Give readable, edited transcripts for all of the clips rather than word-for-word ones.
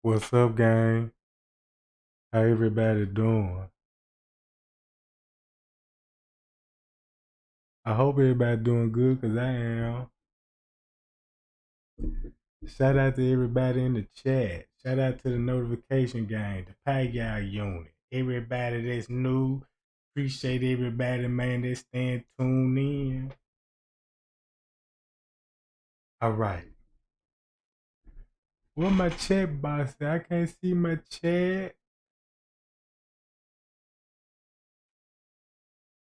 What's up, gang? How everybody doing? I hope everybody doing good, cause I am. Shout out to everybody in the chat. Shout out to the notification gang, the Pagao unit. Everybody that's new. Appreciate everybody, man, that's staying tuned in. All right. What my chat box say? I can't see my chat.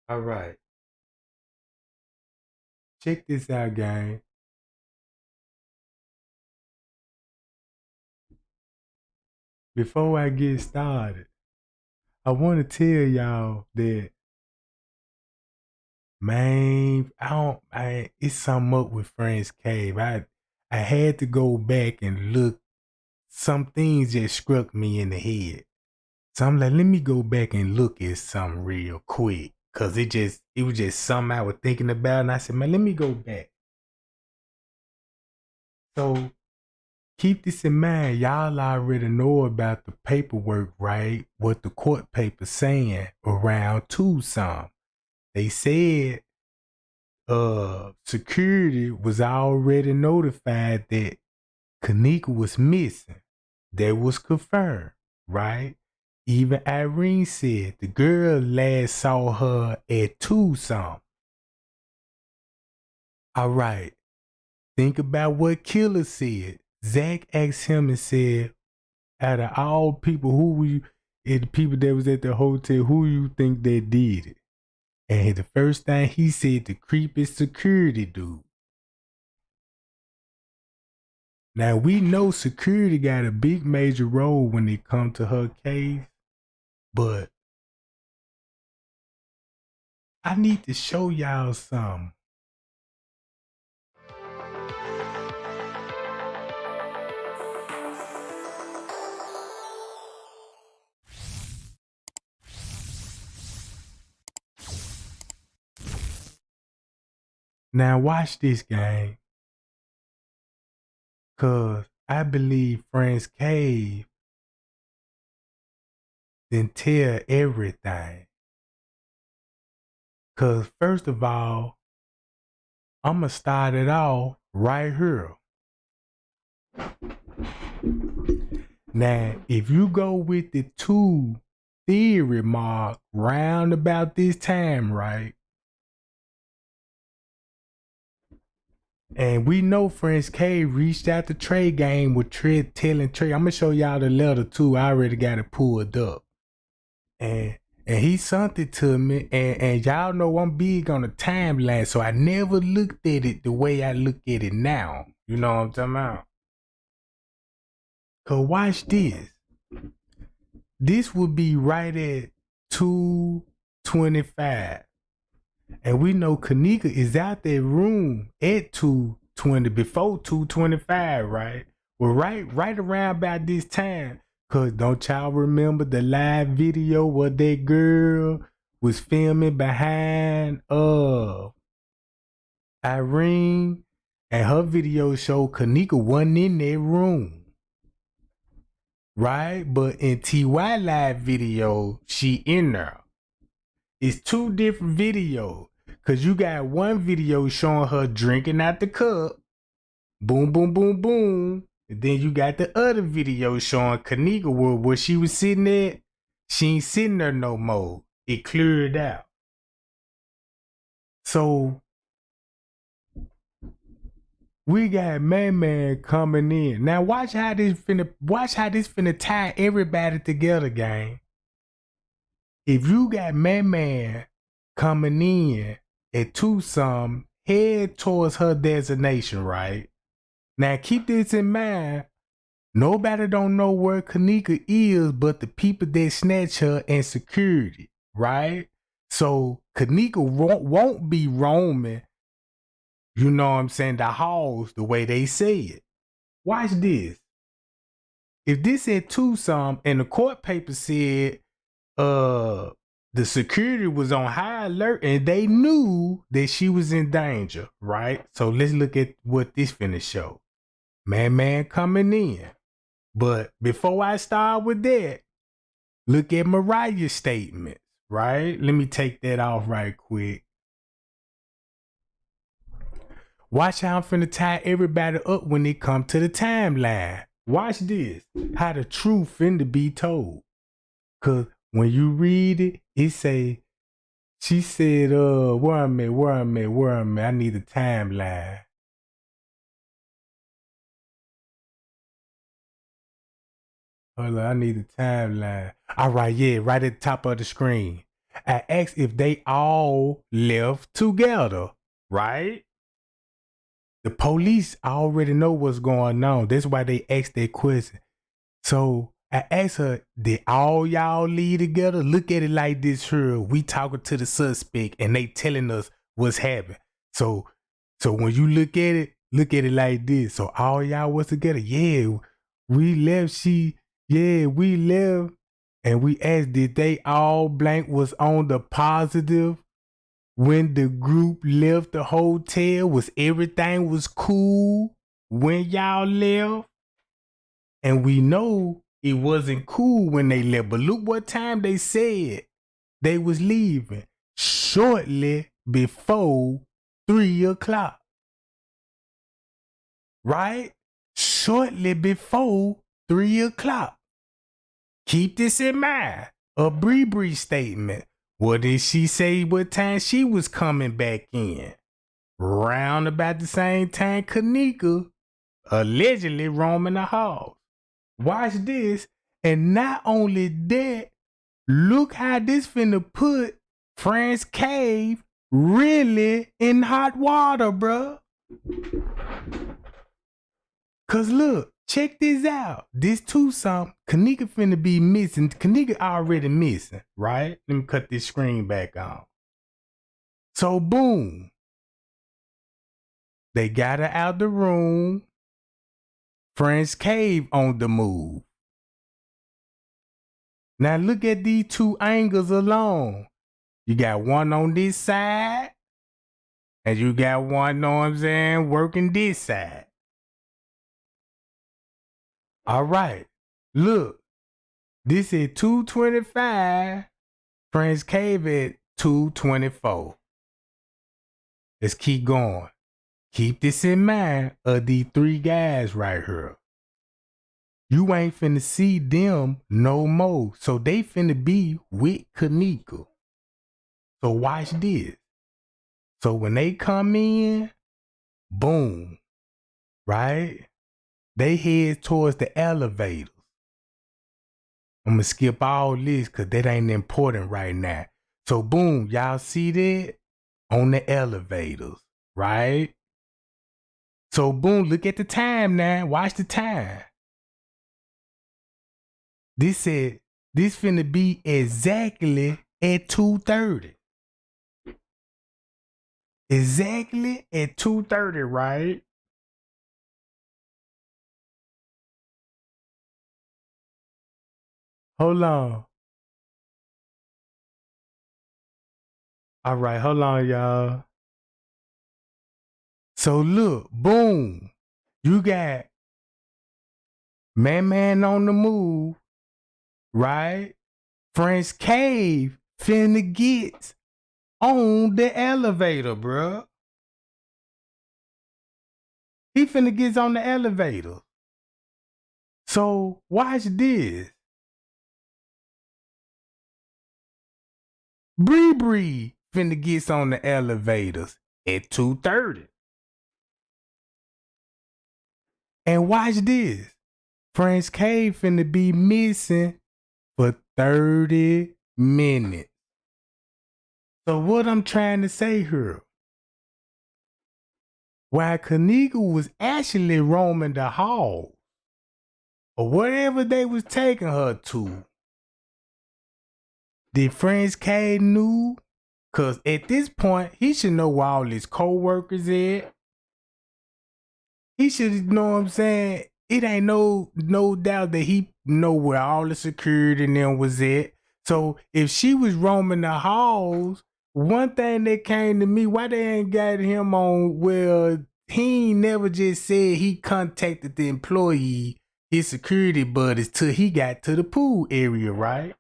All right. Check this out, gang. Before I get started, I want to tell y'all that, man, it's something up with Friends Cave. I had to go back and look. Some things just struck me in the head. So I'm like, let me go back and look at something real quick. Cause it was just something I was thinking about. And I said, man, let me go back. So keep this in mind. Y'all already know about the paperwork, right? What the court paper saying around Tucson. They said security was already notified that Kenneka was missing. That was confirmed, right? Even Irene said the girl last saw her at Tucson. All right. Think about what Killer said. Zach asked him and said, out of all people, who were you, the people that was at the hotel, who you think that did it? And the first thing he said, the creepy security dude. Now we know security got a big major role when it comes to her case, but I need to show y'all something. Now watch this, gang. Cause I believe Franz Cave didn't tell everything. Cause first of all, I'ma start it off right here. Now, if you go with the two theory mark round about this time, right? And we know Franz K reached out to Trey game with Trey telling Trey, I'm gonna show y'all the letter too. I already got it pulled up. And he sent it to me. And y'all know I'm big on the timeline, so I never looked at it the way I look at it now. You know what I'm talking about? Cause watch this. This would be right at 2:25. And we know Kenneka is out that room at 2:20, before 2:25, right? Well, right around about this time. Cause don't y'all remember the live video where that girl was filming behind Irene, and her video showed Kenneka wasn't in that room. Right? But in TY live video, she in there. It's two different videos. Cause you got one video showing her drinking out the cup. Boom, boom, boom, boom. And then you got the other video showing Kenneka where she was sitting at. She ain't sitting there no more. It cleared out. So we got Man coming in. Now watch how this finna tie everybody together, gang. If you got Man coming in at Tucson, head towards her destination, right? Now keep this in mind. Nobody don't know where Kenneka is but the people that snatch her and security, right? So Kenneka won't be roaming, you know what I'm saying, the halls the way they say it. Watch this. If this at Tucson and the court paper said the security was on high alert and they knew that she was in danger, right? So let's look at what this finna show. Man coming in. But before I start with that, look at Mariah's statements, right? Let me take that off right quick. Watch how I'm finna tie everybody up when it come to the timeline. Watch this. How the truth finna be told. Cause when you read it, it say, she said, where I'm at. I need a timeline. Hold on, I need a timeline. All right, yeah, right at the top of the screen. I asked if they all left together, right? The police already know what's going on. That's why they asked that question. So I asked her, did all y'all leave together? Look at it like this here. We talking to the suspect and they telling us what's happening. So when you look at it like this. So all y'all was together. Yeah, we left. We left. And we asked, did they all blank was on the positive? When the group left the hotel, was everything was cool when y'all left? And we know it wasn't cool when they left. But look what time they said they was leaving. Shortly before 3 o'clock. Right? Shortly before 3 o'clock. Keep this in mind. A Bree statement. What did she say what time she was coming back in? Round about the same time Kenneka allegedly roaming the halls. Watch this. And not only that, look how this finna put Fran's cave really in hot water, bruh. Cause look, check this out. This too something. Kenneka finna be missing. Kenneka already missing, right? Let me cut this screen back on. So boom. They got her out the room. Fran's cave on the move. Now look at these two angles alone. You got one on this side. And you got one, know what I'm saying, working this side. All right. Look. This is 225. Fran's cave at 224. Let's keep going. Keep this in mind of these three guys right here. You ain't finna see them no more. So they finna be with Kenneka. So watch this. So when they come in, boom, right? They head towards the elevators. I'm gonna skip all this because that ain't important right now. So boom, y'all see that? On the elevators, right? So boom, look at the time now. Watch the time. This finna be exactly at 2:30. Exactly at 2:30, right? Hold on. All right, hold on, y'all. So look, boom. You got Man on the move, right? Fran's cave finna get on the elevator, bruh. He finna get on the elevator. So watch this. Bree finna get on the elevators at 2:30. And watch this. Fran's cave finna be missing for 30 minutes. So what I'm trying to say here, while Kenneka was actually roaming the hall, or whatever they was taking her to, did Fran's cave knew? Cause at this point, he should know where all his co-workers at. He should know what I'm saying. It ain't no doubt that he know where all the security and them was at. So if she was roaming the halls, one thing that came to me, why they ain't got him on, well, he ain't never just said he contacted the employee his security buddies till he got to the pool area, right?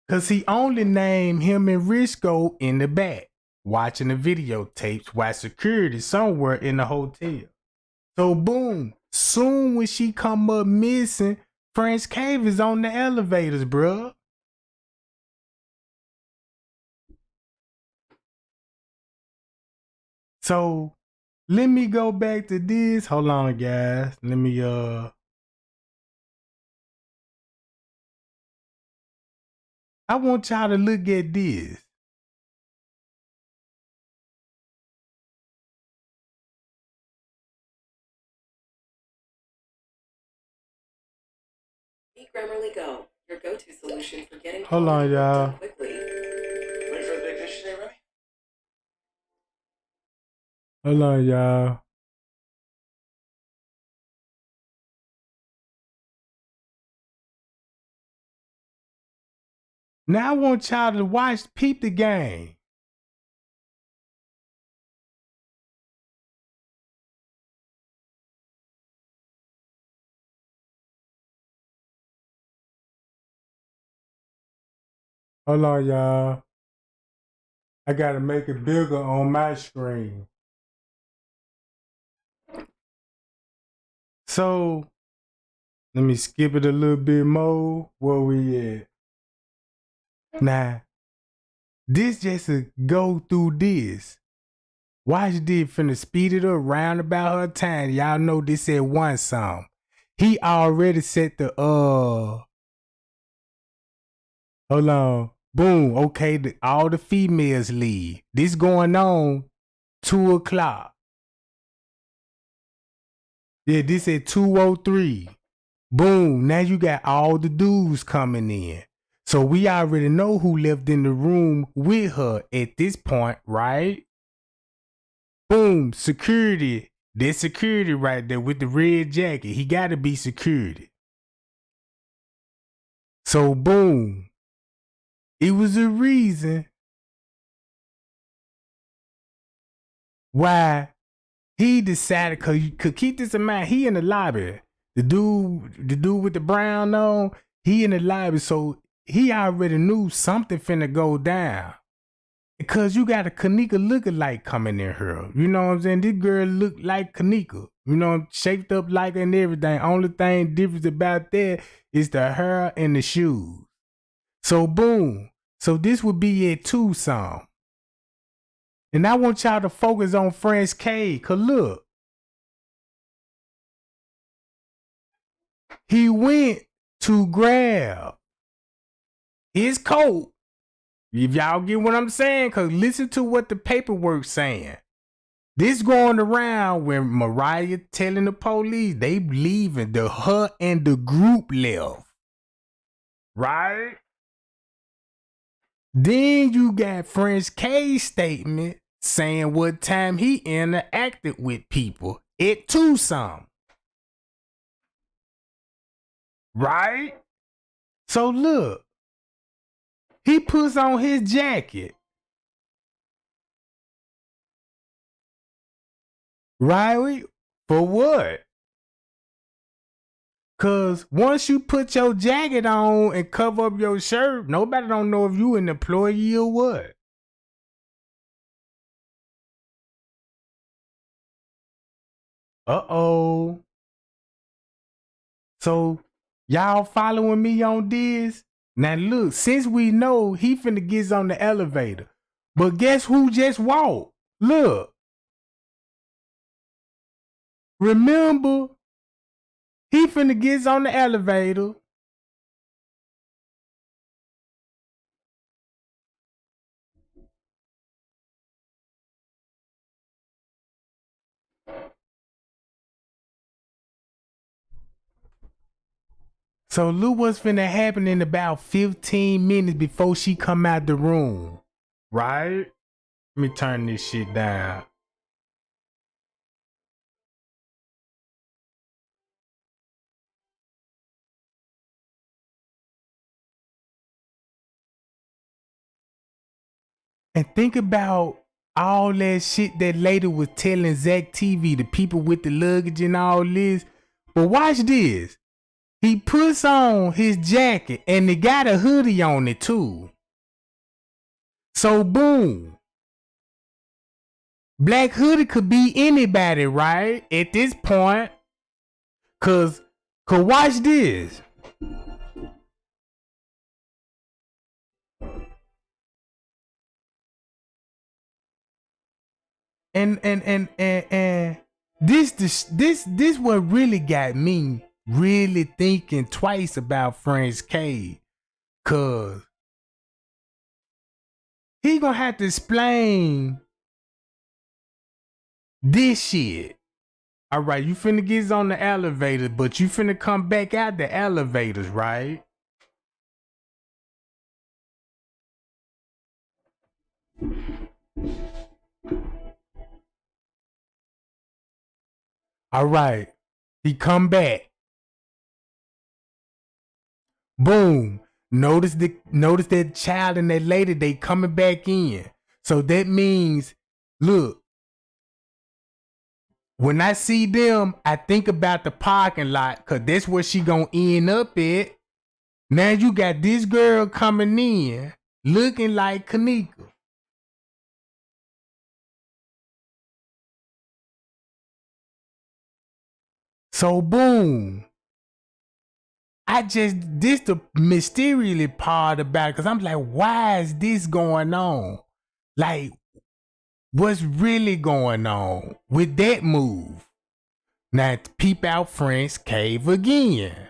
Cause he only named him and Risco in the back, watching the videotapes while security somewhere in the hotel. So boom, soon when she come up missing, French Cave is on the elevators, bruh. So let me go back to this. Hold on, guys. Let me I want y'all to look at this. Grammarly Go, your go-to solution for getting Hold on, y'all. quickly. Ready for the big fish today, Remy? Hold on, y'all. Now I want y'all to watch Peep the Game. Hold on, y'all. I gotta make it bigger on my screen. So let me skip it a little bit more. Where we at? Now, this just to go through this. Watch this finna speed it up round about her time. Y'all know this at one song. He already set the hold on. Boom. Okay, all the females leave. This going on 2 o'clock. Yeah, this at 2:03. Boom. Now you got all the dudes coming in. So we already know who left in the room with her at this point, right? Boom. Security. There's security right there with the red jacket. He gotta be security. So boom. It was a reason why he decided, cause you could keep this in mind, he in the lobby. The dude with the brown on, he in the lobby, so he already knew something finna go down. Because you got a Kenneka lookalike coming in here. You know what I'm saying? This girl look like Kenneka. You know, shaped up like her and everything. Only thing different about that is the hair and the shoes. So boom. So this would be at 2 song. And I want y'all to focus on French K. Cause look. He went to grab his coat. If y'all get what I'm saying, cause listen to what the paperwork's saying. This going around when Mariah telling the police they leaving, the her and the group left. Right? Then you got French K's statement saying what time he interacted with people at 2 some. Right? So look, he puts on his jacket. Right? For what? Cause once you put your jacket on and cover up your shirt, nobody don't know if you an employee or what. Uh-oh. So y'all following me on this? Now look, since we know he finna get on the elevator, but guess who just walked? Look. Remember, he finna get on the elevator. So look what's finna happen in about 15 minutes before she come out the room. Right? Let me turn this shit down. And think about all that shit that later was telling Zach TV, the people with the luggage and all this. But watch this. He puts on his jacket and it got a hoodie on it too. So boom. Black hoodie could be anybody, right? At this point. Cause watch this. And this what really got me really thinking twice about Franz K. Cause he gonna have to explain this shit. All right, you finna get on the elevator, but you finna come back out the elevators, right? All right, he come back. Boom. Notice that child and that lady, they coming back in. So that means, look, when I see them, I think about the parking lot, cause that's where she gonna end up at. Now you got this girl coming in looking like Kenneka. So boom. This the mysterious part about it, cause I'm like, why is this going on? Like, what's really going on with that move? Now peep out Frank's cave again.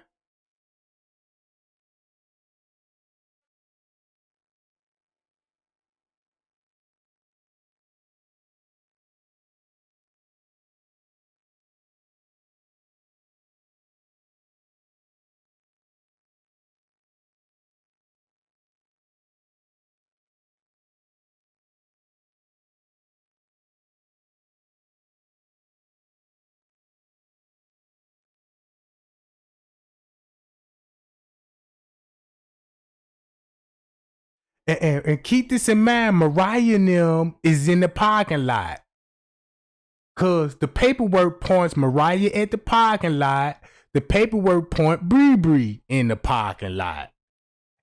And keep this in mind, Mariah and them is in the parking lot. Cause the paperwork points Mariah at the parking lot. The paperwork point Bree in the parking lot.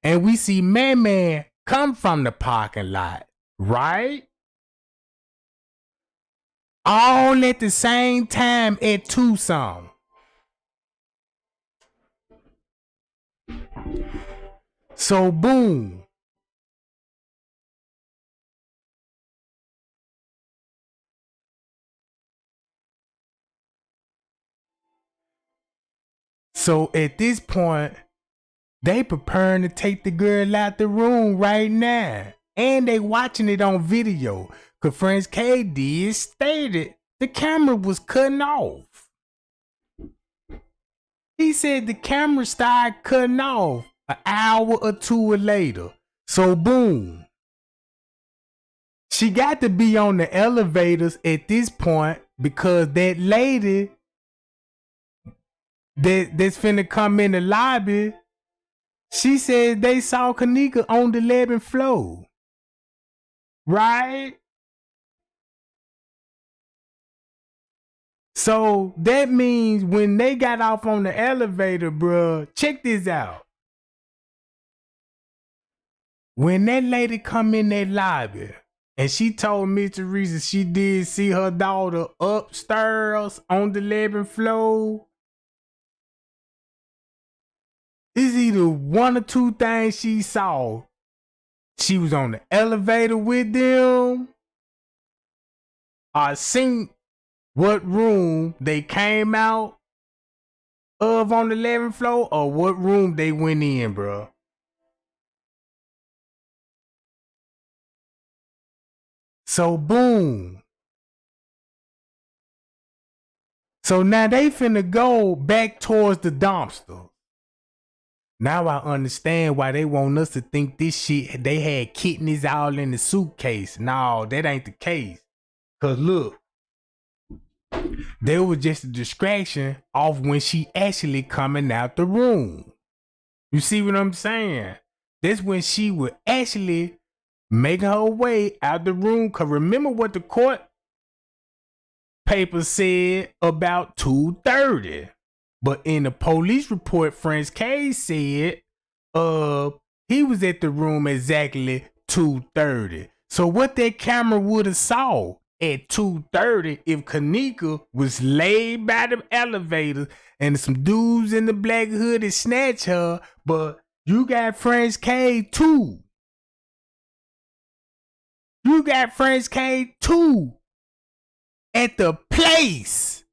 And we see Man come from the parking lot, right? All at the same time at Tucson. So boom. So at this point, they preparing to take the girl out the room right now. And they watching it on video. Cause Franz K did stated the camera was cutting off. He said the camera started cutting off an hour or two later. So boom. She got to be on the elevators at this point because that lady that's finna come in the lobby, she said they saw Kenneka on the 11th floor. Right? So that means when they got off on the elevator, bruh, check this out. When that lady come in that lobby and she told me, Teresa, she did see her daughter upstairs on the 11th floor, it's either one or two things she saw. She was on the elevator with them, or seen what room they came out of on the 11th floor, or what room they went in, bro. So boom. So now they finna go back towards the dumpster. Now I understand why they want us to think this shit, they had kidneys all in the suitcase. No, that ain't the case. Cause look, they was just a distraction off when she actually coming out the room. You see what I'm saying? That's when she would actually making her way out the room. Cause remember what the court paper said about 2:30. But in the police report, Franzis said he was at the room exactly 2:30. So what that camera would have saw at 2:30 if Kenneka was laid by the elevator and some dudes in the black hoodie snatch her, but you got Franzis too. You got Franzis too at the place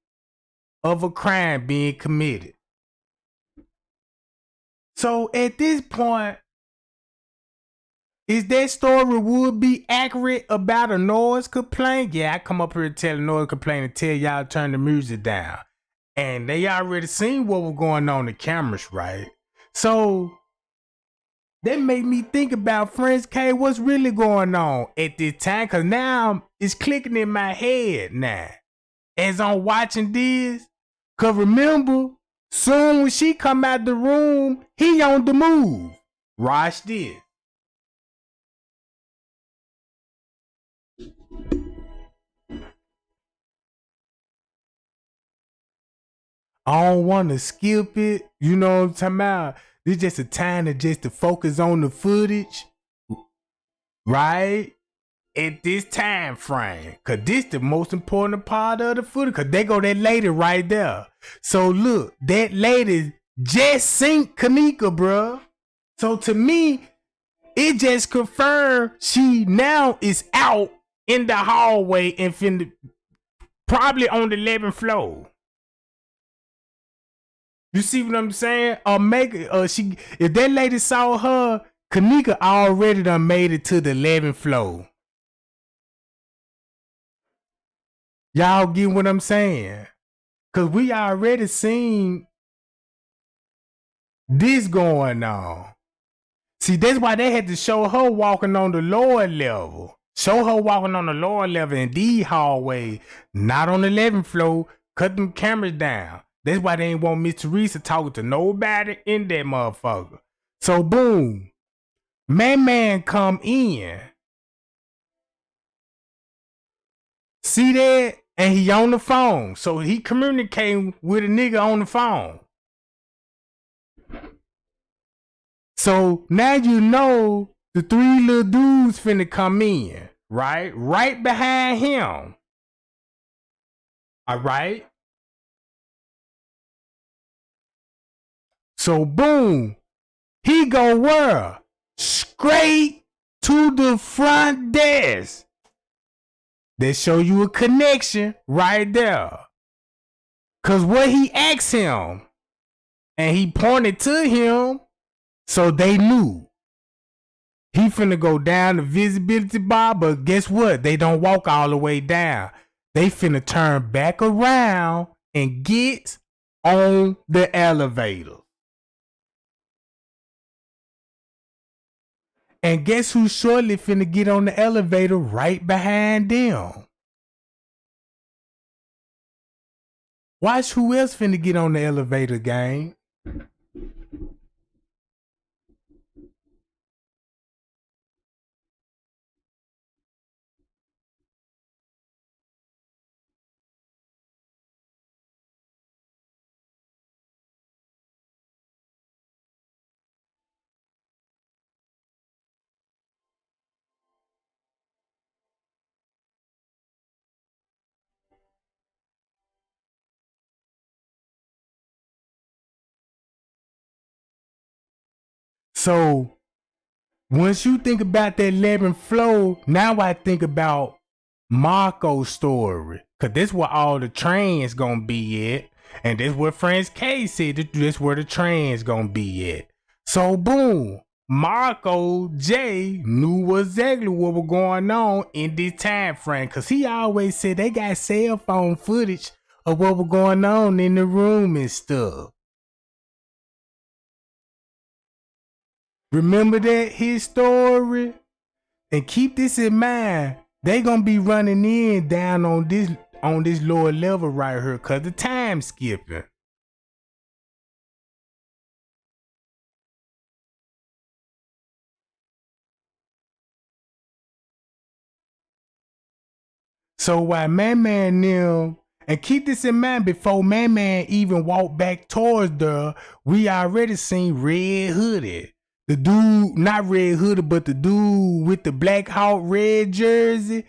of a crime being committed. So at this point, is that story would be accurate about a noise complaint? Yeah, I come up here to tell a noise complaint and tell y'all to turn the music down. And they already seen what was going on the cameras, right? So that made me think about Franzis, what's really going on at this time? Cause now it's clicking in my head now. As I'm watching this. Cause remember, soon when she come out the room, he on the move. Watch this. I don't want to skip it. You know what I'm talking about? This just a time to focus on the footage. Right? At this time frame. Cause this the most important part of the footage. Cause they go that lady right there. So look, that lady just seen Kenneka, bruh. So to me, it just confirmed she now is out in the hallway and probably on the 11th floor. You see what I'm saying? If that lady saw her, Kenneka already done made it to the 11th floor. Y'all get what I'm saying? Cause we already seen this going on. See, that's why they had to show her walking on the lower level. Show her walking on the lower level in the hallway, not on the 11th floor. Cut them cameras down. That's why they ain't want Miss Teresa talking to nobody in that motherfucker. So boom, man come in. See that? And he on the phone. So he communicating with a nigga on the phone. So now you know the three little dudes finna come in, right? Right behind him. All right? So boom, he go where? Straight to the front desk. They show you a connection right there. Cause what he asked him, and he pointed to him, so they knew. He finna go down the visibility bar, but guess what? They don't walk all the way down. They finna turn back around and get on the elevator. And guess who shortly finna get on the elevator right behind them? Watch who else finna get on the elevator, gang. So once you think about that 11th floor, now I think about Marco's story. Cause that's where all the trains gonna be at. And that's where Franzis said that's where the trains gonna be at. So boom, Marco J knew exactly what was going on in this time frame. Cause he always said they got cell phone footage of what was going on in the room and stuff. Remember that his story? And keep this in mind. They gonna be running in down on this lower level right here cause the time skipping. So while Man them, and keep this in mind, before Man even walked back towards the, we already seen Red Hoodie. The dude, not Red Hoodie, but the dude with the Black Hawk red jersey.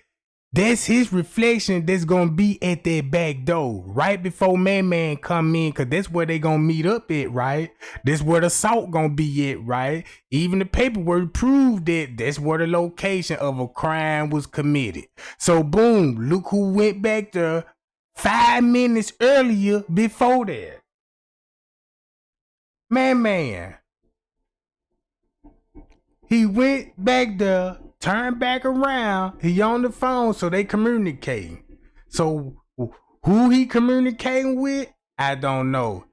That's his reflection that's gonna be at that back door right before Man come in, cause that's where they gonna meet up at, right? That's where the assault gonna be at, right? Even the paperwork proved that that's where the location of a crime was committed. So boom, look who went back there 5 minutes earlier before that. Man. He went back there, turned back around. He on the phone, so they communicating. So who he communicating with, I don't know.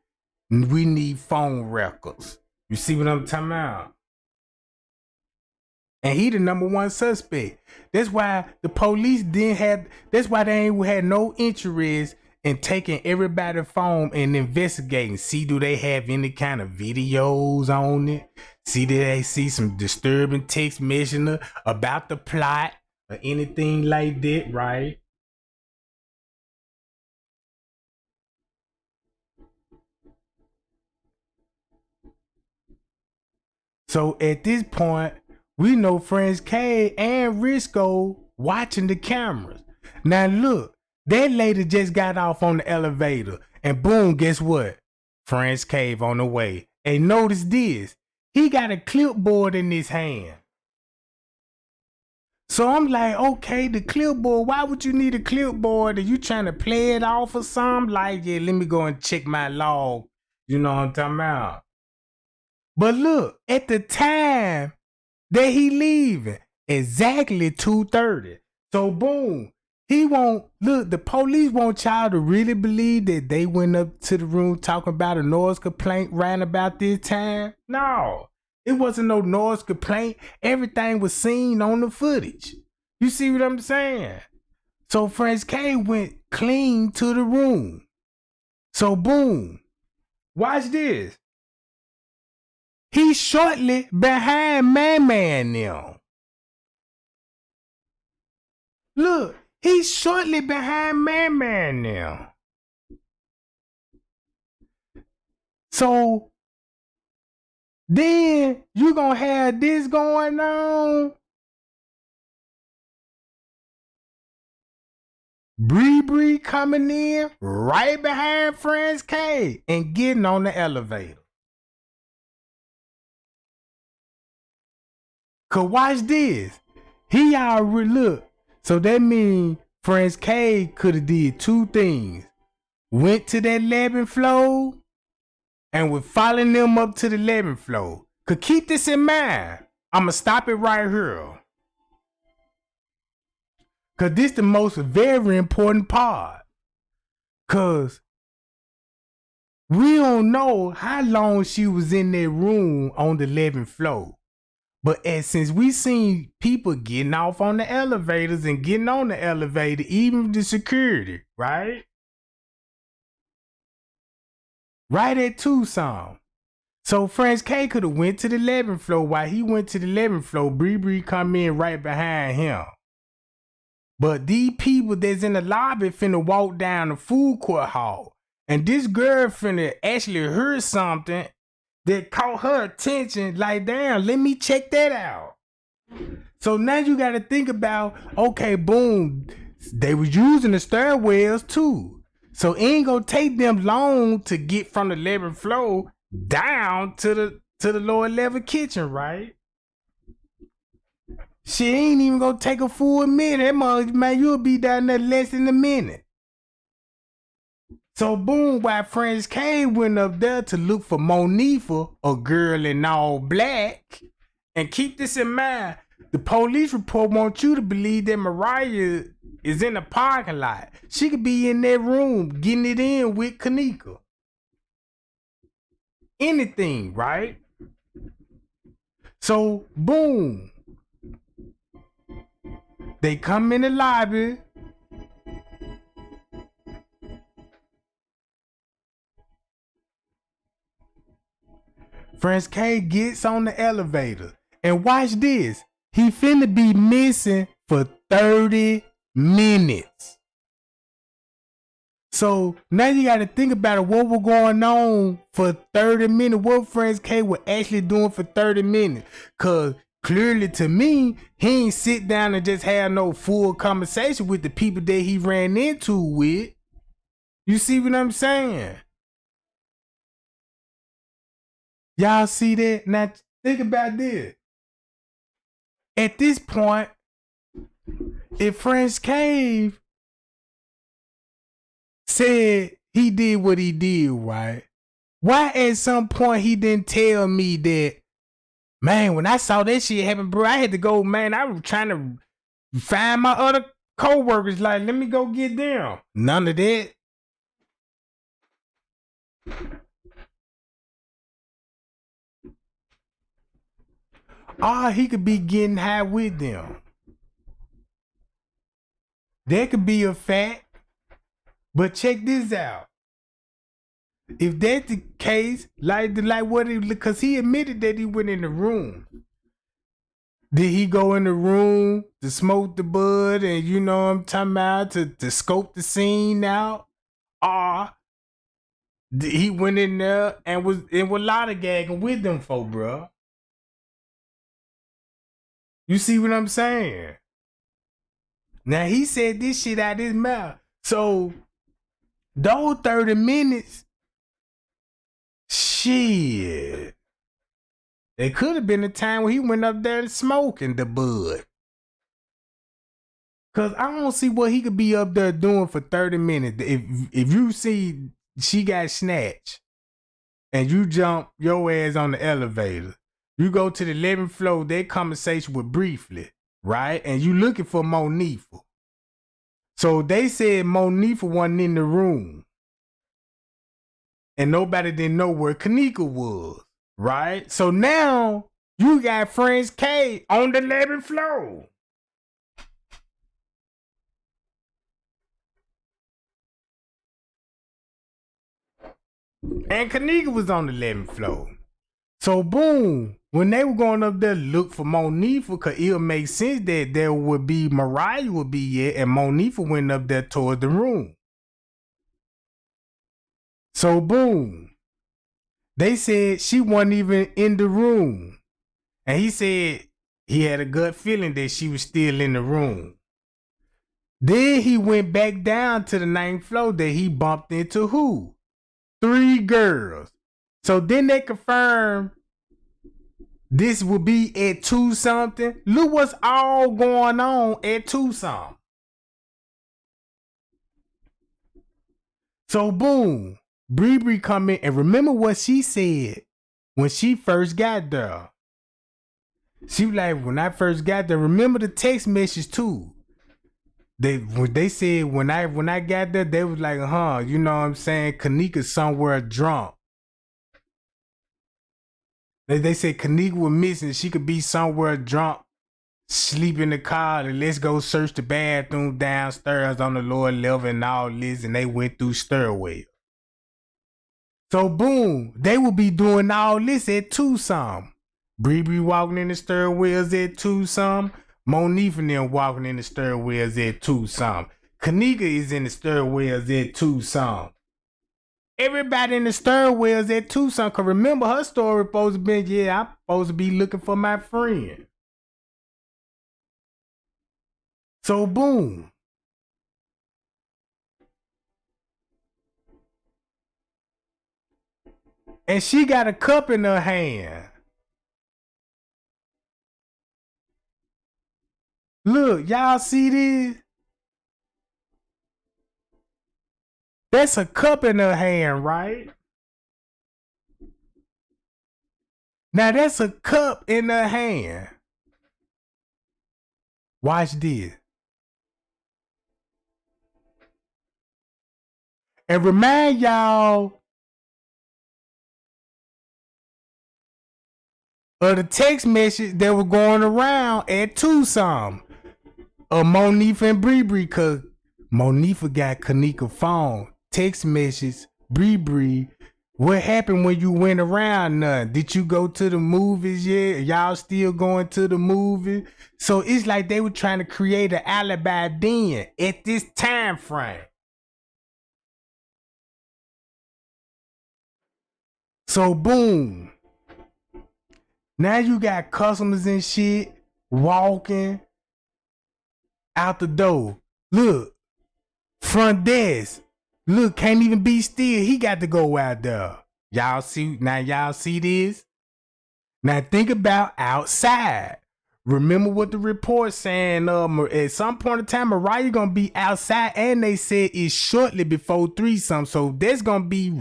We need phone records. You see what I'm talking about? And he the #1 suspect. That's why the police that's why they ain't had no interest in taking everybody's phone and investigating. See, do they have any kind of videos on it? See, did they see some disturbing text messaging about the plot or anything like that, right? So at this point, we know Franz K and Risco watching the cameras. Now look, that lady just got off on the elevator, and boom, guess what? Franz Cave on the way. And notice this, he got a clipboard in his hand. So I'm like, okay, the clipboard, why would you need a clipboard? Are you trying to play it off or something? Like, yeah, let me go and check my log. You know what I'm talking about? But look, at the time that he leaving, exactly 2:30. So boom, he won't, look, the police want y'all to really believe that they went up to the room talking about a noise complaint right about this time. No, it wasn't no noise complaint. Everything was seen on the footage. You see what I'm saying? So Franz K went clean to the room. So boom, watch this. He's shortly behind Man now. Look, he's shortly behind Man now. So then you gonna have this going on. Bree coming in right behind Franz K and getting on the elevator. Cause watch this. He already look. So that means Franz K could have did two things. Went to that 11th floor and was following them up to the 11th floor. Could keep this in mind. I'ma stop it right here. Cause this the most very important part. Cause we don't know how long she was in that room on the 11th floor. But since we seen people getting off on the elevators and getting on the elevator, even the security, right? Right at Tucson. So Franz K could have went to the 11th floor. While he went to the 11th floor, Bree come in right behind him. But these people that's in the lobby finna walk down the food court hall. And this girl finna actually heard something that caught her attention, like, damn, let me check that out. So now you got to think about, okay, boom, they was using the stairwells too. So it ain't gonna take them long to get from the 11th floor down to the lower level kitchen, right? She ain't even gonna take a full minute. Man, you'll be down there less than a minute. So boom, while Franz K went up there to look for Monifa, a girl in all black, and keep this in mind, the police report wants you to believe that Mariah is in the parking lot. She could be in that room getting it in with Kenneka. Anything, right? So boom, they come in the lobby. Franz K gets on the elevator. And watch this. He finna be missing for 30 minutes. So now you got to think about it. What was going on for 30 minutes? What Franz K was actually doing for 30 minutes? Cause clearly to me, he ain't sit down and just have no full conversation with the people that he ran into with. You see what I'm saying? Y'all see that? Now think about this. At this point, if Franz Cave said he did what he did, right? Why at some point he didn't tell me that, man, when I saw that shit happen, bro, I had to go, man, I was trying to find my other co-workers, like, let me go get them. None of that. He could be getting high with them. That could be a fact. But check this out. If that's the case, like what he, because he admitted that he went in the room. Did he go in the room to smoke the bud and you know what I'm talking about, to scope the scene out? Or he went in there and was lollygagging with them folk, bro? You see what I'm saying? Now he said this shit out his mouth. So those 30 minutes, shit. It could have been the time when he went up there and smoking the bud. Cause I don't see what he could be up there doing for 30 minutes. If you see she got snatched and you jump your ass on the elevator, you go to the 11th floor, that conversation was briefly, right? And you looking for Monifa. So they said Monifa wasn't in the room. And nobody didn't know where Kenneka was, right? So now you got Franz K on the 11th floor. And Kenneka was on the 11th floor. So boom, when they were going up there to look for Monifa, cause it'll make sense that there would be Mariah would be here, and Monifa went up there toward the room. So boom, they said she wasn't even in the room. And he said he had a gut feeling that she was still in the room. Then he went back down to the 9th floor that he bumped into who? 3 girls. So then they confirmed this would be at 2 something. Look what's all going on at 2 something. So boom, Bree come in and remember what she said when she first got there. She was like, when I first got there, remember the text message too. They said when I got there, they was like, you know what I'm saying? Kenneka's somewhere drunk. They said Kenneka was missing. She could be somewhere drunk, sleep in the car, and let's go search the bathroom downstairs on the lower level and all this. And they went through stairwell. So boom, they will be doing all this at 2 something. Bree walking in the stairwells at 2 something. Monifa and them walking in the stairwells at 2 something. Kenneka is in the stairwells at 2 something. Everybody in the stairwells at 2 something. Cause remember her story supposed to be, yeah, I'm supposed to be looking for my friend. So boom. And she got a cup in her hand. Look, y'all see this? That's a cup in her hand, right? Now that's a cup in her hand. Watch this. And remind y'all of the text message that was going around at 2 something. Of Monifa and Bree, cause Monifa got Kenneka's phone. Text message, Bree, What happened when you went around nothing? Did you go to the movies yet? Y'all still going to the movies? So it's like they were trying to create an alibi then at this time frame. So boom. Now you got customers and shit walking out the door. Look, front desk. Look, can't even be still. He got to go out there. Y'all see this? Now think about outside. Remember what the report saying, at some point in time, Mariah gonna be outside, and they said it's shortly before 3-something. So that's gonna be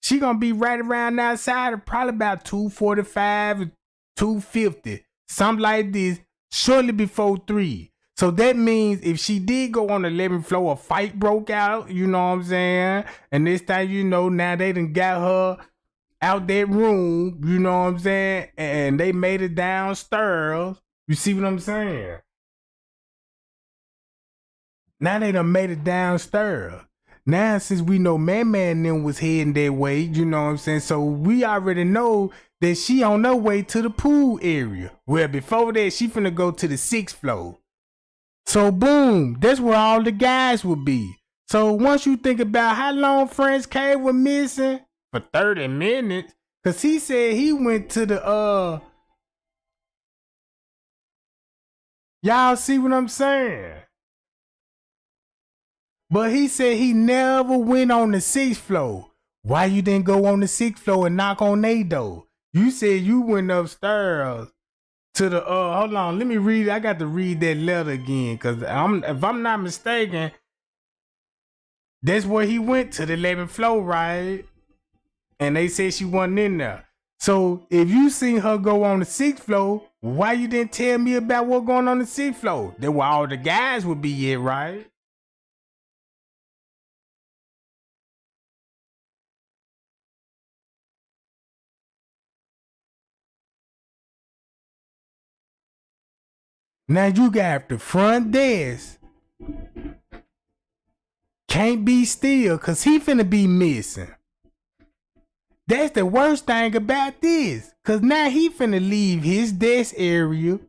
she gonna be right around outside, probably about 2:45, 2:50, something like this, shortly before 3. So that means if she did go on the 11th floor, a fight broke out, you know what I'm saying? And this time, you know, now they done got her out that room, you know what I'm saying? And they made it downstairs. You see what I'm saying? Now they done made it downstairs. Now, since we know Man and them was heading that way, you know what I'm saying? So we already know that she on her way to the pool area. Well, before that, she finna go to the 6th floor. So boom, that's where all the guys would be. So once you think about how long Franz K was missing, for 30 minutes, cause he said he went to the y'all see what I'm saying? But he said he never went on the 6th floor. Why you didn't go on the 6th floor and knock on their door? You said you went upstairs to the hold on, let me read. I got to read that letter again, cause if I'm not mistaken, that's where he went, to the 11th floor, right? And they said she wasn't in there. So if you seen her go on the 6th floor, why you didn't tell me about what going on the 6th floor? That where all the guys would be at, right? Now you got the front desk. Can't be still, cause he finna be missing. That's the worst thing about this. Cause now he finna leave his desk area.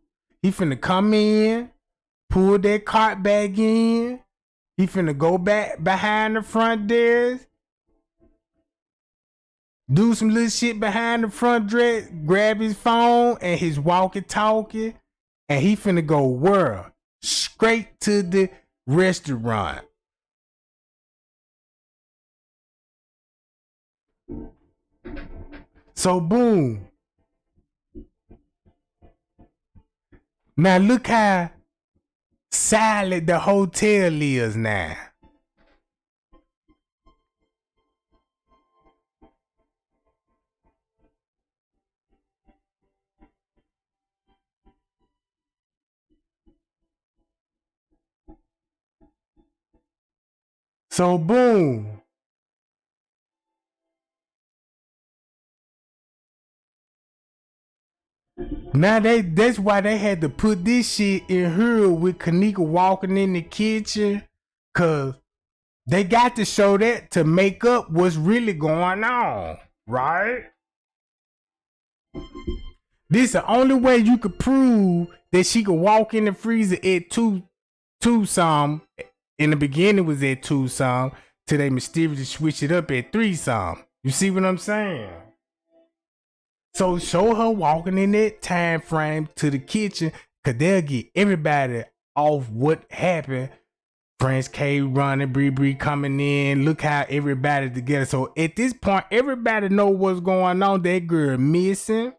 He finna come in, pull that cart back in. He finna go back behind the front desk. Do some little shit behind the front desk. Grab his phone and his walkie-talkie. And he finna go where? Straight to the restaurant. So boom. Now look how silent the hotel is now. So boom. Now that's why they had to put this shit in her with Kenneka walking in the kitchen, cause they got to show that to make up what's really going on, right? This is the only way you could prove that she could walk in the freezer at two some. In the beginning was at 2 some, till they mysteriously switch it up at 3 some. You see what I'm saying? So show her walking in that time frame to the kitchen, cause they'll get everybody off what happened. Franz K running, Bree coming in. Look how everybody together. So at this point, everybody know what's going on. That girl missing.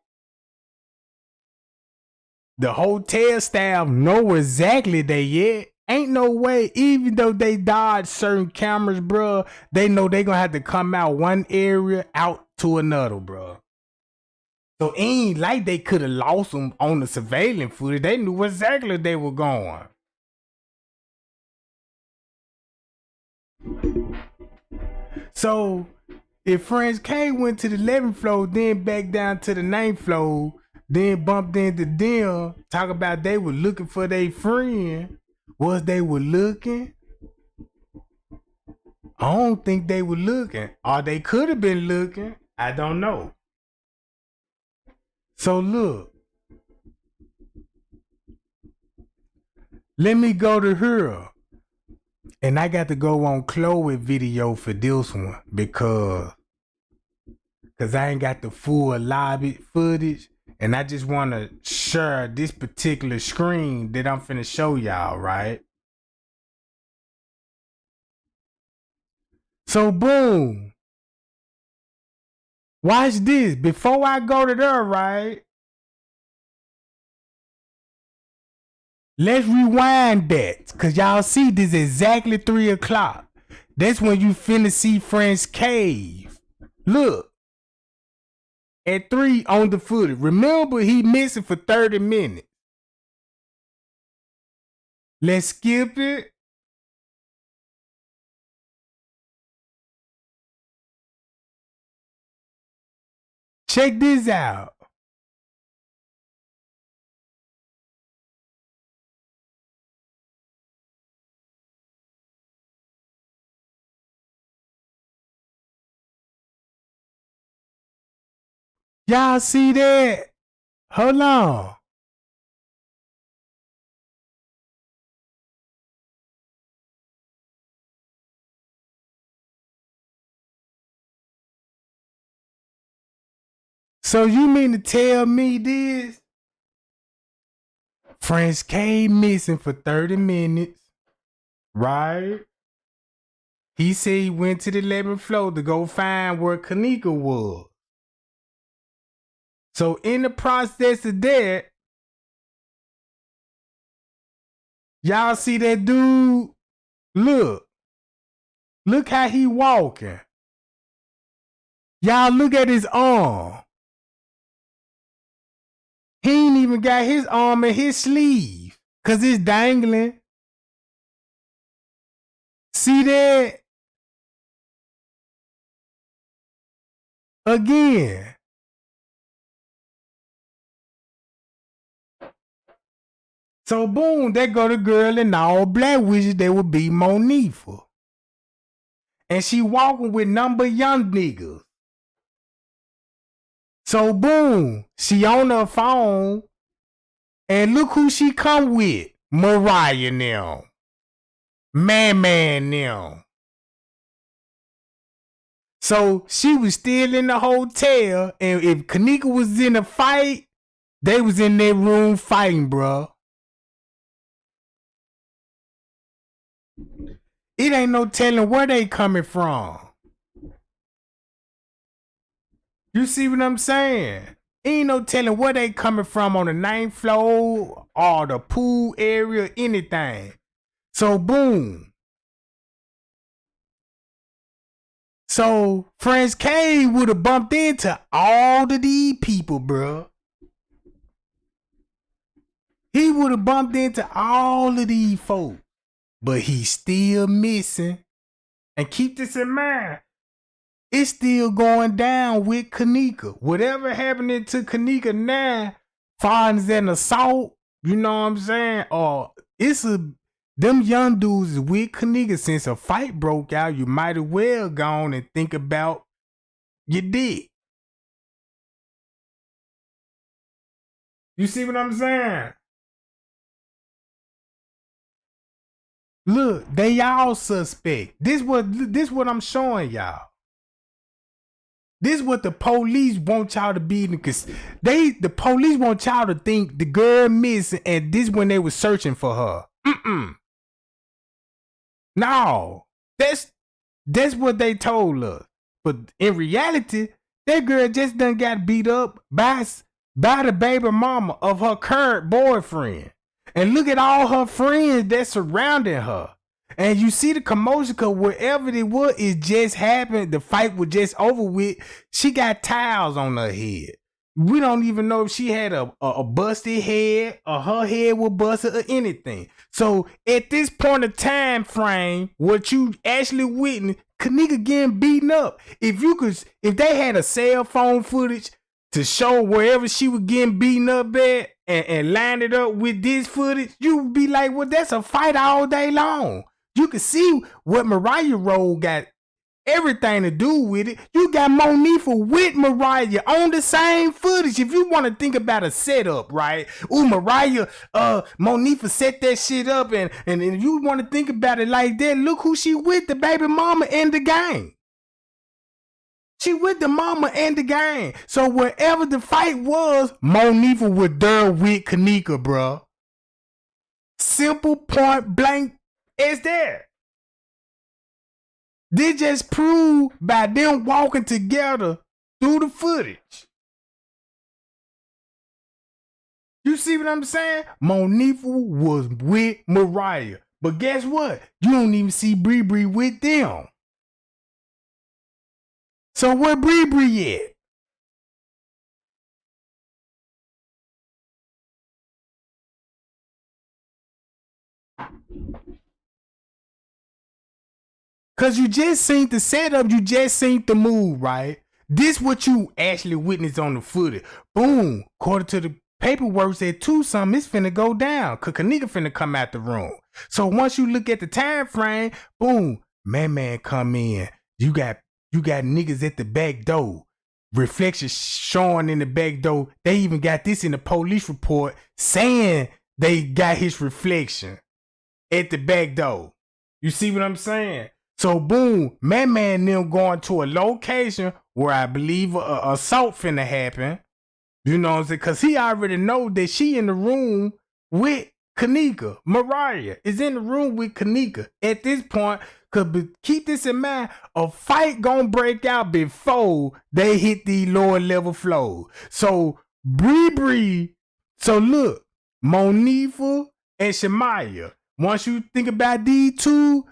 The hotel staff know exactly they at. Ain't no way, even though they dodge certain cameras, bruh, they know they gonna have to come out one area out to another, bruh. So it ain't like they could have lost them on the surveillance footage. They knew exactly they were going. So if Franz K went to the 11th floor, then back down to the 9th floor, then bumped into them, talk about they were looking for their friend. Was they were looking? I don't think they were looking. Or they could have been looking. I don't know. So look. Let me go to her. And I got to go on Chloe video for this one because I ain't got the full lobby footage. And I just want to share this particular screen that I'm finna show y'all, right? So boom. Watch this. Before I go to there, right? Let's rewind that. Cause y'all see this exactly 3 o'clock. That's when you finna see Friend's cave. Look. At 3 on the footage. Remember, he missing for 30 minutes. Let's skip it. Check this out. Y'all see that? Hold on. So you mean to tell me this? French came missing for 30 minutes, right? He said he went to the 11th floor to go find where Kenneka was. So in the process of that, y'all see that dude? Look how he walking. Y'all look at his arm. He ain't even got his arm in his sleeve because it's dangling. See that? Again. So boom, there go the girl in all black, which they would be Monifa. And she walking with number young niggas. So boom, she on her phone. And look who she come with. Mariah now. Man now. So she was still in the hotel. And if Kenneka was in a fight, they was in their room fighting, bruh. It ain't no telling where they coming from. You see what I'm saying? Ain't no telling where they coming from on the 9th floor or the pool area, anything. So boom. So Franz K would have bumped into all of these people, bruh. He would have bumped into all of these folks. But he's still missing. And keep this in mind. It's still going down with Kenneka. Whatever happening to Kenneka now, finds an assault, you know what I'm saying? Or them young dudes is with Kenneka. Since a fight broke out, you might as well go on and think about your dick. You see what I'm saying? Look, they all suspect. This what I'm showing y'all. This what the police want y'all to be, because the police want y'all to think the girl missing, and this when they was searching for her. No, that's what they told us. But in reality, that girl just done got beat up by the baby mama of her current boyfriend. And look at all her friends that surrounding her. And you see the commotion, because wherever it was, it just happened. The fight was just over with. She got towels on her head. We don't even know if she had a busted head or her head was busted or anything. So at this point of time frame, what you actually witnessed, Kenneka getting beaten up. If they had a cell phone footage to show wherever she was getting beaten up at and line it up with this footage, you would be like, well, that's a fight all day long. You can see what Mariah role got everything to do with it. You got Monifa with Mariah on the same footage. If you want to think about a setup, right? Ooh, Mariah, Monifa set that shit up, and if you want to think about it like that, look who she with, the baby mama and the gang. She with the mama and the gang. So wherever the fight was, Monifa was there with Kenneka, bruh. Simple, point blank, it's there. They just proved by them walking together through the footage. You see what I'm saying? Monifa was with Mariah. But guess what? You don't even see Bree Bree with them. So where Bree Bree at? Cause you just seen the setup, you just seen the move, right? This what you actually witnessed on the footage. Boom. According to the paperwork said 2 something, it's finna go down. Cause Kenneka finna come out the room. So once you look at the time frame, boom, man come in. You got niggas at the back door. Reflections showing in the back door. They even got this in the police report saying they got his reflection at the back door. You see what I'm saying? So boom, man them going to a location where I believe a assault finna happen. You know what I'm saying? Cause he already know that she in the room with Kenneka. Mariah is in the room with Kenneka at this point. Cause keep this in mind, a fight gonna break out before they hit the lower level flows. So Bree. So look, Monifa and Shamaya. Once you think about these two,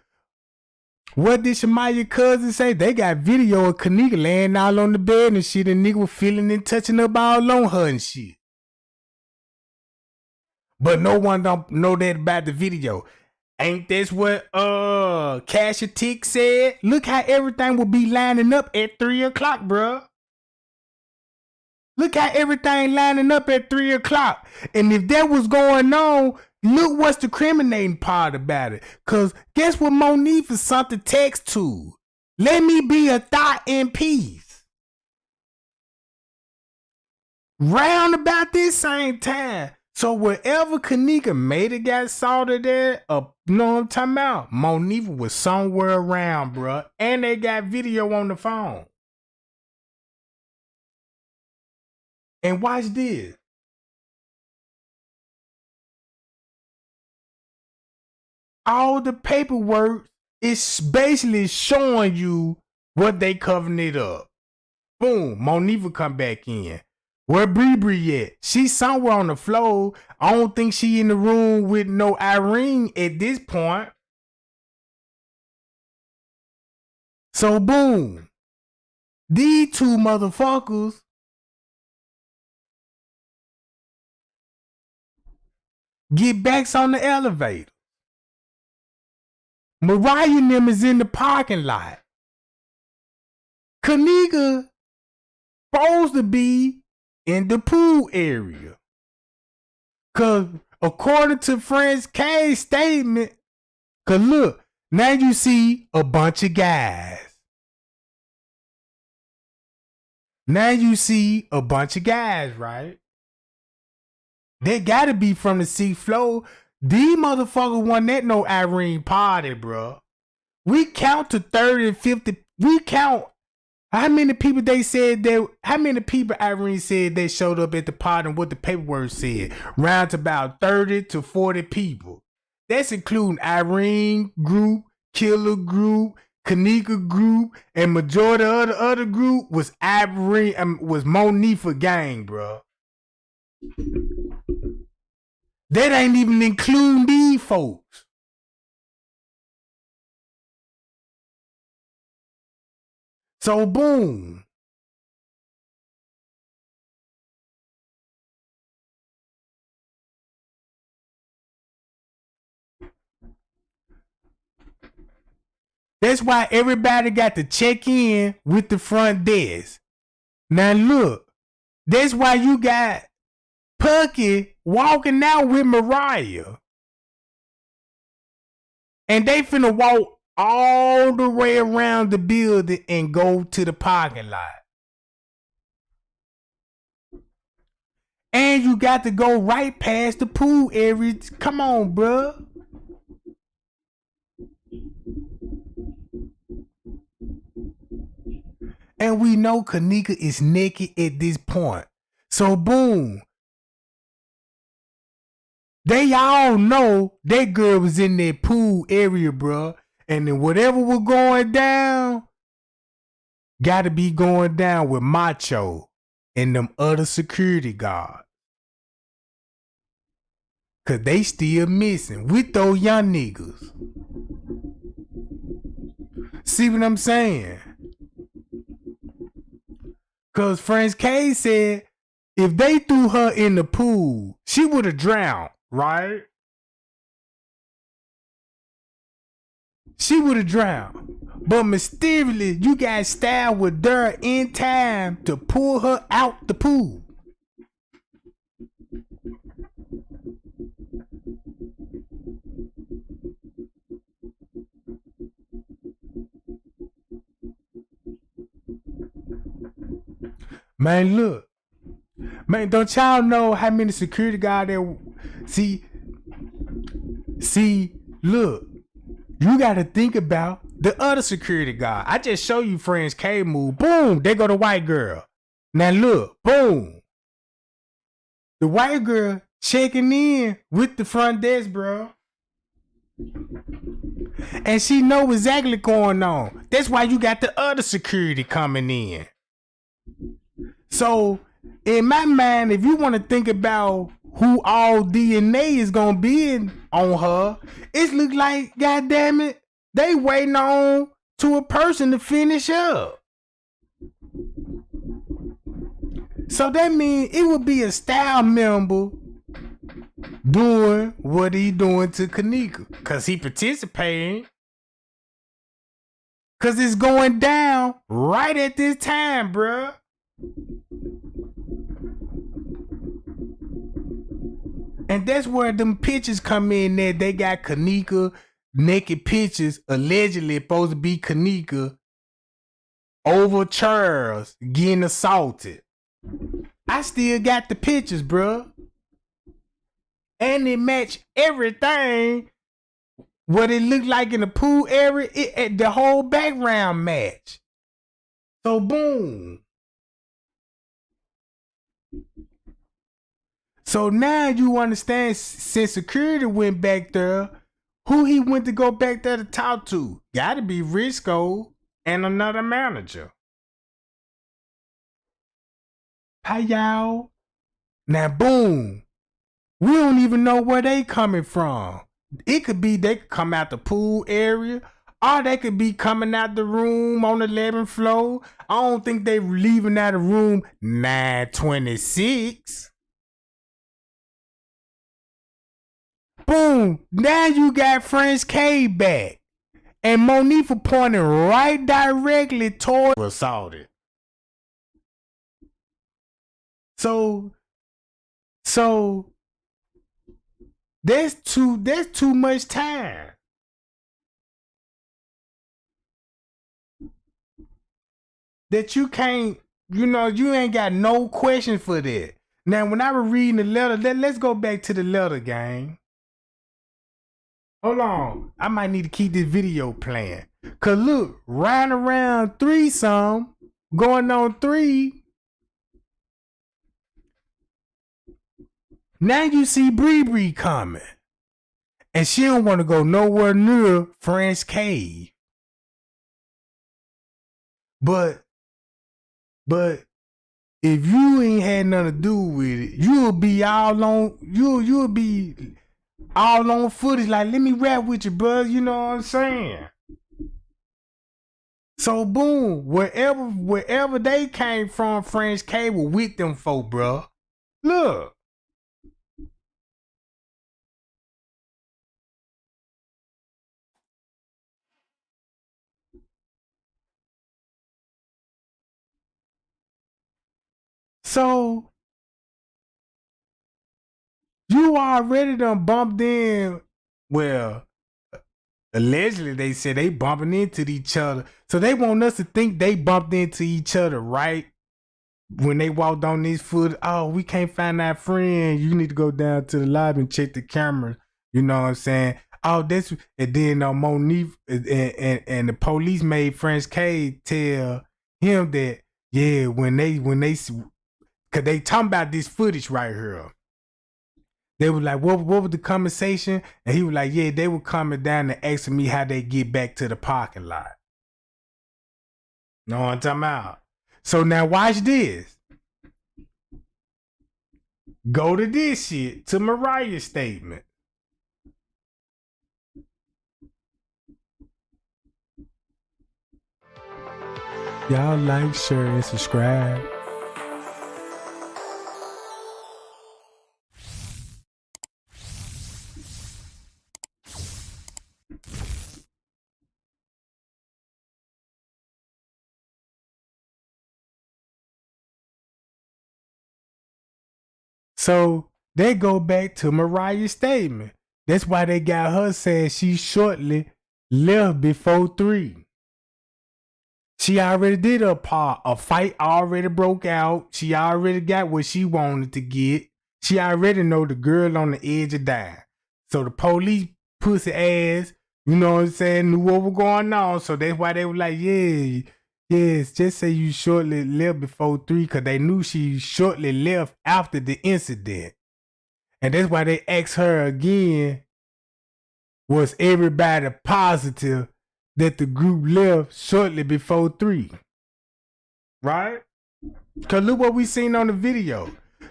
what did Shamaya's cousin say? They got video of Kenneka laying all on the bed and shit, and nigga was feeling and touching up all on her and shit. But no one don't know that about the video. Ain't this what Cassia Tick said? Look how everything will be lining up at 3 o'clock, bruh. Look how everything lining up at 3 o'clock. And if that was going on, look what's the criminating part about it. Cause guess what Monifa sent the text to? Let me be a thought in peace. Round about this same time. So wherever Kenneka made it got salted there, you know what I'm talking about? Monifa was somewhere around, bruh. And they got video on the phone. And watch this. All the paperwork is basically showing you what they covering it up. Boom, Monifa come back in. Where Bree at? She's somewhere on the floor. I don't think she in the room with no Irene at this point. So boom. These two motherfuckers get backs on the elevator. Mariah and them is in the parking lot. Kenneka supposed to be in the pool area. Cause according to Franzis K's statement, cause look, now you see a bunch of guys. Now you see a bunch of guys, right? They gotta be from the C floor. These motherfuckers wasn't at no Irene party, bro. We count to 30 and 50. We count how many people they said that, how many people Irene said they showed up at the party and what the paperwork said. Round to about 30 to 40 people. That's including Irene group, Killer group, Kenneka group, and majority of the other group was Irene, was Monifa gang, bro. That ain't even including these folks. So boom. That's why everybody got to check in with the front desk. Now look, that's why you got Pucky walking out with Mariah. And they finna walk all the way around the building and go to the parking lot. And you got to go right past the pool area. Come on, bruh. And we know Kenneka is naked at this point. So boom. They all know that girl was in that pool area, bruh. And then whatever was going down, gotta be going down with Macho and them other security guards. Cause they still missing with those young niggas. See what I'm saying? Cause Franz K said if they threw her in the pool, she would have drowned, right? She would have drowned. But mysteriously, you got stabbed with dirt in time to pull her out the pool. Man, look. Man, don't y'all know how many security guards there? See, look. You got to think about the other security guard. I just show you Franz K move. Boom, there go the white girl. Now look, boom. The white girl checking in with the front desk, bro. And she know exactly what's going on. That's why you got the other security coming in. So, in my mind, if you want to think about who all DNA is going to be on her, it look like, goddamn it, they waiting on to a person to finish up. So that means it would be a style member doing what he doing to Kenneka. Because he participating. Because it's going down right at this time, bruh. And that's where them pictures come in there. They got Kenneka naked pictures, allegedly supposed to be Kenneka over Charles getting assaulted. I still got the pictures, bruh. And it match everything. What it looked like in the pool area, the whole background match. So boom. So now you understand, since security went back there, who he went to go back there to talk to? Gotta be Risco and another manager. Hi y'all. Now boom. We don't even know where they coming from. It could be they could come out the pool area, or they could be coming out the room on the 11th floor. I don't think they leaving out of room 926. Boom. Now you got Franz K back. And Monifa pointing right directly toward assaulted. So that's too much time. That you can't, you ain't got no question for that. Now, when I was reading the letter, let's go back to the letter, gang. Hold on. I might need to keep this video playing. Cause look, riding around 3 some, going on 3. Now you see Bree coming. And she don't want to go nowhere near Franz Cave. But if you ain't had nothing to do with it, you'll be all on footage like, let me rap with you, bro. You know what I'm saying? So boom, wherever they came from, Franz K was with them folk, bro. Look. So you already done bumped in. Well, allegedly they said they bumping into each other. So they want us to think they bumped into each other right when they walked on this foot. Oh, we can't find our friend. You need to go down to the lobby and check the cameras. You know what I'm saying? Oh, that's and then Monique and the police made French K tell him that when they cause they talking about this footage right here. They were like, what was the conversation? And he was like, yeah, they were coming down and asking me how they get back to the parking lot. Know what I'm talking about? So now watch this. Go to this shit, to Mariah's statement. Y'all like, share, and subscribe. So they go back to Mariah's statement. That's why they got her saying she shortly left before 3. She already did her part. A fight already broke out. She already got what she wanted to get. She already know the girl on the edge of dying. So the police pussy ass, you know what I'm saying, knew what was going on. So that's why they were like, yes, just say you shortly left before 3, because they knew she shortly left after the incident. And that's why they asked her again, was everybody positive that the group left shortly before 3? Right? Because look what we seen on the video.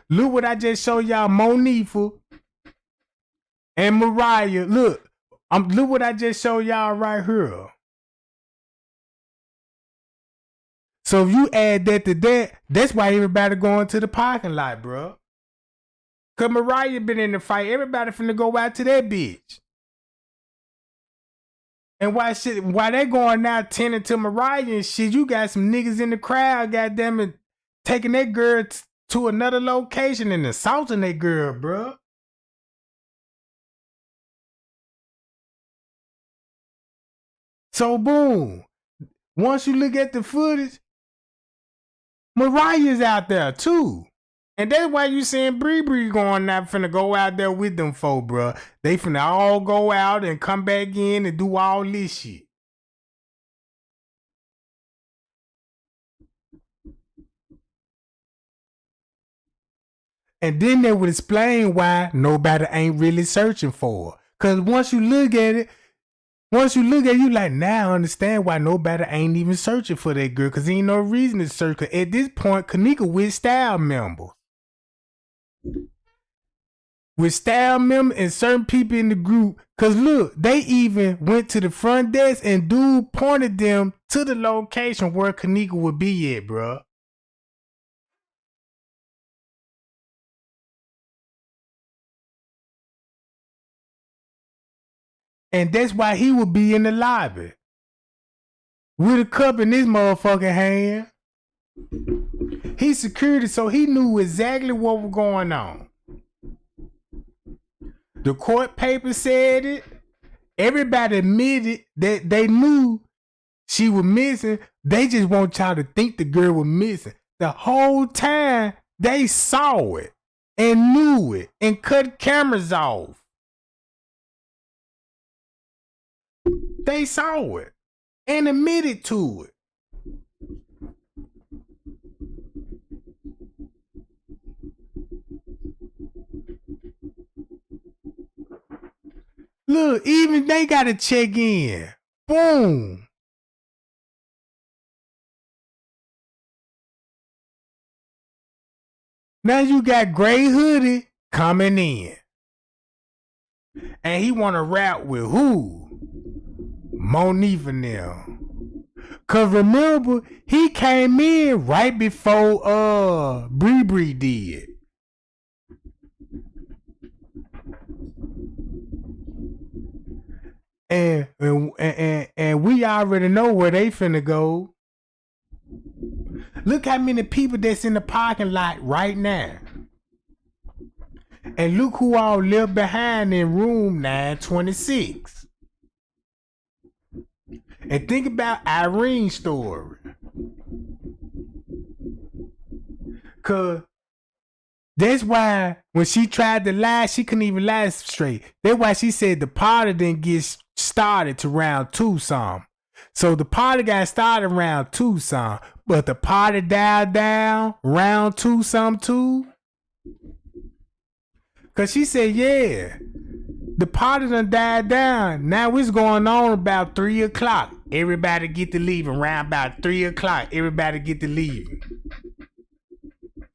Look what I just showed y'all, Monifa and Mariah. Look what I just showed y'all right here. So if you add that to that, that's why everybody going to the parking lot, bro. Cause Mariah been in the fight. Everybody finna go out to that bitch. And why they going out tending to Mariah and shit, you got some niggas in the crowd, goddamn it, taking that girl to another location and assaulting that girl, bro. So boom. Once you look at the footage, Mariah's out there too. And that's why you seeing Bree going out, finna go out there with them folk, bro. They finna all go out and come back in and do all this shit. And then they would explain why nobody ain't really searching for her. Cause once you look at it, you like, now I understand why nobody ain't even searching for that girl. Cause ain't no reason to search. Cause at this point, Kenneka with style members. With style members and certain people in the group. Cause look, they even went to the front desk and dude pointed them to the location where Kenneka would be at, bro. And that's why he would be in the lobby. With a cup in his motherfucking hand. He's security, so he knew exactly what was going on. The court paper said it. Everybody admitted that they knew she was missing. They just want y'all to think the girl was missing. The whole time they saw it and knew it and cut cameras off. They saw it and admitted to it. Look, even they gotta check in. Boom. Now you got Gray Hoodie coming in. And he wanna rap with who? Monifa now. Cause remember, he came in right before Bree did. And we already know where they finna go. Look how many people that's in the parking lot right now. And look who all left behind in room 926. And think about Irene's story. Cause that's why when she tried to lie, she couldn't even lie straight. That's why she said the party didn't get started to round 2 some. So the party got started round 2 some, but the party died down round 2 some too. Cause she said, yeah, the party done died down. Now it's going on about 3 o'clock. Everybody get to leaving around about 3 o'clock. Everybody get to leaving.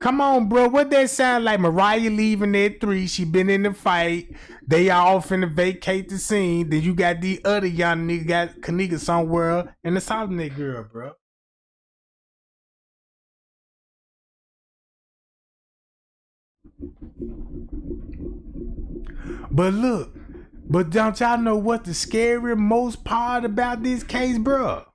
Come on, bro. What that sound like? Mariah leaving at 3. She been in the fight. They all finna vacate the scene. Then you got the other young nigga got Kenneka somewhere and the Southern that girl, bro. But look, but don't y'all know what the scary most part about this case, bro?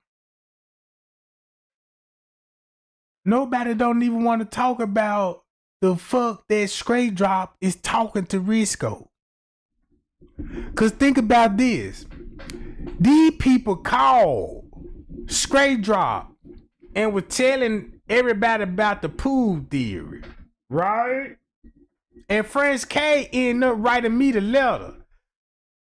Nobody don't even want to talk about the fuck that Straight Drop is talking to Risco. Cause think about this. These people called Straight Drop and were telling everybody about the pool theory, right? And Franz K ended up writing me the letter.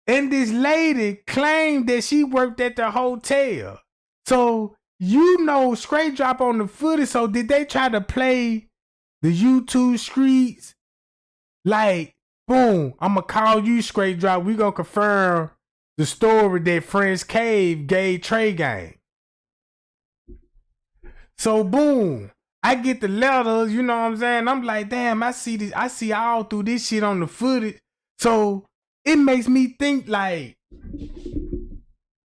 And this lady claimed that she worked at the hotel. So you know Straight Drop on the footage. So did they try to play the YouTube streets? Like, boom, I'm going to call you Straight Drop. We going to confirm the story that Franz Cave gave Trey Gang. So boom, I get the letters, you know what I'm saying? I'm like, damn, I see this. I see all through this shit on the footage. So it makes me think like,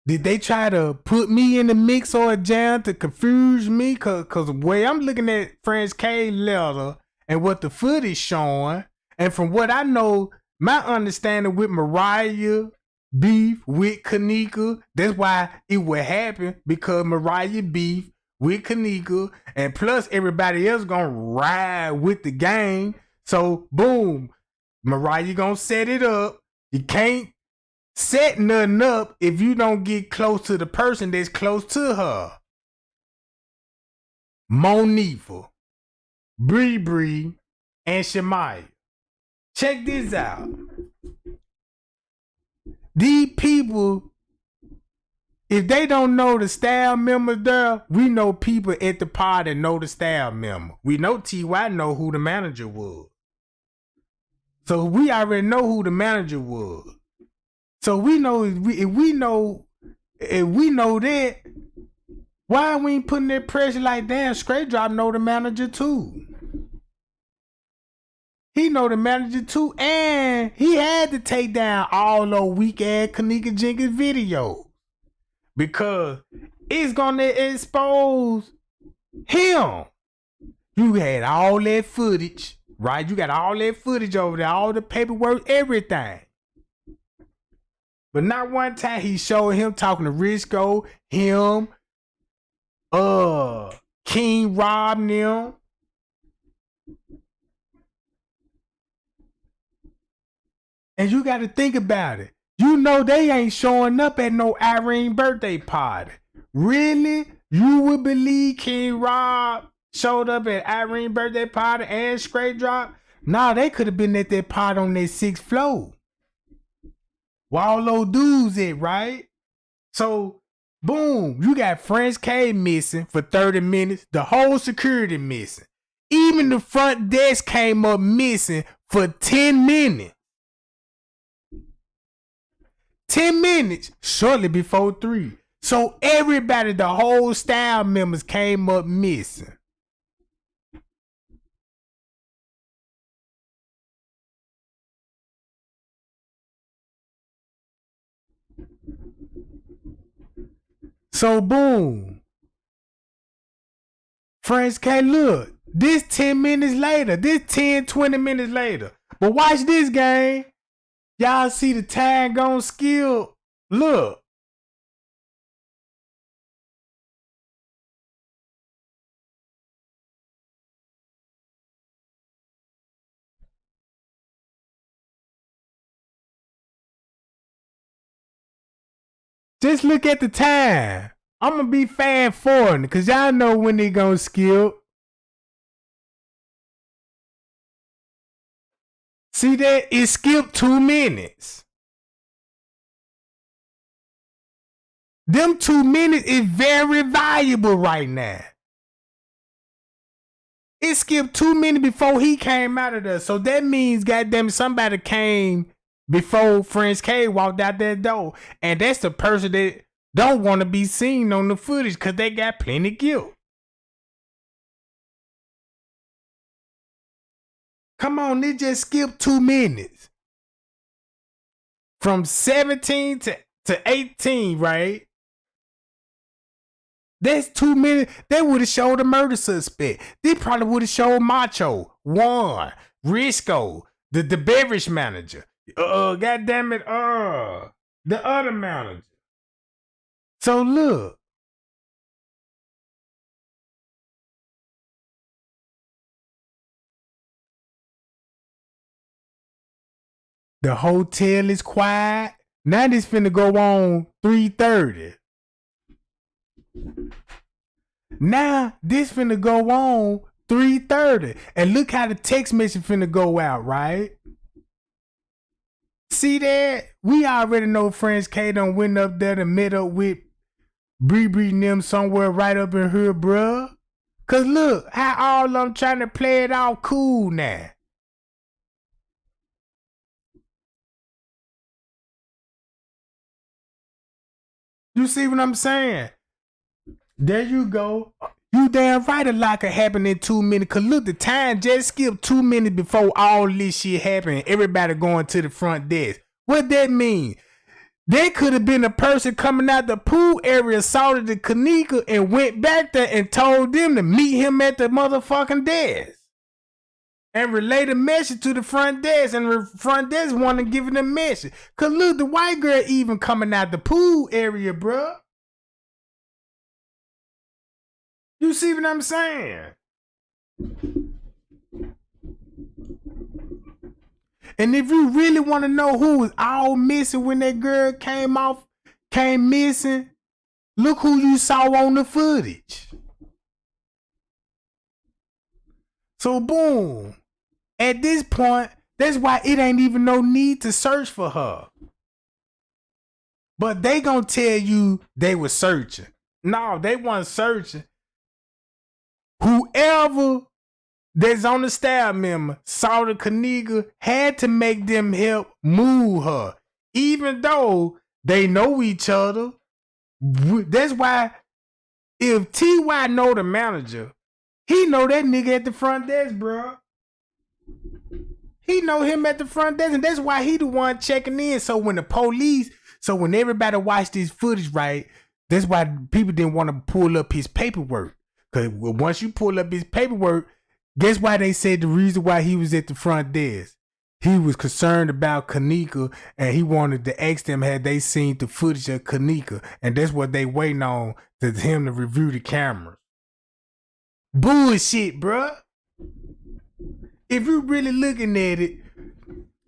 did they try to put me in the mix or a jam to confuse me? Cause the way I'm looking at Franz K letter and what the footage showing, and from what I know, my understanding with Mariah beef with Kenneka, that's why it would happen, because Mariah beef with Kenneka, and plus everybody else gonna ride with the gang. So boom, Mariah gonna set it up. You can't set nothing up if you don't get close to the person that's close to her. Monifa, Bree Bree, and Shemaya. Check this out. These people, if they don't know the staff members there, we know people at the party know the staff member. We know T.Y. know who the manager was. So we already know who the manager was. So we know if we know that, why we ain't putting that pressure like damn Straight Drop know the manager too. He know the manager too, and he had to take down all those weak ass Kenneka Jenkins videos because it's gonna expose him. You had all that footage, right? You got all that footage over there, all the paperwork, everything. But not one time he showed him talking to Risco, him, King Rob and them. And you got to think about it. You know they ain't showing up at no Irene birthday party. Really? You would believe King Rob showed up at Irene birthday party and Straight Drop? Nah, they could have been at that party on their 6th floor. Where all those dudes at, right? So, boom, you got Franz K missing for 30 minutes. The whole security missing. Even the front desk came up missing for 10 minutes. 10 minutes shortly before 3. So everybody, the whole staff members came up missing. So boom. Franz K, look, this 10 minutes later, this 10, 20 minutes later. But watch this game. Y'all see the time gone skill? Look. Just look at the time. I'm gonna be fast forwarding because y'all know when they gonna skip. See that? It skipped 2 minutes. Them 2 minutes is very valuable right now. It skipped 2 minutes before he came out of there. So that means, goddamn, somebody came before Franz K walked out that door. And that's the person that don't want to be seen on the footage because they got plenty of guilt. Come on, they just skipped 2 minutes. From 17 to 18, right? That's 2 minutes. They would have showed the murder suspect. They probably would have showed Macho, Juan, Risco, the beverage manager. Goddamn it, the other manager. So look. The hotel is quiet. Now this finna go on 3:30. Now this finna go on 3:30. And look how the text message finna go out, right? See that? We already know Franz K done went up there to meet up with Bree and them somewhere right up in here, bruh. Cause look, how all of them trying to play it all cool now. You see what I'm saying? There you go. You damn right a lot could happen in 2 minutes. Cause look, the time just skipped 2 minutes before all this shit happened. Everybody going to the front desk. What that mean? There could have been a person coming out the pool area, saw the Kenneka, and went back there and told them to meet him at the motherfucking desk. And relay a message to the front desk, and the front desk want to give it a message. Cause look, the white girl even coming out the pool area, bruh. You see what I'm saying? And if you really want to know who was all missing when that girl came missing, look who you saw on the footage. So boom. At this point, that's why it ain't even no need to search for her. But they gonna tell you they were searching. No, they weren't searching. Whoever that's on the staff member saw the Kenneka had to make them help move her. Even though they know each other. That's why if T.Y. know the manager, he know that nigga at the front desk, bro. He know him at the front desk, and that's why he the one checking in. So when everybody watched this footage, right, that's why people didn't want to pull up his paperwork. Because once you pull up his paperwork, guess why they said the reason why he was at the front desk? He was concerned about Kenneka, and he wanted to ask them had they seen the footage of Kenneka, and that's what they waiting on to him to review the cameras. Bullshit, bruh. If you really looking at it,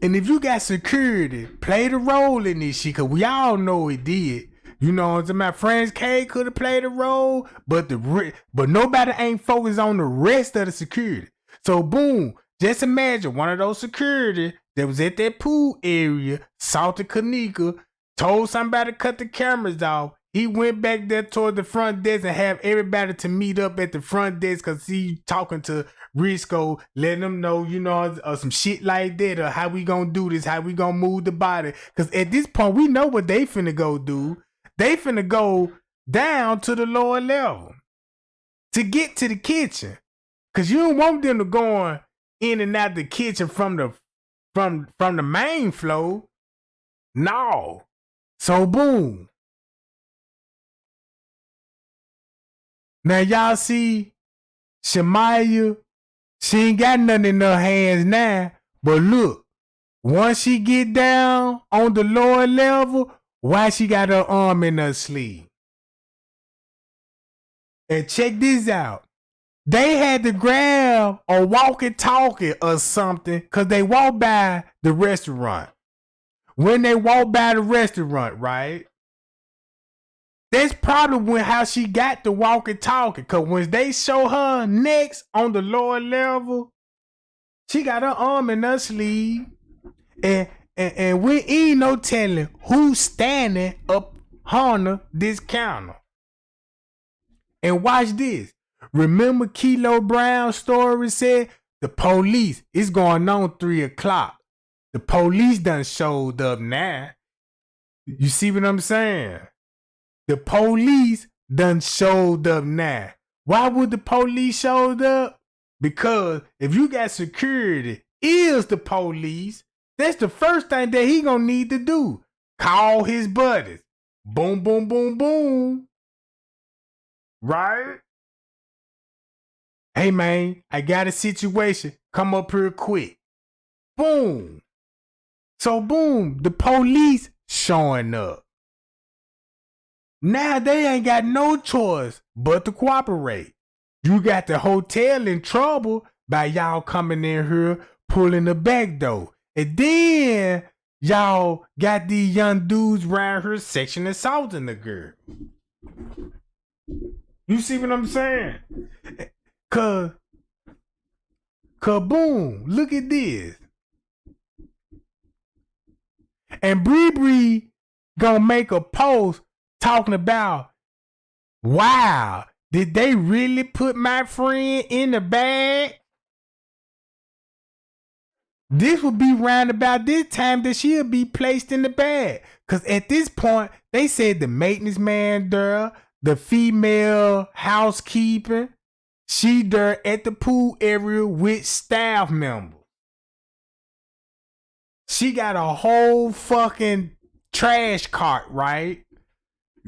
and if you got security, play the role in this shit, because we all know it did. You know what I'm saying? My friends K could have played a role, but nobody ain't focused on the rest of the security. So boom, just imagine one of those security that was at that pool area, saw the Kenneka, told somebody to cut the cameras off. He went back there toward the front desk and have everybody to meet up at the front desk because he talking to Risco, letting them know, you know, some shit like that, or how we gonna do this, how we gonna move the body. Because at this point, we know what they finna go do. They finna go down to the lower level to get to the kitchen. Because you don't want them to go in and out the kitchen from the main floor. No. So boom. Now y'all see Shamaya, she ain't got nothing in her hands now. But look, once she get down on the lower level, why she got her arm in her sleeve? And check this out. They had to grab a walkie-talkie or something because they walked by the restaurant. When they walked by the restaurant, right? That's probably how she got the walkie-talkie. Cause when they show her next on the lower level, she got her arm in her sleeve. And we ain't no telling who's standing up on this counter. And watch this. Remember Kilo Brown's story said the police is going on 3 o'clock. The police done showed up now. You see what I'm saying? The police done showed up now. Why would the police showed up? Because if you got security, is the police, that's the first thing that he gonna need to do. Call his buddies. Boom, boom, boom, boom. Right? Hey man, I got a situation. Come up here quick. Boom. So boom, the police showing up. Now they ain't got no choice but to cooperate. You got the hotel in trouble by y'all coming in here pulling the back door. And then y'all got these young dudes around here sexually assaulting the girl. You see what I'm saying? Kaboom, look at this. And Bree gonna make a post talking about, wow, did they really put my friend in the bag? This will be round about this time that she'll be placed in the bag. Because at this point, they said the maintenance man there, the female housekeeper, she there at the pool area with staff members. She got a whole fucking trash cart, right?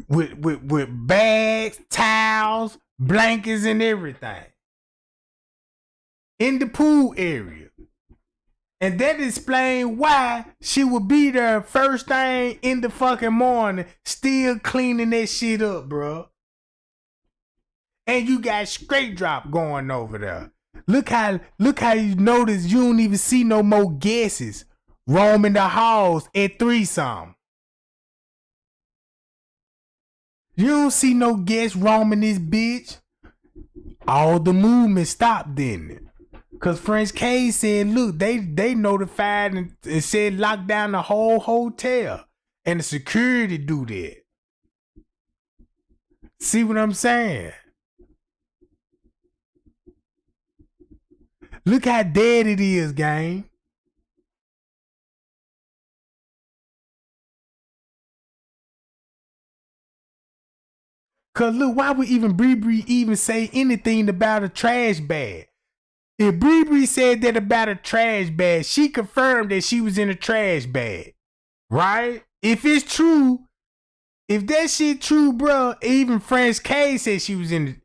With bags, towels, blankets, and everything. In the pool area. And that explains why she would be there first thing in the fucking morning, still cleaning that shit up, bro. And you got straight drop going over there. Look how you notice you don't even see no more guesses roaming the halls at threesome. You don't see no guests roaming this bitch. All the movement stopped, didn't it? Cause French K said, look, they notified and said lock down the whole hotel. And the security do that. See what I'm saying? Look how dead it is, gang. Cause look, why would even Bree even say anything about a trash bag? If Bree said that about a trash bag, she confirmed that she was in a trash bag. Right? If it's true, if that shit true, bro, even French K said she was in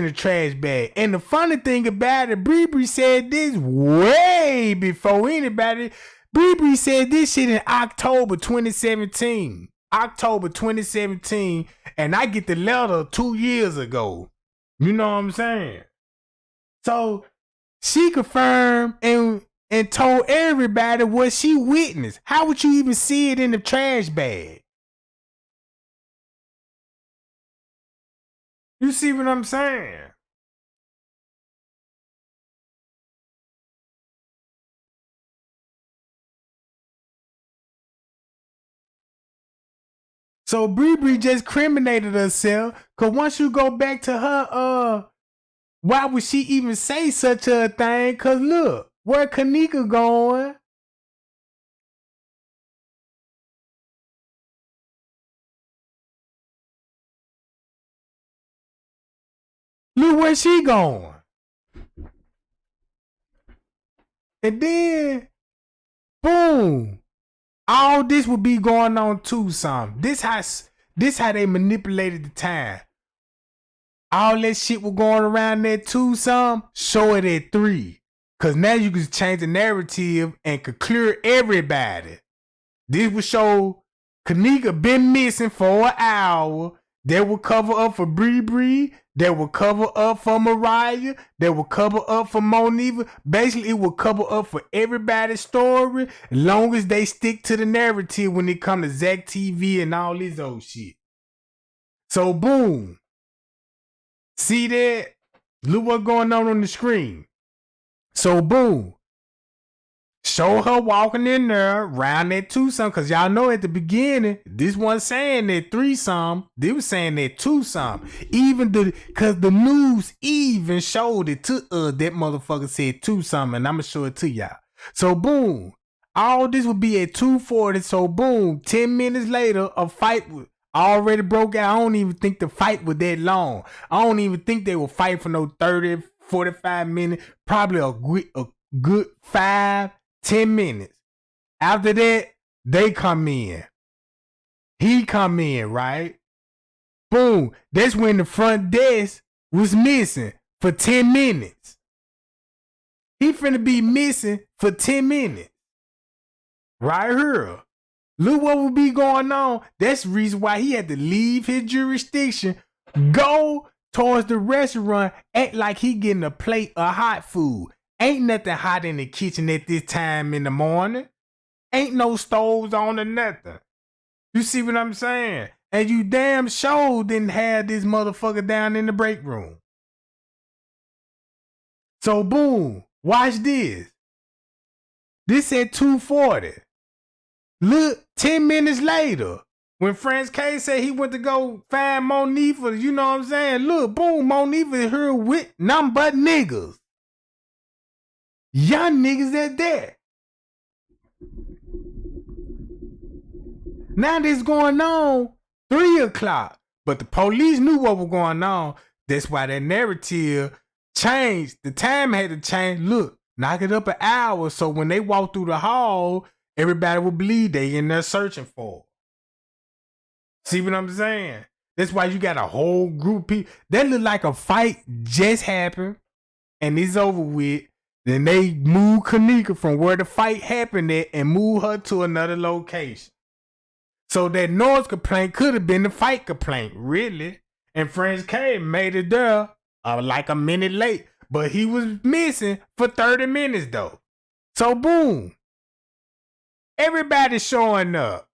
a trash bag. And the funny thing about it, Bree said this way before anybody. Bree said this shit in October 2017. October 2017, and I get the letter 2 years ago. You know what I'm saying? So she confirmed and told everybody what she witnessed. How would you even see it in the trash bag? You see what I'm saying? So Bree just criminated herself, cause once you go back to her, why would she even say such a thing? Cause look, where Kenneka going? Look where she going. And then, boom. All this would be going on too, some. This how they manipulated the time. All that shit was going around there too, some. Show it at 3. Cause now you can change the narrative and could clear everybody. This would show Kenneka been missing for an hour. That will cover up for Bree. That will cover up for Mariah. That will cover up for Monifa. Basically, it will cover up for everybody's story as long as they stick to the narrative when it comes to Zach TV and all this old shit. So boom. See that? Look what's going on the screen. So boom. Show her walking in there around that two-some, because y'all know at the beginning, this wasn't saying that three-some, they was saying that two-some. Because the news even showed it to us, that motherfucker said two-some, and I'm going to show it to y'all. So boom, all this would be at 2:40, so boom, 10 minutes later, a fight already broke out. I don't even think the fight was that long. I don't even think they were fighting for no 30, 45 minutes, probably a good 5, 10 minutes. After that, they come in. He come in, right? Boom. That's when the front desk was missing for 10 minutes. He finna be missing for 10 minutes. Right here. Look what would be going on. That's the reason why he had to leave his jurisdiction, go towards the restaurant, act like he getting a plate of hot food. Ain't nothing hot in the kitchen at this time in the morning. Ain't no stoves on or nothing. You see what I'm saying? And you damn sure didn't have this motherfucker down in the break room. So boom, watch this. This at 2:40. Look, 10 minutes later, when Franzis said he went to go find Monifa, you know what I'm saying? Look, boom, Monifa here with nothing but niggas. Young niggas at that. Now this going on 3 o'clock. But the police knew what was going on. That's why that narrative changed. The time had to change. Look, knock it up an hour. So when they walk through the hall, everybody would believe they in there searching for. See what I'm saying? That's why you got a whole group of people. That look like a fight just happened and it's over with. Then they move Kenneka from where the fight happened at and move her to another location. So that noise complaint could have been the fight complaint, really. And Franzis made it there like a minute late. But he was missing for 30 minutes though. So boom. Everybody's showing up.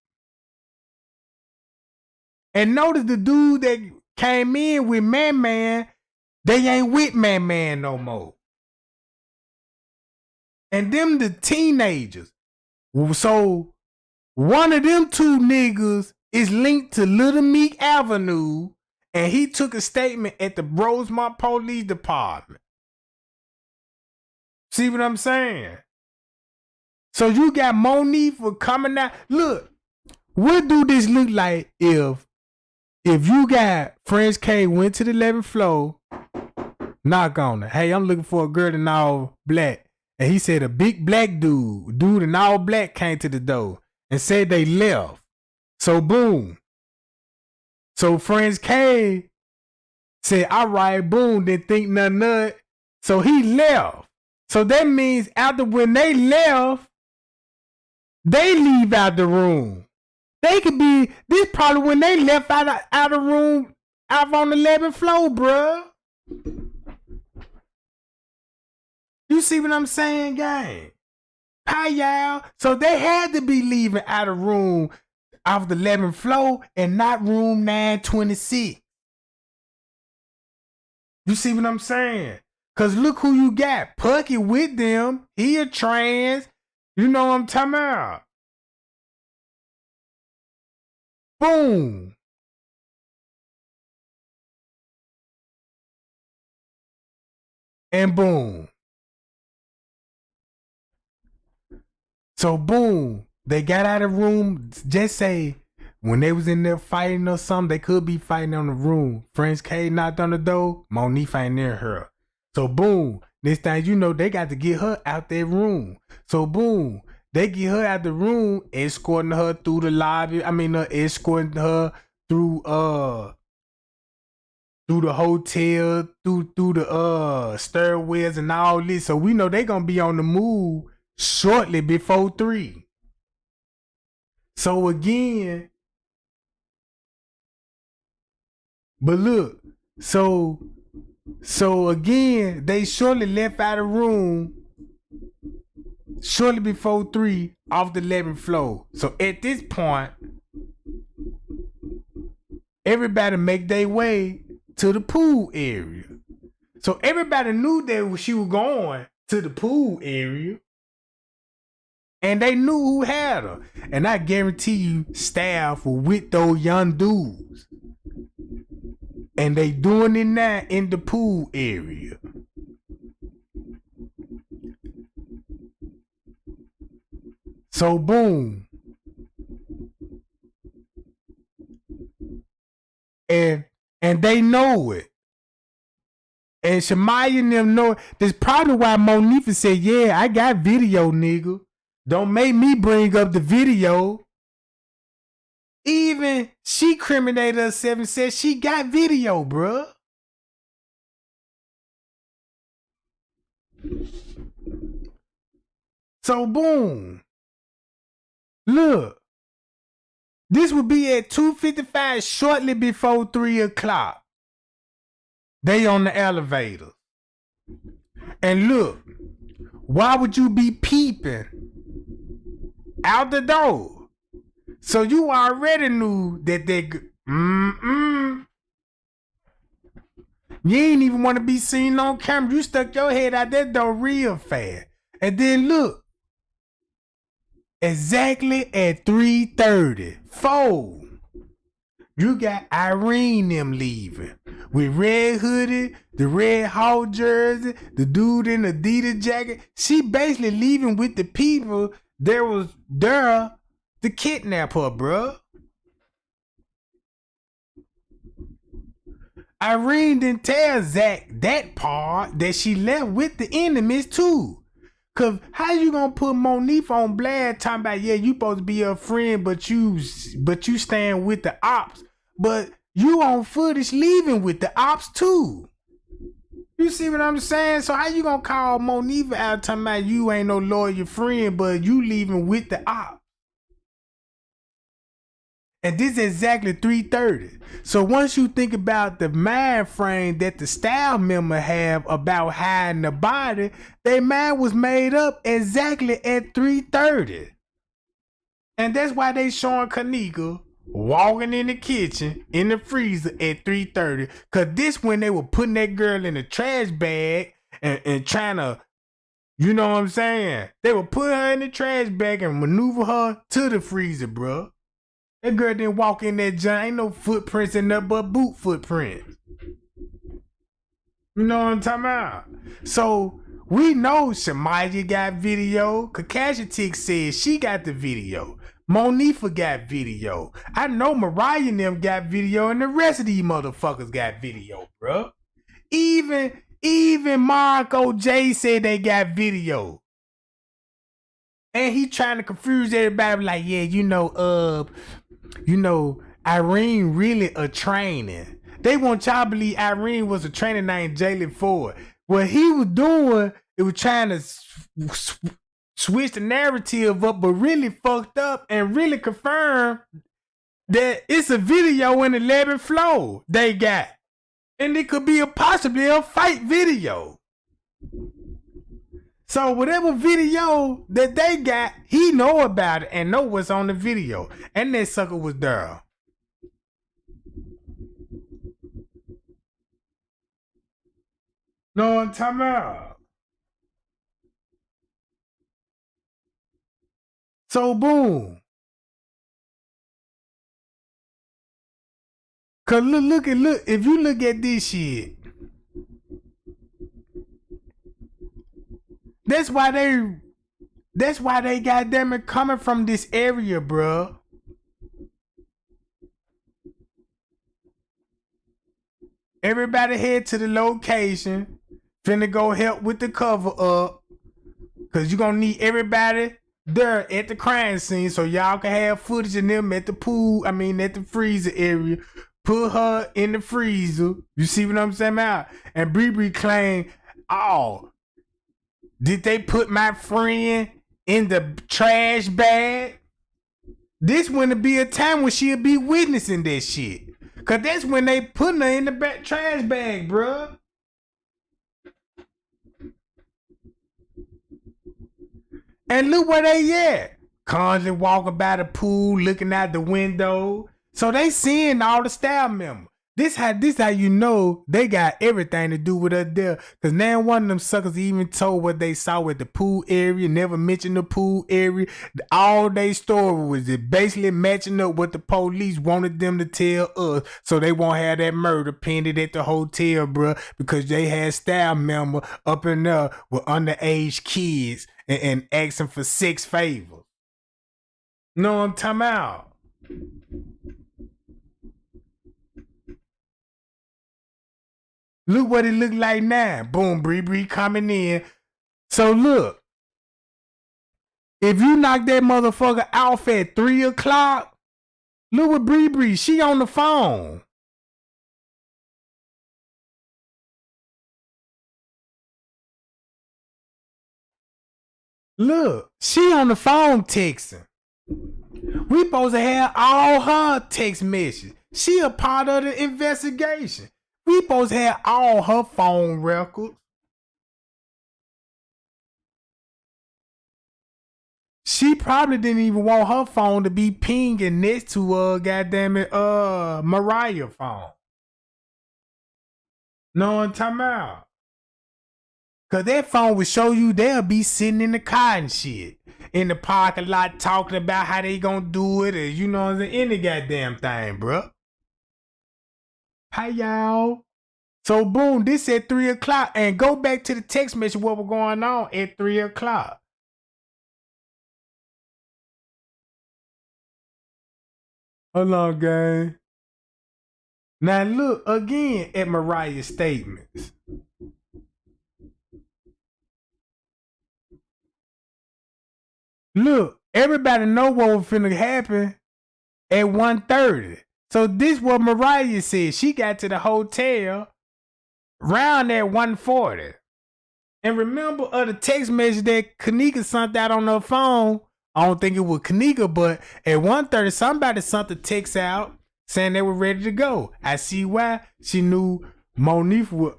And notice the dude that came in with Man, they ain't with Man no more. And them the teenagers. So one of them two niggas is linked to Little Meek Avenue, and he took a statement at the Rosemont Police Department. See what I'm saying? So you got Monifa coming out. Look, what do this look like if you got Franzis went to the 11th floor, knock on it. Hey, I'm looking for a girl in all black. And he said a big black dude in all black came to the door and said they left. So boom. So Franzis said, all right, boom, didn't think nothing of it. So he left. So that means after when they left, they leave out the room. They could be, this probably when they left out of the room out on the 11th floor, bruh. You see what I'm saying, gang? Hi, y'all. So they had to be leaving out of room off the 11th floor and not room 926. You see what I'm saying? Because look who you got. Pucky with them. He a trans. You know what I'm talking about. Boom. And boom. So boom, they got out of the room. Just say when they was in there fighting or something, they could be fighting on the room. Franzis knocked on the door. Monifa ain't near her. So boom, this thing you know they got to get her out that room. So boom, they get her out the room, escorting her through the lobby. Escorting her through the hotel, through the stairwells and all this. So we know they gonna be on the move shortly before 3. So again, but look, so again, they shortly left out of room shortly before 3 off the 11th floor. So at this point, everybody make their way to the pool area. So everybody knew that she was going to the pool area. And they knew who had her. And I guarantee you, staff were with those young dudes. And they doing it now in the pool area. So boom. And they know it. And Shamaya and them know it. That's probably why Monifa said, yeah, I got video, nigga. Don't make me bring up the video. Even she criminated herself and said she got video, bruh. So boom. Look. This would be at 2:55 shortly before 3 o'clock. They on the elevator. And look, why would you be peeping out the door? So you already knew that they you ain't even want to be seen on camera. You stuck your head out that door real fast. And then look, exactly at 3:34, you got Irene them leaving with red hoodie, the red Hawk jersey, the dude in the Adidas jacket. She basically leaving with the people that was there to kidnap her, bruh. Irene didn't tell Zach that part, that she left with the enemies too. Cause how you gonna put Monifa on blast talking about, yeah, you supposed to be her friend, but you stand with the ops, but you on footage leaving with the ops too. You see what I'm saying? So how you gonna call Monifa out talking about you ain't no loyal friend, but you leaving with the ops? And this is exactly 3:30. So once you think about the mind frame that the staff member have about hiding the body, their mind was made up exactly at 3:30. And that's why they showing Kenneka walking in the kitchen in the freezer at 3:30. Cause this when they were putting that girl in the trash bag and trying to, you know what I'm saying? They were putting her in the trash bag and maneuver her to the freezer, bro. That girl didn't walk in that junk. Ain't no footprints in there but boot footprints. You know what I'm talking about? So we know Shamaya got video. Kakashatik says she got the video. Monifa got video. I know Mariah and them got video, and the rest of these motherfuckers got video, bro. Even Marco J said they got video. And he trying to confuse everybody like, yeah, Irene really a training. They want y'all to believe Irene was a trainer named Jalen Ford. What he was doing, it was trying to switch the narrative up, but really fucked up and really confirm that it's a video in 11 flow they got. And it could be possibly a fight video. So whatever video that they got, he know about it and know what's on the video. And that sucker was there. No, I'm talking about. So boom. Cause look, if you look at this shit, that's why they goddamn it coming from this area, bruh. Everybody head to the location. Finna go help with the cover up. Cause you gonna need everybody there at the crime scene so y'all can have footage of them at the pool, at the freezer area. Put her in the freezer. You see what I'm saying about? And Bree claimed, oh, did they put my friend in the trash bag? This wouldn't be a time when she'll be witnessing that shit. Cause that's when they putting her in the trash bag, bruh. And look where they at. Constantly walking by the pool, looking out the window. So they seeing all the staff members. This how you know they got everything to do with us there. Cause now one of them suckers even told what they saw at the pool area, never mentioned the pool area. All they story was it basically matching up what the police wanted them to tell us, so they won't have that murder pending at the hotel, bruh, because they had staff member up in there with underage kids and asking for sex favors. Know what I'm talking about? Look what it look like now. Boom, Bree coming in. So look, if you knock that motherfucker off at 3 o'clock, look what Bree, she on the phone. Look, she on the phone texting. We supposed to have all her text messages. She a part of the investigation. We supposed to have all her phone records. She probably didn't even want her phone to be pinging next to goddamn it, Mariah phone. Know what I'm talking about? Cause that phone would show you they'll be sitting in the car and shit. In the parking lot talking about how they gonna do it, or you know what I'm saying, any goddamn thing, bro. Hi y'all. So boom, this at 3 o'clock, and go back to the text message what was going on at 3 o'clock. Hold on, gang. Now look again at Mariah's statements. Look, everybody know what was finna happen at 1:30. So this what Mariah said. She got to the hotel round at 1:40. And remember the text message that Kenneka sent out on her phone. I don't think it was Kenneka, but at 1:30, somebody sent the text out saying they were ready to go. I see why. She knew Monique would,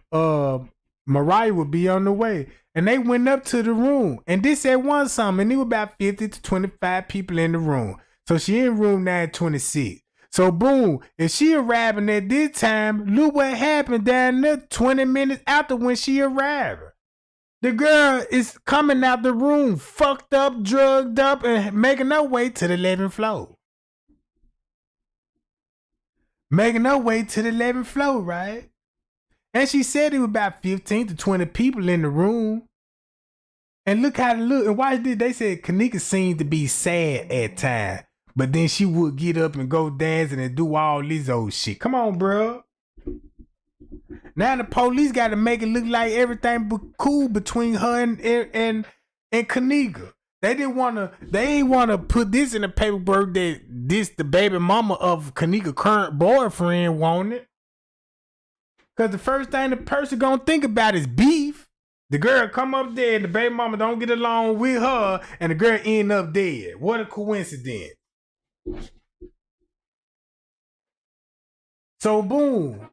Mariah would be on the way. And they went up to the room. And this at one something. And there were about 50 to 25 people in the room. So she in room 926. So boom, if she arriving at this time, look what happened down there 20 minutes after when she arrived. The girl is coming out the room, fucked up, drugged up, and making her way to the 11th floor. Making her way to the 11th floor, right? And she said it was about 15 to 20 people in the room. And look how it look. And watch this. They said Kenneka seemed to be sad at times. But then she would get up and go dancing and do all this old shit. Come on, bro. Now the police got to make it look like everything cool between her and Kenneka. They ain't want to put this in the paperwork that this the baby mama of Kenneka's current boyfriend wanted. Cause the first thing the person gonna think about is beef. The girl come up there and the baby mama don't get along with her and the girl end up dead. What a coincidence. So boom.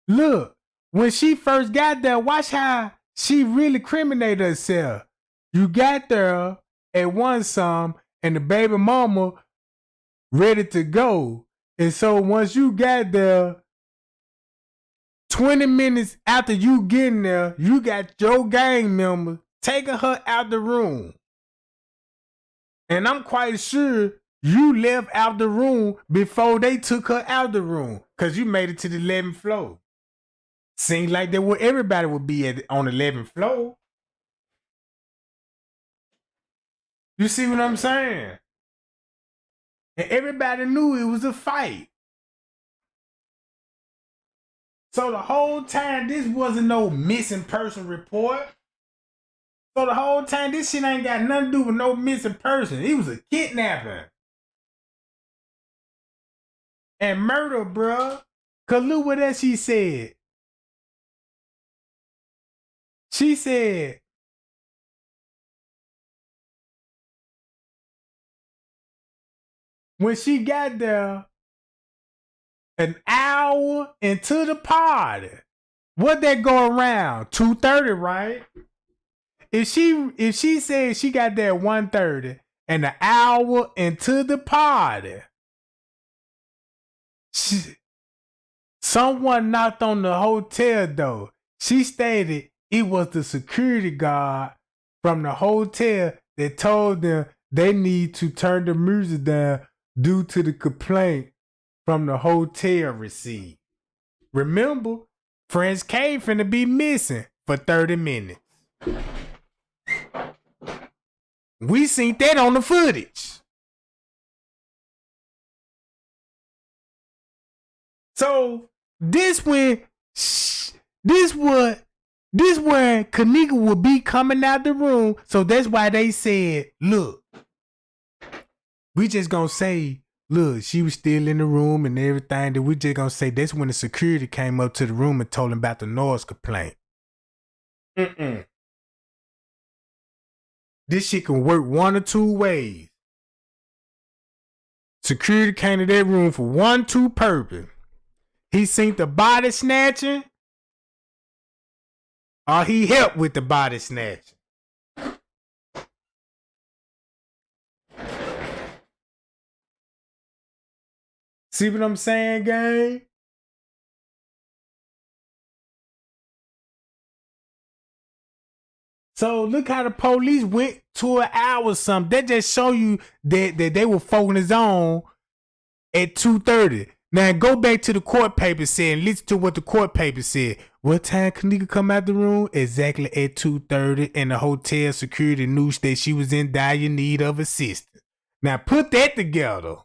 Look, when she first got there, watch how she really criminated herself. You got there at one some and the baby mama ready to go. And so once you got there, 20 minutes after you getting there, you got your gang members taking her out the room. And I'm quite sure you left out the room before they took her out the room because you made it to the 11th floor. Seems like that where everybody would be on the 11th floor. You see what I'm saying? And everybody knew it was a fight. So the whole time, this wasn't no missing person report. So the whole time, this shit ain't got nothing to do with no missing person. It was a kidnapping. And murder, bruh. Cause look what that she said. She said, when she got there, an hour into the party, what that go around? 2:30, right? If she said she got there at 1:30 and an hour into the party, Someone knocked on the hotel door. She stated it was the security guard from the hotel that told them they need to turn the music down due to the complaint from the hotel received. Remember, Friends K finna be missing for 30 minutes. We seen that on the footage. So this where Kenneka will be coming out the room. So that's why they said, look, we just gonna say, look, she was still in the room and everything. That we just gonna say that's when the security came up to the room and told him about the noise complaint. This shit can work one or two ways. Security came to that room for 1-2 purpose. He seen the body snatching, or he helped with the body snatching. See what I'm saying, gang? So look how the police went to an hour or something. That just show you that they were focusing on at 2:30. Now go back to the court paper said and listen to what the court paper said. What time Kenneka come out the room? Exactly at 2:30, and the hotel security knew that she was in dire need of assistance. Now put that together.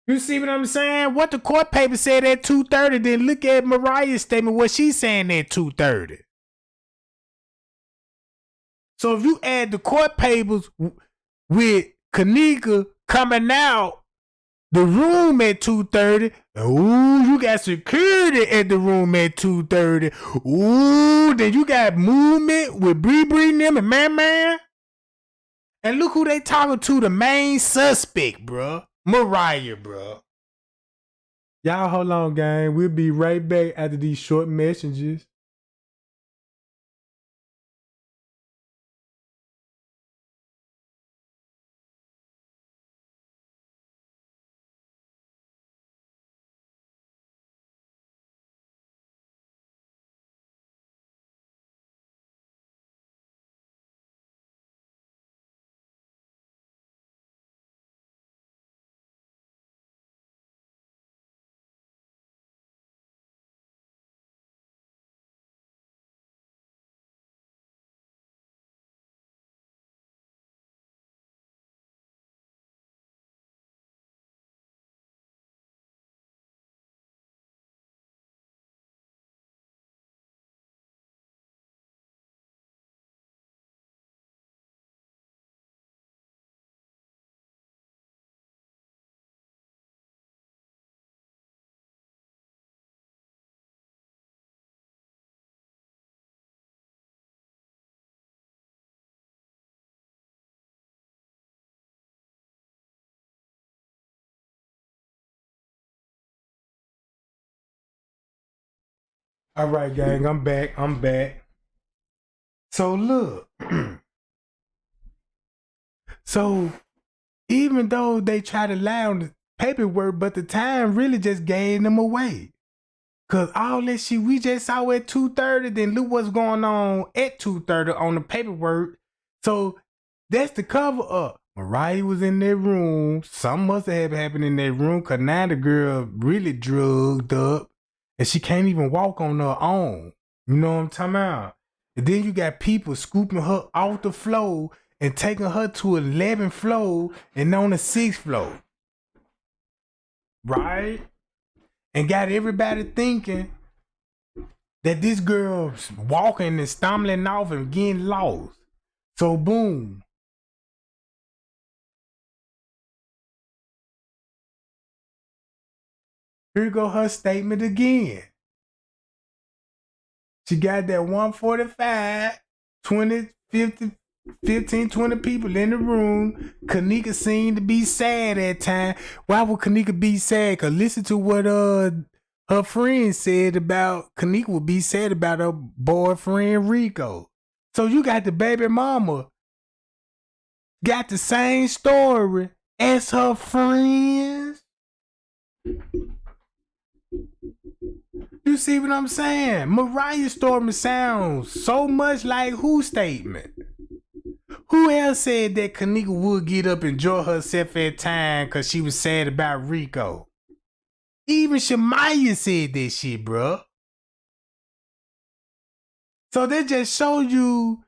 You see what I'm saying? What the court paper said at 2:30, then look at Mariah's statement, what she's saying at 2:30. So if you add the court papers with Kenneka coming out the room at 2:30, ooh, you got security at the room at 2:30. Ooh, then you got movement with Bree and them and Man. And look who they talking to, the main suspect, bro. Mariah, bro. Y'all hold on, gang. We'll be right back after these short messages. All right, gang, I'm back. So look. So even though they try to lie on the paperwork, but the time really just gave them away. Cause all that shit we just saw at 2:30, then look what's going on at 2:30 on the paperwork. So that's the cover up. Mariah was in that room. Something must have happened in that room, cause now the girl really drugged up and she can't even walk on her own. You know what I'm talking about? And then you got people scooping her off the floor and taking her to 11th floor and on the 6th floor. Right? And got everybody thinking that this girl's walking and stumbling off and getting lost. So boom. Here go her statement again. She got that 145, 20, 50, 15, 20 people in the room. Kenneka seemed to be sad at time. Why would Kenneka be sad? Cause listen to what her friend said about Kenneka would be sad about her boyfriend Rico. So you got the baby mama got the same story as her friends. You see what I'm saying? Mariah story sounds so much like whose statement? Who else said that Kenneka would get up and enjoy herself at time because she was sad about Rico? Even Shamaya said that shit, bro. So they just show you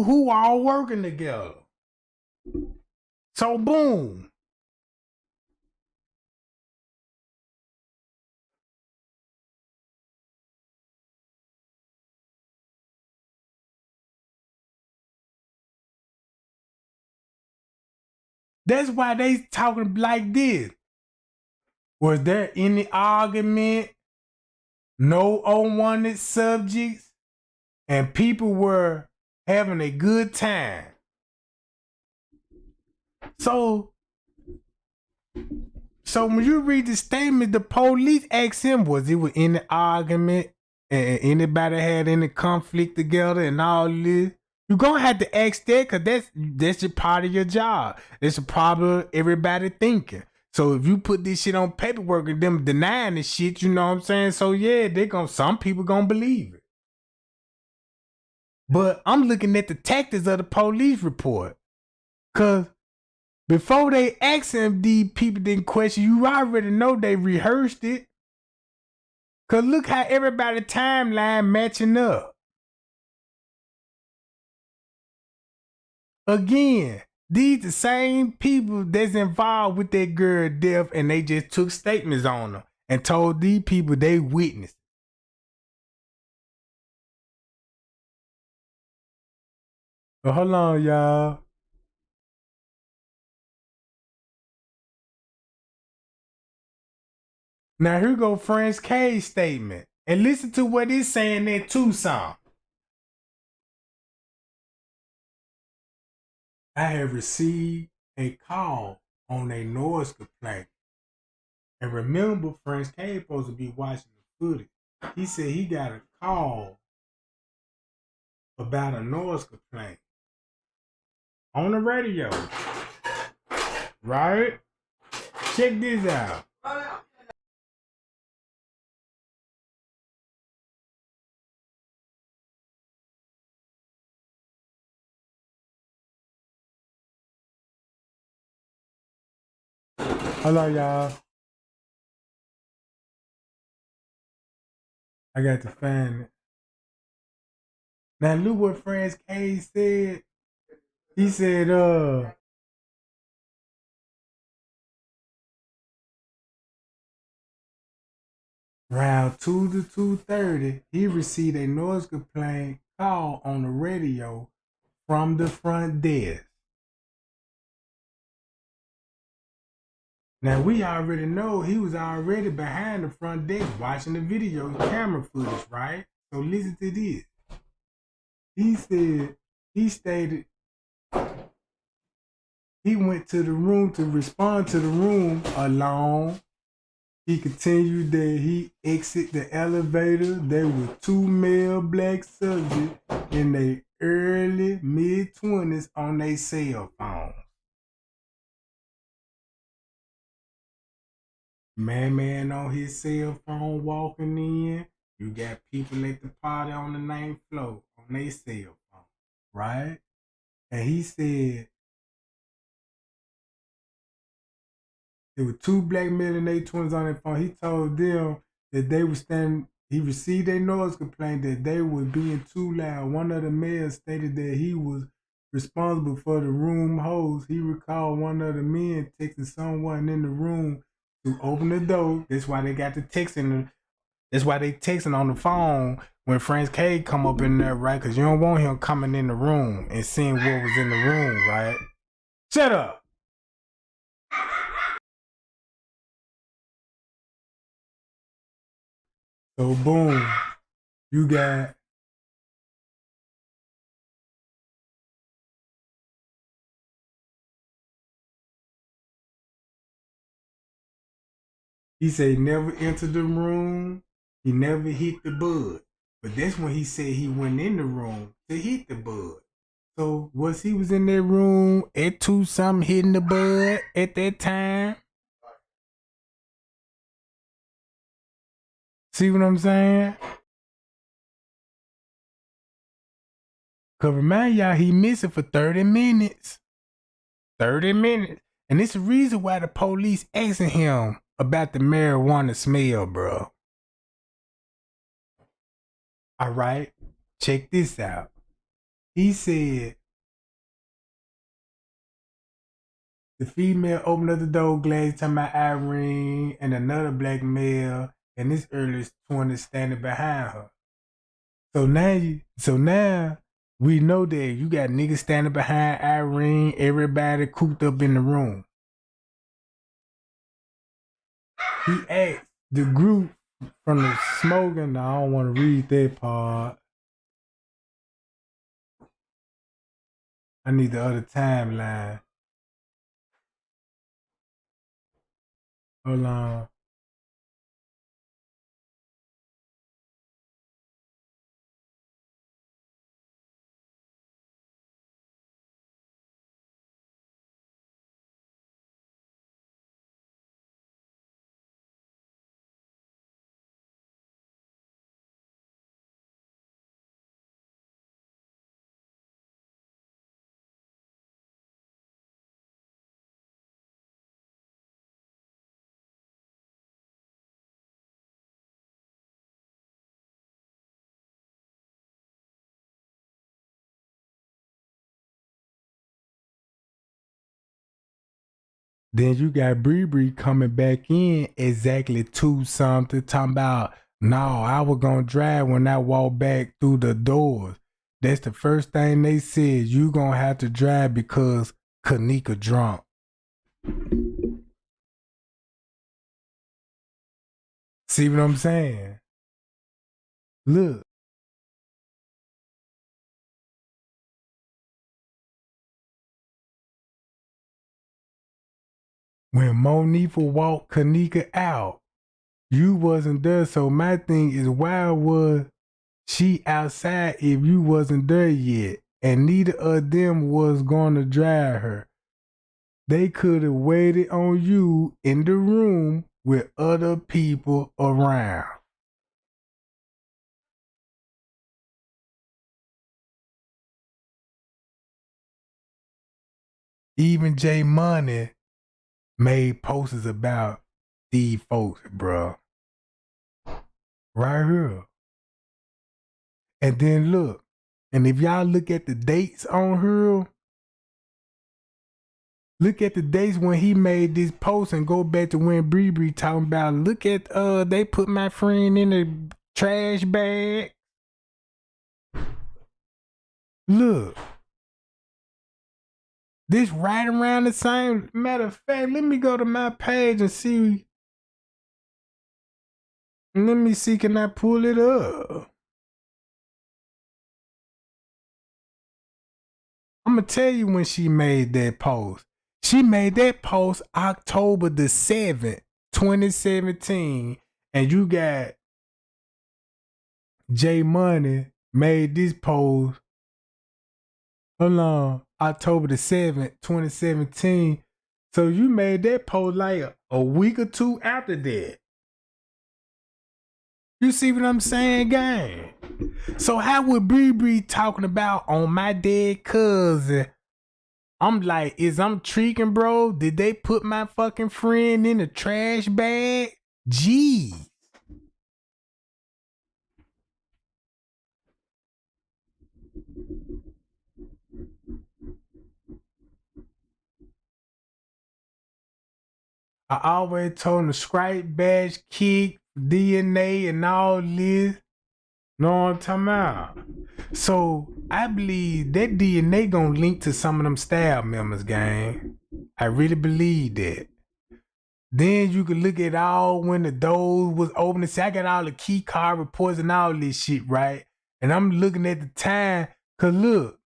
who all working together. So boom. That's why they talking like this. Was there any argument? No unwanted subjects? And people were having a good time. So when you read the statement, the police asked him, was it with any argument and anybody had any conflict together and all this? You're gonna have to ask that because that's a part of your job. It's a problem everybody thinking. So if you put this shit on paperwork and them denying the shit, you know what I'm saying? So yeah, some people gonna believe it. But I'm looking at the tactics of the police report. Cause before they ask him, these people didn't question, you already know they rehearsed it. Cause look how everybody's timeline matching up. Again, these the same people that's involved with that girl death, and they just took statements on her and told these people they witnessed. But hold on, y'all. Now here go Franz K's statement. And listen to what it's saying in Tucson. I have received a call on a noise complaint. And remember, Franz K supposed to be watching the footage. He said he got a call about a noise complaint on the radio. Right? Check this out. Hello, y'all. I got to find it. Now look what Franz K said. He said, around 2 to 2:30, he received a noise complaint call on the radio from the front desk. Now we already know he was already behind the front desk watching the video camera footage, right? So listen to this. He stated he went to the room to respond to the room alone. He continued that he exited the elevator. There were 2 male black subjects in their early mid-20s on their cell phones. Man on his cell phone walking in. You got people at the party on the 9th floor on their cell phone, right? And he said there were 2 black men in their 20s on their phone. He told them that they were standing. He received a noise complaint that they were being too loud. One of the males stated that he was responsible for the room hose. He recalled one of the men texting someone in the room to open the door. That's why they got the texting. That's why they texting on the phone when Franz K come up in there, right? Because you don't want him coming in the room and seeing what was in the room, right? Shut up. So boom, you got he said he never entered the room. He never hit the bud. But that's when he said he went in the room to hit the bud. So was he in that room at 2 something hitting the bud at that time? See what I'm saying? Cause remind y'all, he missing for 30 minutes. 30 minutes. And it's the reason why the police asking him about the marijuana smell, bro. All right, check this out. He said the female opened up the door glass, talking about Irene and another black male in his early 20s standing behind her. So now we know that you got niggas standing behind Irene, everybody cooped up in the room. He asked the group from the smoking. I don't want to read that part. I need the other timeline. Hold on. Then you got Bree coming back in exactly 2-something, talking about, no, I was gonna drive when I walked back through the doors. That's the first thing they said. You gonna have to drive because Kenneka drunk. See what I'm saying? Look. When Monifa walked Kenneka out, you wasn't there. So my thing is, why was she outside if you wasn't there yet? And neither of them was gonna drive her. They could have waited on you in the room with other people around. Even J Money made posters about these folks, bro. Right here. And then look, and if y'all look at the dates on her, look at the dates when he made this post and go back to when Bree talking about, look at, they put my friend in a trash bag. Look. This right around the same. Matter of fact, let me go to my page and see. Let me see, can I pull it up? I'm going to tell you when she made that post. She made that post October the 7th, 2017. And you got J Money made this post. Hold on. October the 7th, 2017. So you made that post like a week or two after that. You see what I'm saying, gang? So how would Bree talking about on my dead cousin? I'm like, I'm tweaking, bro? Did they put my fucking friend in a trash bag? Gee. I always told him to scrape, bash, kick, DNA, and all this. Know what I'm talking about? So I believe that DNA gonna link to some of them staff members, gang. I really believe that. Then you can look at all when the doors was open. See, I got all the key card reports and all this shit, right? And I'm looking at the time, cause look,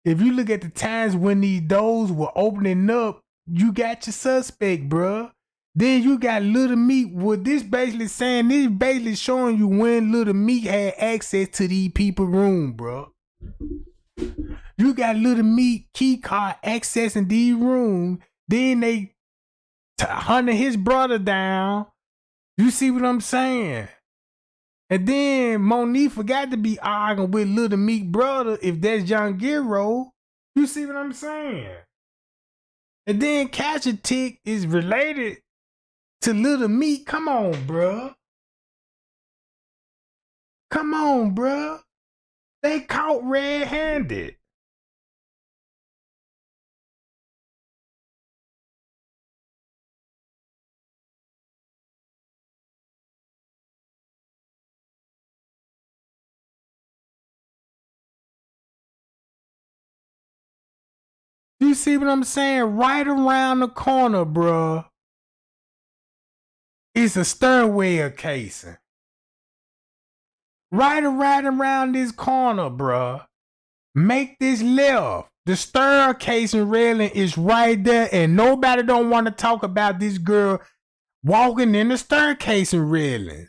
if you look at the times when these doors were opening up, you got your suspect, bruh. Then you got Little Meat. What this basically saying, this basically showing you when Little Meat had access to these people's room, bro. You got Little Meat key card accessing these rooms. Then they hunted his brother down. You see what I'm saying? And then Monique forgot to be arguing with Little Meek brother if that's John Giro. You see what I'm saying? And then Catch a Tick is related to Little Meek. Come on, bruh. Come on, bruh. They caught red-handed. You see what I'm saying? Right around the corner, bruh. It's a stairwell casing. Right around this corner, bruh. Make this left. The staircase and railing is right there, and nobody don't want to talk about this girl walking in the staircase and railing.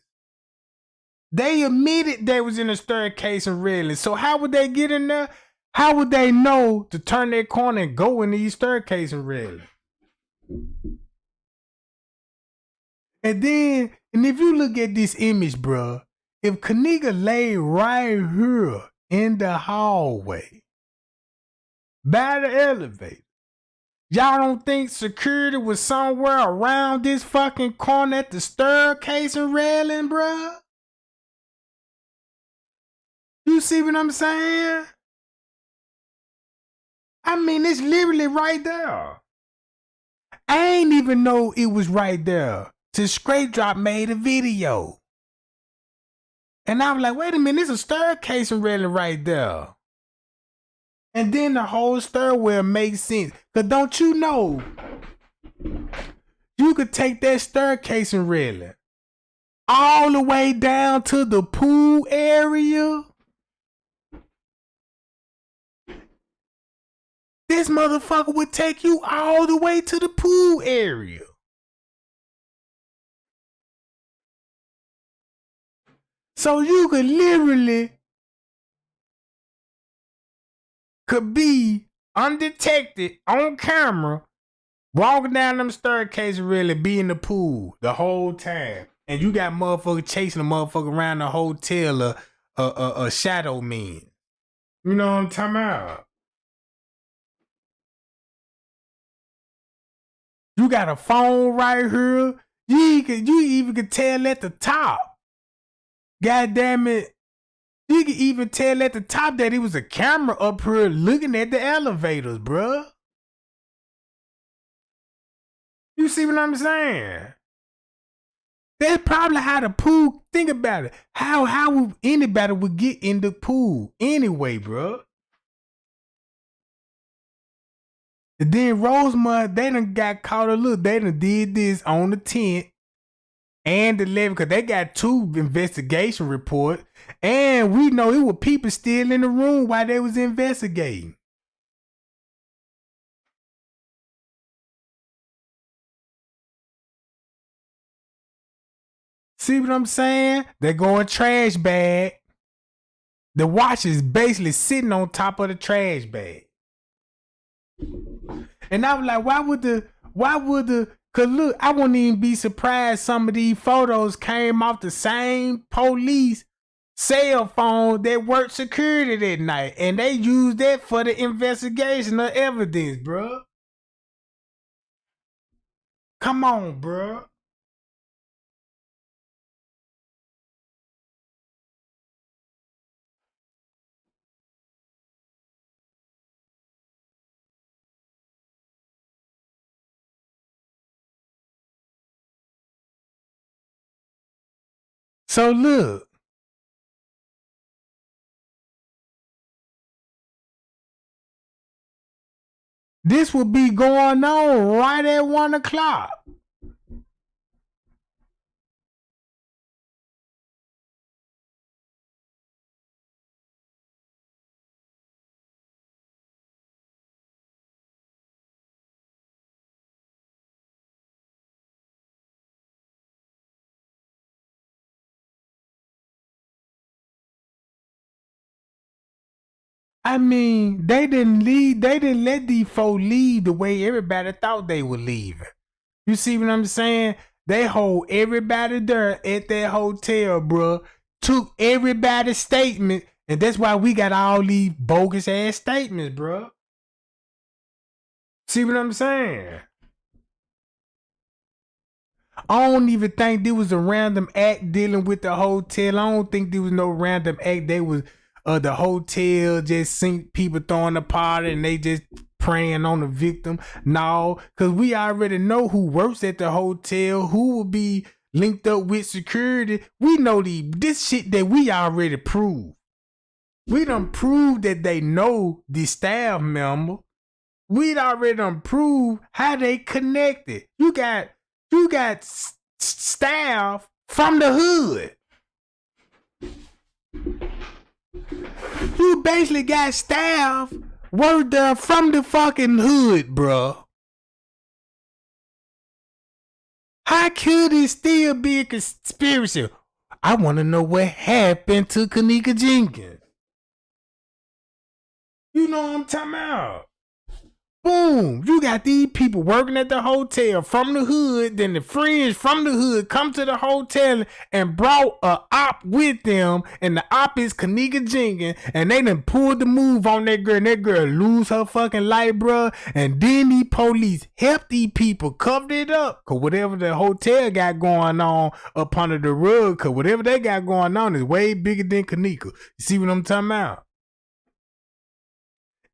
They admitted they was in the staircase and railing. So how would they get in there? How would they know to turn their corner and go in these staircase and railing? And then, and if you look at this image, bruh, if Kenneka lay right here in the hallway by the elevator, y'all don't think security was somewhere around this fucking corner at the staircase and railing, bruh? You see what I'm saying? I mean, it's literally right there. I ain't even know it was right there till Scrape Drop made a video. And I was like, wait a minute, there's a staircase and railing right there. And then the whole stairwell makes sense. Cause don't you know, you could take that staircase and railing all the way down to the pool area. This motherfucker would take you all the way to the pool area. So you could literally could be undetected on camera, walking down them staircases, really be in the pool the whole time. And you got motherfucker chasing a motherfucker around the hotel, a shadow man. You know what I'm talking about? You got a phone right here. You even could tell at the top. God damn it. You could even tell at the top that it was a camera up here looking at the elevators, bruh. You see what I'm saying? That's probably how the pool, think about it. How anybody would get in the pool anyway, bruh. And then Rosemont, they done got caught a look. They done did this on the 10th and the 11th because they got 2 investigation reports. And we know it was people still in the room while they was investigating. See what I'm saying? They're going trash bag. The watch is basically sitting on top of the trash bag. And I was like, why would the, cause look, I wouldn't even be surprised some of these photos came off the same police cell phone that worked security that night. And they used that for the investigation of evidence, bruh. Come on, bruh. So look. This would be going on right at 1 o'clock. I mean, they didn't leave. They didn't let these folks leave the way everybody thought they were leaving. You see what I'm saying? They hold everybody there at that hotel, bro. Took everybody's statement, and that's why we got all these bogus ass statements, bro. See what I'm saying? I don't even think there was a random act dealing with the hotel. I don't think there was no random act. They was the hotel just seen people throwing a party and they just preying on the victim. No, because we already know who works at the hotel, who will be linked up with security. We know this shit that we already proved. We done proved that they know the staff member. We'd already done proved how they connected. You got staff from the hood. You basically got staff word there from the fucking hood, bro. How could it still be a conspiracy? I want to know what happened to Kenneka Jenkins. You know what I'm talking about? Boom, you got these people working at the hotel from the hood, then the friends from the hood come to the hotel and brought a op with them, and the op is Kenneka Jenkins, and they done pulled the move on that girl, and that girl lose her fucking life, bruh, and then the police help these people, cover it up, cause whatever the hotel got going on up under the rug, cause whatever they got going on is way bigger than Kenneka. You see what I'm talking about?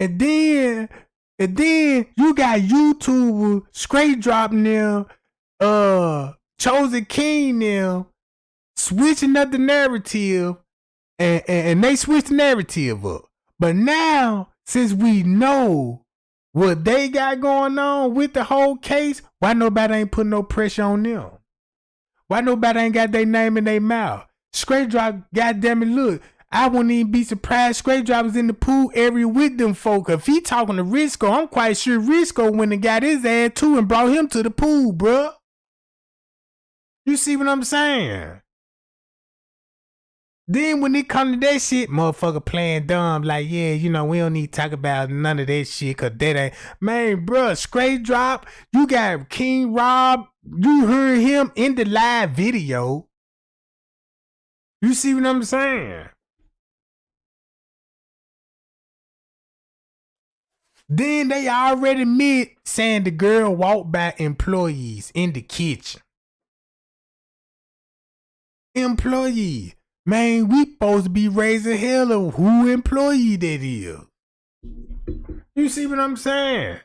And then you got YouTuber straight dropping them, Chosen King them, switching up the narrative, and they switched the narrative up. But now, since we know what they got going on with the whole case, why nobody ain't putting no pressure on them? Why nobody ain't got their name in their mouth? Straight drop, goddamn it, look. I wouldn't even be surprised Straight Drop was in the pool area with them folk. If he talking to Risco, I'm quite sure Risco went and got his ass too and brought him to the pool, bruh. You see what I'm saying? Then when it come to that shit, motherfucker playing dumb, like, yeah, you know, we don't need to talk about none of that shit, cause that ain't, man, bruh, Straight Drop, you got King Rob, you heard him in the live video. You see what I'm saying? Then they already admit saying the girl walked by employees in the kitchen. Employee. Man, we supposed to be raising hell of who employee that is. You see what I'm saying?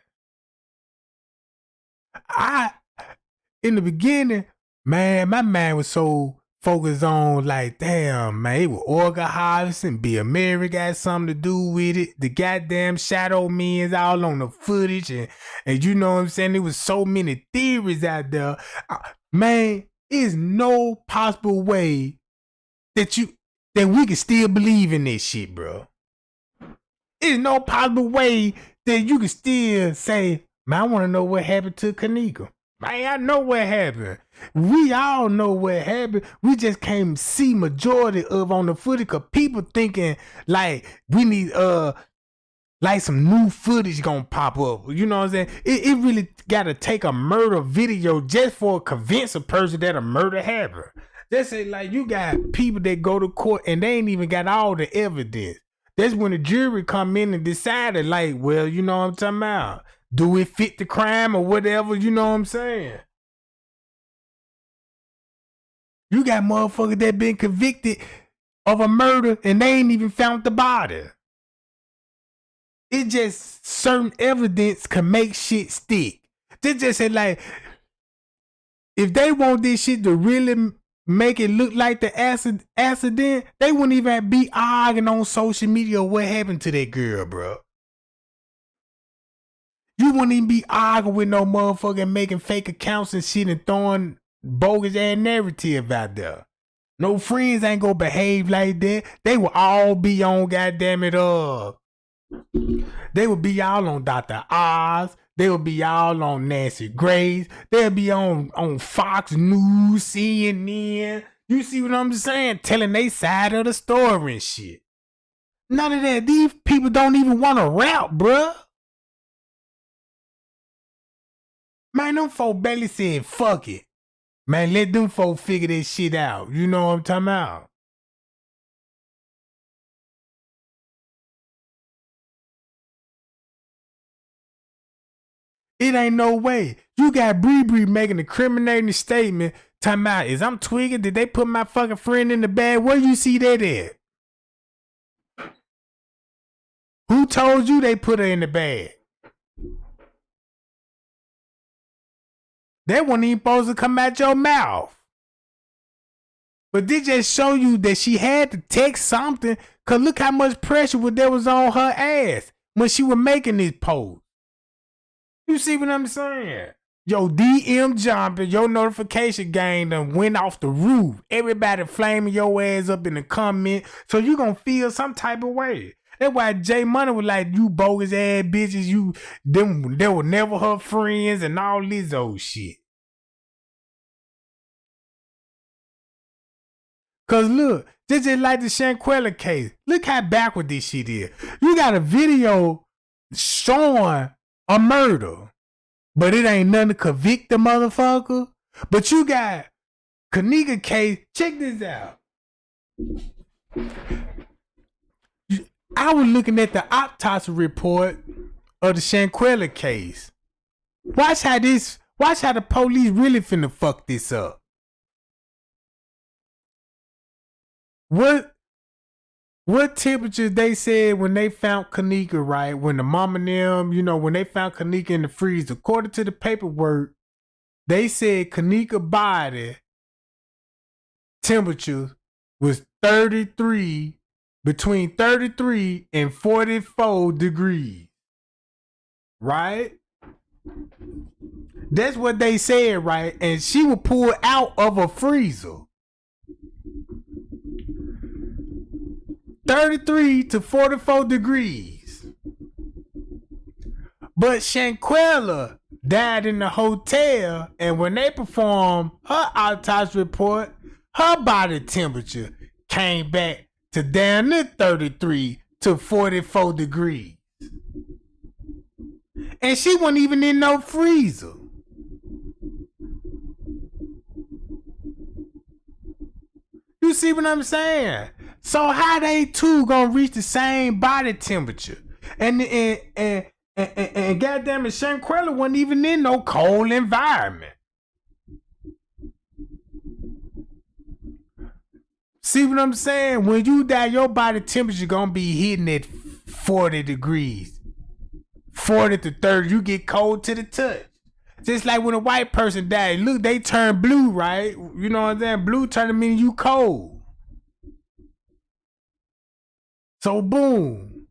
In the beginning, man, my mind was so focused on like, damn, man, it was Orga Harvison, Bill Murray got something to do with it. The goddamn shadow men's all on the footage, and you know what I'm saying? There was so many theories out there. Man, there's no possible way that we can still believe in this shit, bro. There's no possible way that you can still say, man, I want to know what happened to Kenneka. Man, I know what happened. We all know what happened. We just can't see majority of on the footage because people thinking like we need like some new footage gonna pop up. You know what I'm saying? It really gotta take a murder video just for convince a person that a murder happened. They say like you got people that go to court and they ain't even got all the evidence. That's when the jury come in and decided like, well, you know what I'm talking about. Do it fit the crime or whatever? You know what I'm saying? You got motherfuckers that been convicted of a murder and they ain't even found the body. It just certain evidence can make shit stick. They just say like, if they want this shit to really make it look like the accident, they wouldn't even be arguing on social media what happened to that girl, bro. You wouldn't even be arguing with no motherfucker making fake accounts and shit and throwing bogus ass narrative out there. No friends ain't gonna behave like that. They will all be on goddamn it they will be all on Dr. Oz. They will be all on Nancy Grace. They'll be on Fox News, CNN. You see what I'm saying? Telling they side of the story and shit. None of that. These people don't even want to rap, bruh. Man, them folk barely said fuck it. Man, let them folk figure this shit out. You know what I'm talking about? It ain't no way. You got Bree making a criminating statement talking about, is I'm tweaking? Did they put my fucking friend in the bag? Where you see that at? Who told you they put her in the bag? That wasn't even supposed to come out your mouth. But they just show you that she had to text something, cause look how much pressure there was on her ass when she was making this post. You see what I'm saying? Yo, DM jumping, your notification game done went off the roof. Everybody flaming your ass up in the comment, so you gonna feel some type of way. That's why Jay Money was like, you bogus ass bitches, they were never her friends and all this old shit. Cause look, this is like the Shanquella case. Look how backward this shit is. You got a video showing a murder, but it ain't nothing to convict the motherfucker. But you got Kenneka case. Check this out. I was looking at the autopsy report of the Shanquella case. Watch how the police really finna fuck this up. What temperature they said when they found Kenneka, right? When the mom and them, when they found Kenneka in the freezer, according to the paperwork, they said Kenneka body temperature was between 33 and 44 degrees. Right? That's what they said, right? And she was pulled out of a freezer. 33 to 44 degrees. But Shanquella died in the hotel, and when they performed her autopsy report, her body temperature came back to down to 33 to 44 degrees. And she wasn't even in no freezer. You see what I'm saying? So how they two gonna reach the same body temperature? And goddamn it, Shanquella wasn't even in no cold environment. See what I'm saying? When you die, your body temperature gonna be hitting at 40 degrees. 40 to 30, you get cold to the touch. Just like when a white person died, look, they turn blue, right? You know what I'm saying? Blue turning mean you cold. So boom.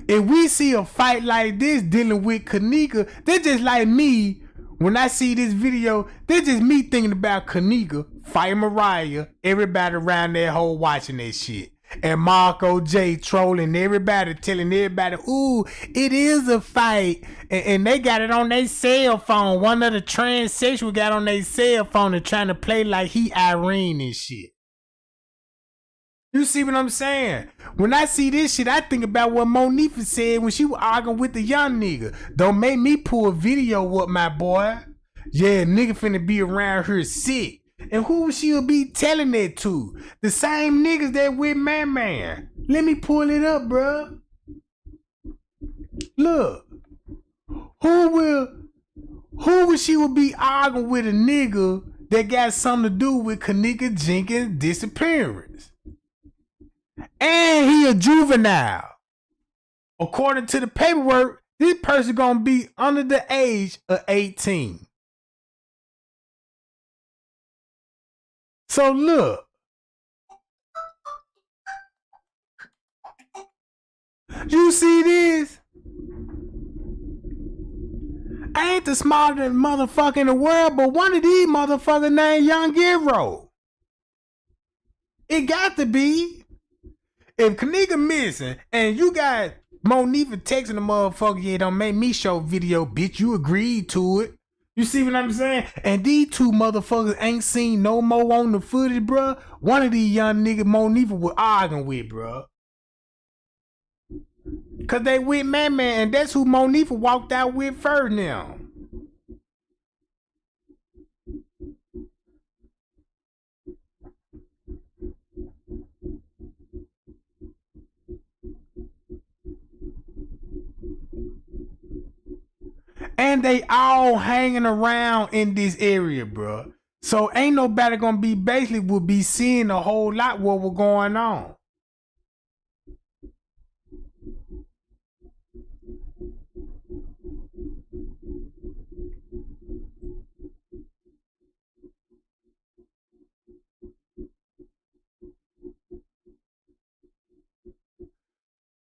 If we see a fight like this dealing with Kenneka, they're just like me. When I see this video, they're just me thinking about Kenneka fighting Mariah, everybody around that hole watching that shit. And Marco J trolling everybody, telling everybody, ooh, it is a fight. And they got it on their cell phone. One of the transsexual got on their cell phone and trying to play like he Irene and shit. You see what I'm saying? When I see this shit, I think about what Monifa said when she was arguing with the young nigga. Don't make me pull a video up, my boy. Yeah, nigga finna be around here sick. And who she'll be telling that to? The same niggas that with Man. Let me pull it up, bruh. Look. Who will she will be arguing with a nigga that got something to do with Kenneka Jenkins' disappearance? And he a juvenile. According to the paperwork, this person gonna be under the age of 18. So look. You see this? I ain't the smartest motherfucker in the world, but one of these motherfuckers named Young Hero. It got to be. If Kenneka missing and you got Monifa texting the motherfucker, yeah, don't make me show video, bitch, you agreed to it. You see what I'm saying? And these two motherfuckers ain't seen no more on the footage, bruh. One of these young niggas Monifa was arguing with, bruh. Cause they with Man, and that's who Monifa walked out with first now. And they all hanging around in this area, bro. So ain't nobody gonna be basically will be seeing a whole lot what was going on.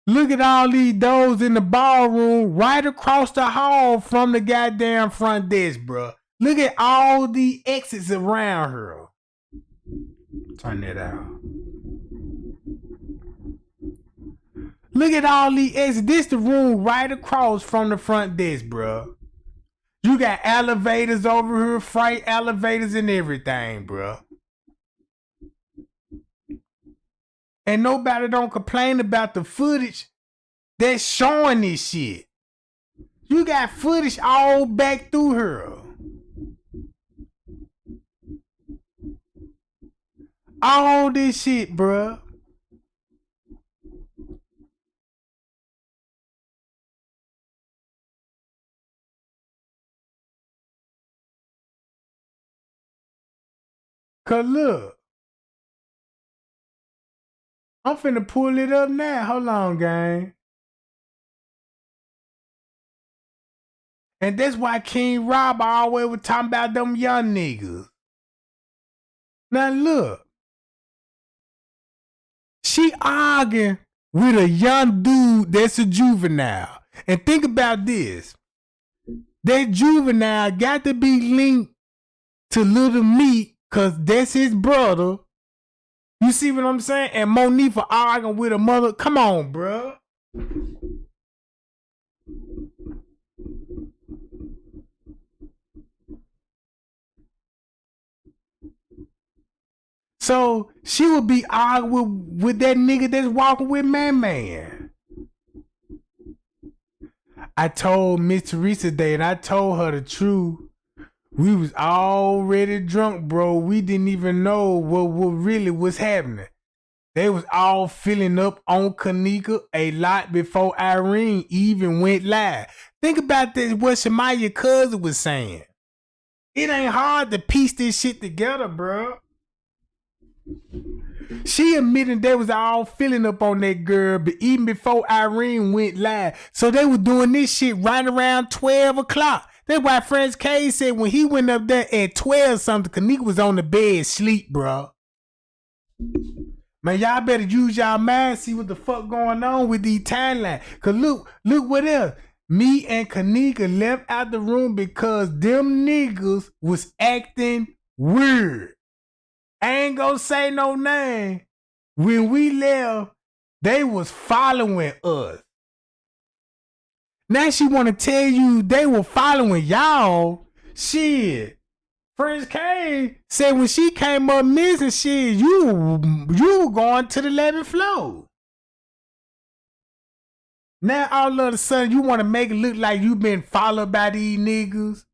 Look at all these doors in the ballroom right across the hall from the goddamn front desk, bro. Look at all the exits around her. Turn that out. Look at all the exits. This the room right across from the front desk, bro. You got elevators over here, freight elevators and everything, bro. And nobody don't complain about the footage that's showing this shit. You got footage all back through her. All this shit, bruh. Cause look, I'm finna pull it up now. Hold on, gang. And that's why King Rob always was talking about them young niggas. Now look, she arguing with a young dude that's a juvenile. And think about this. That juvenile got to be linked to Little Meat because that's his brother. You see what I'm saying? And Monique for arguing with a mother. Come on, bro. So she would be arguing with that nigga that's walking with Man. I told Miss Teresa today, and I told her the truth. We was already drunk, bro. We didn't even know what really was happening. They was all filling up on Kenneka a lot before Irene even went live. Think about this, what Shemaya cousin was saying. It ain't hard to piece this shit together, bro. She admitted they was all filling up on that girl, but even before Irene went live. So they were doing this shit right around 12 o'clock. That's why Franz K said when he went up there at 12 something, Kenneka was on the bed sleep, bro. Man, y'all better use y'all mind, see what the fuck going on with these timelines. Cause look what else. Me and Kenneka left out the room because them niggas was acting weird. I ain't gonna say no name. When we left, they was following us. Now she wanna tell you they were following y'all. Shit. Franz K said when she came up missing, shit, you were going to the 11th floor. Now all of a sudden you want to make it look like you been followed by these niggas.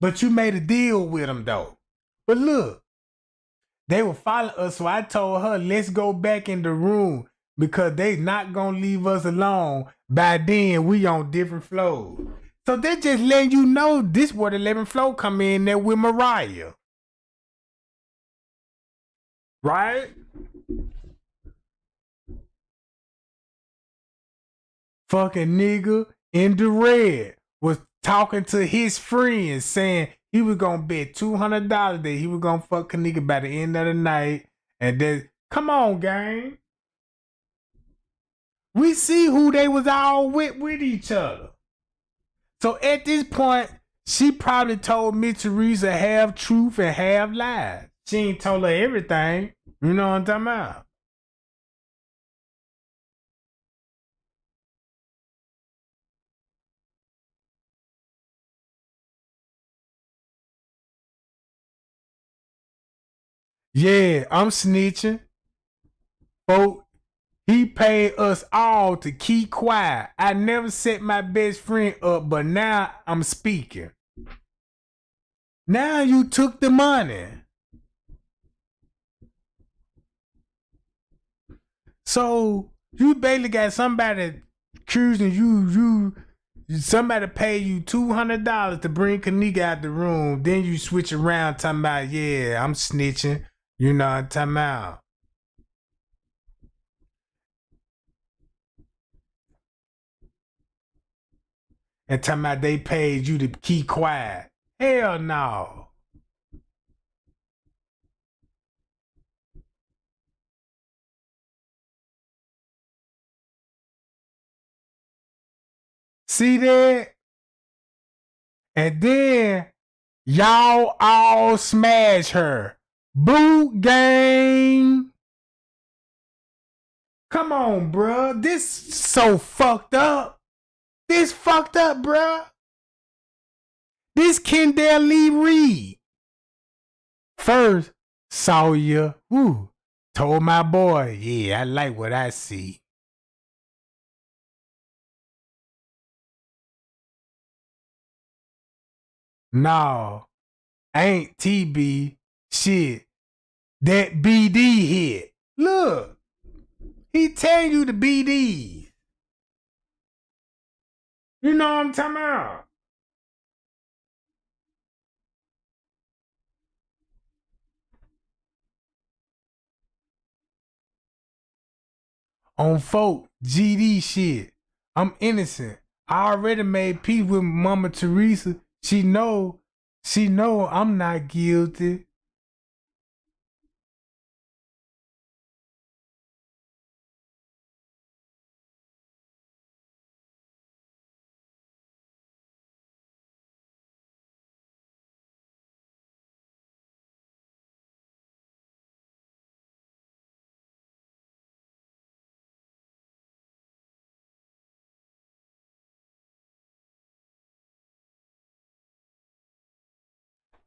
But you made a deal with them though. But look, they were following us, so I told her, let's go back in the room because they not gonna leave us alone. By then, we on different floors. So they just letting you know this where the 11th floor come in there with Mariah. Right? Fucking nigga in the red was talking to his friends saying he was gonna bet $200 that he was gonna fuck Kenneka by the end of the night. And then, come on, gang. We see who they was all with each other. So at this point, she probably told Miss Teresa half truth and half lies. She ain't told her everything. You know what I'm talking about? Yeah, I'm snitching. Folks, he paid us all to keep quiet. I never set my best friend up, but now I'm speaking. Now you took the money. So you basically got somebody accusing somebody pay you $200 to bring Kenneka out the room, then you switch around talking about, yeah, I'm snitching. You know what I'm talking about? And talking about they paid you to keep quiet. Hell no. See that? And then y'all all smash her. Boot gang. Come on, bruh. This so fucked up. This fucked up, bruh. This Kendall Lee Reed. First, saw ya. Woo. Told my boy, yeah, I like what I see. No, ain't TB shit. That BD hit. Look, he telling you the BDs. You know what I'm talking about? On folk GD shit. I'm innocent. I already made peace with Mama Teresa. She know I'm not guilty.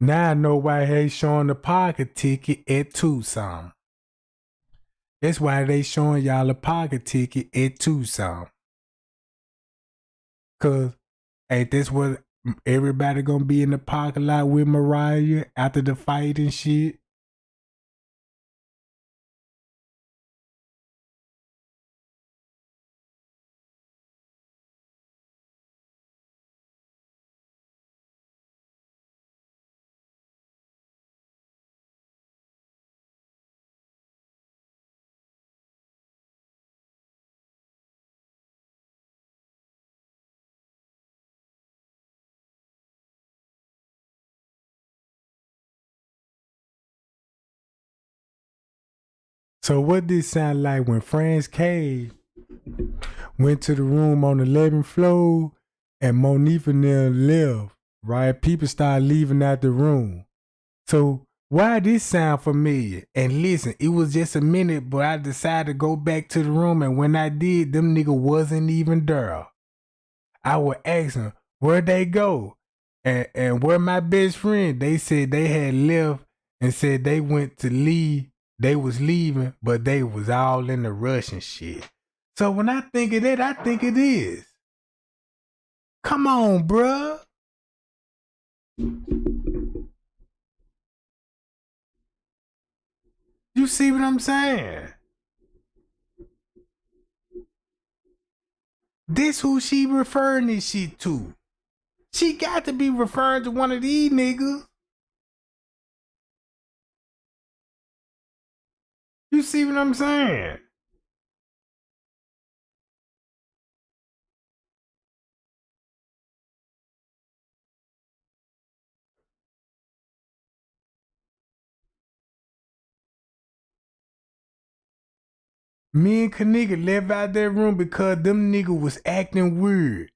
Now I know why they showing the pocket ticket at Tucson. That's why they showing y'all a pocket ticket at Tucson. Cause ain't this what everybody gonna be in the parking lot with Mariah after the fight and shit? So what did sound like when Franz K went to the room on the 11th floor and Monifa and them left, right? People started leaving out the room. So why this sound familiar? And listen, it was just a minute, but I decided to go back to the room, and when I did, them nigga wasn't even there. I would ask them, where'd they go? And where my best friend? They said they had left and said they went to leave. They was leaving, but they was all in the rush and shit. So when I think of that, I think it is. Come on, bruh. You see what I'm saying? This who she referring this shit to. She got to be referring to one of these niggas. You see what I'm saying? Me and Kenneka left out that room because them niggas was acting weird.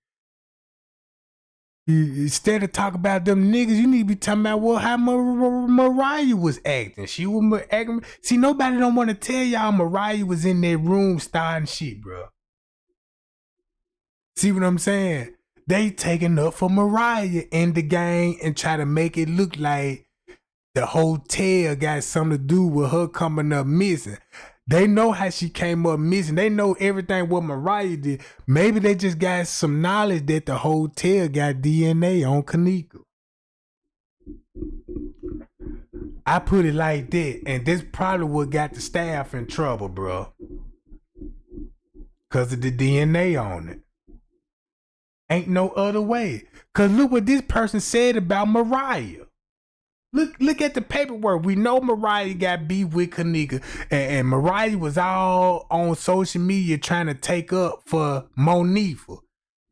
Instead of talking about them niggas, you need to be talking about how Mariah was acting. She was acting. See, nobody don't want to tell y'all Mariah was in that room starting shit, bro. See what I'm saying? They taking up for Mariah and the gang and try to make it look like the hotel got something to do with her coming up missing. They know how she came up missing. They know everything what Mariah did. Maybe they just got some knowledge that the hotel got DNA on Kenneka. I put it like that, and this probably what got the staff in trouble, bro. Cause of the DNA on it. Ain't no other way. Cause look what this person said about Mariah. Look at the paperwork. We know Mariah got beef with Kenneka, and Mariah was all on social media trying to take up for Monifa.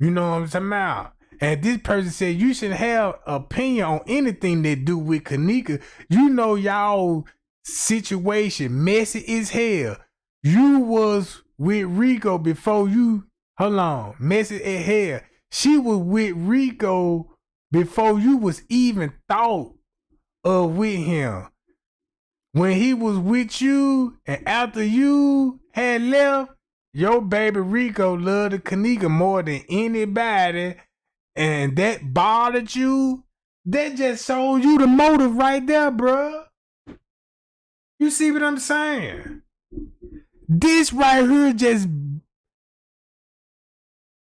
You know what I'm talking about? And this person said you should have opinion on anything that do with Kenneka. You know y'all situation messy as hell. You was with Rico before you. Hold on, messy as hell. She was with Rico before you was even thought of with him. When he was with you and after you had left, your baby Rico loved the Kenneka more than anybody, and that bothered you. That just showed you the motive right there, bruh. You see what I'm saying? This right here just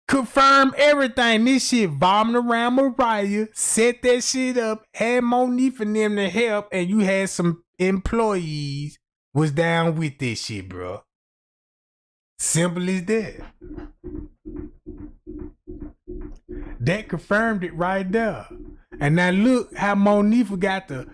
confirm everything. This shit vomiting around Mariah, set that shit up, had Monique for them to help, and you had some employees was down with this shit, bro. Simple as that. That confirmed it right there. And now look how Monique got to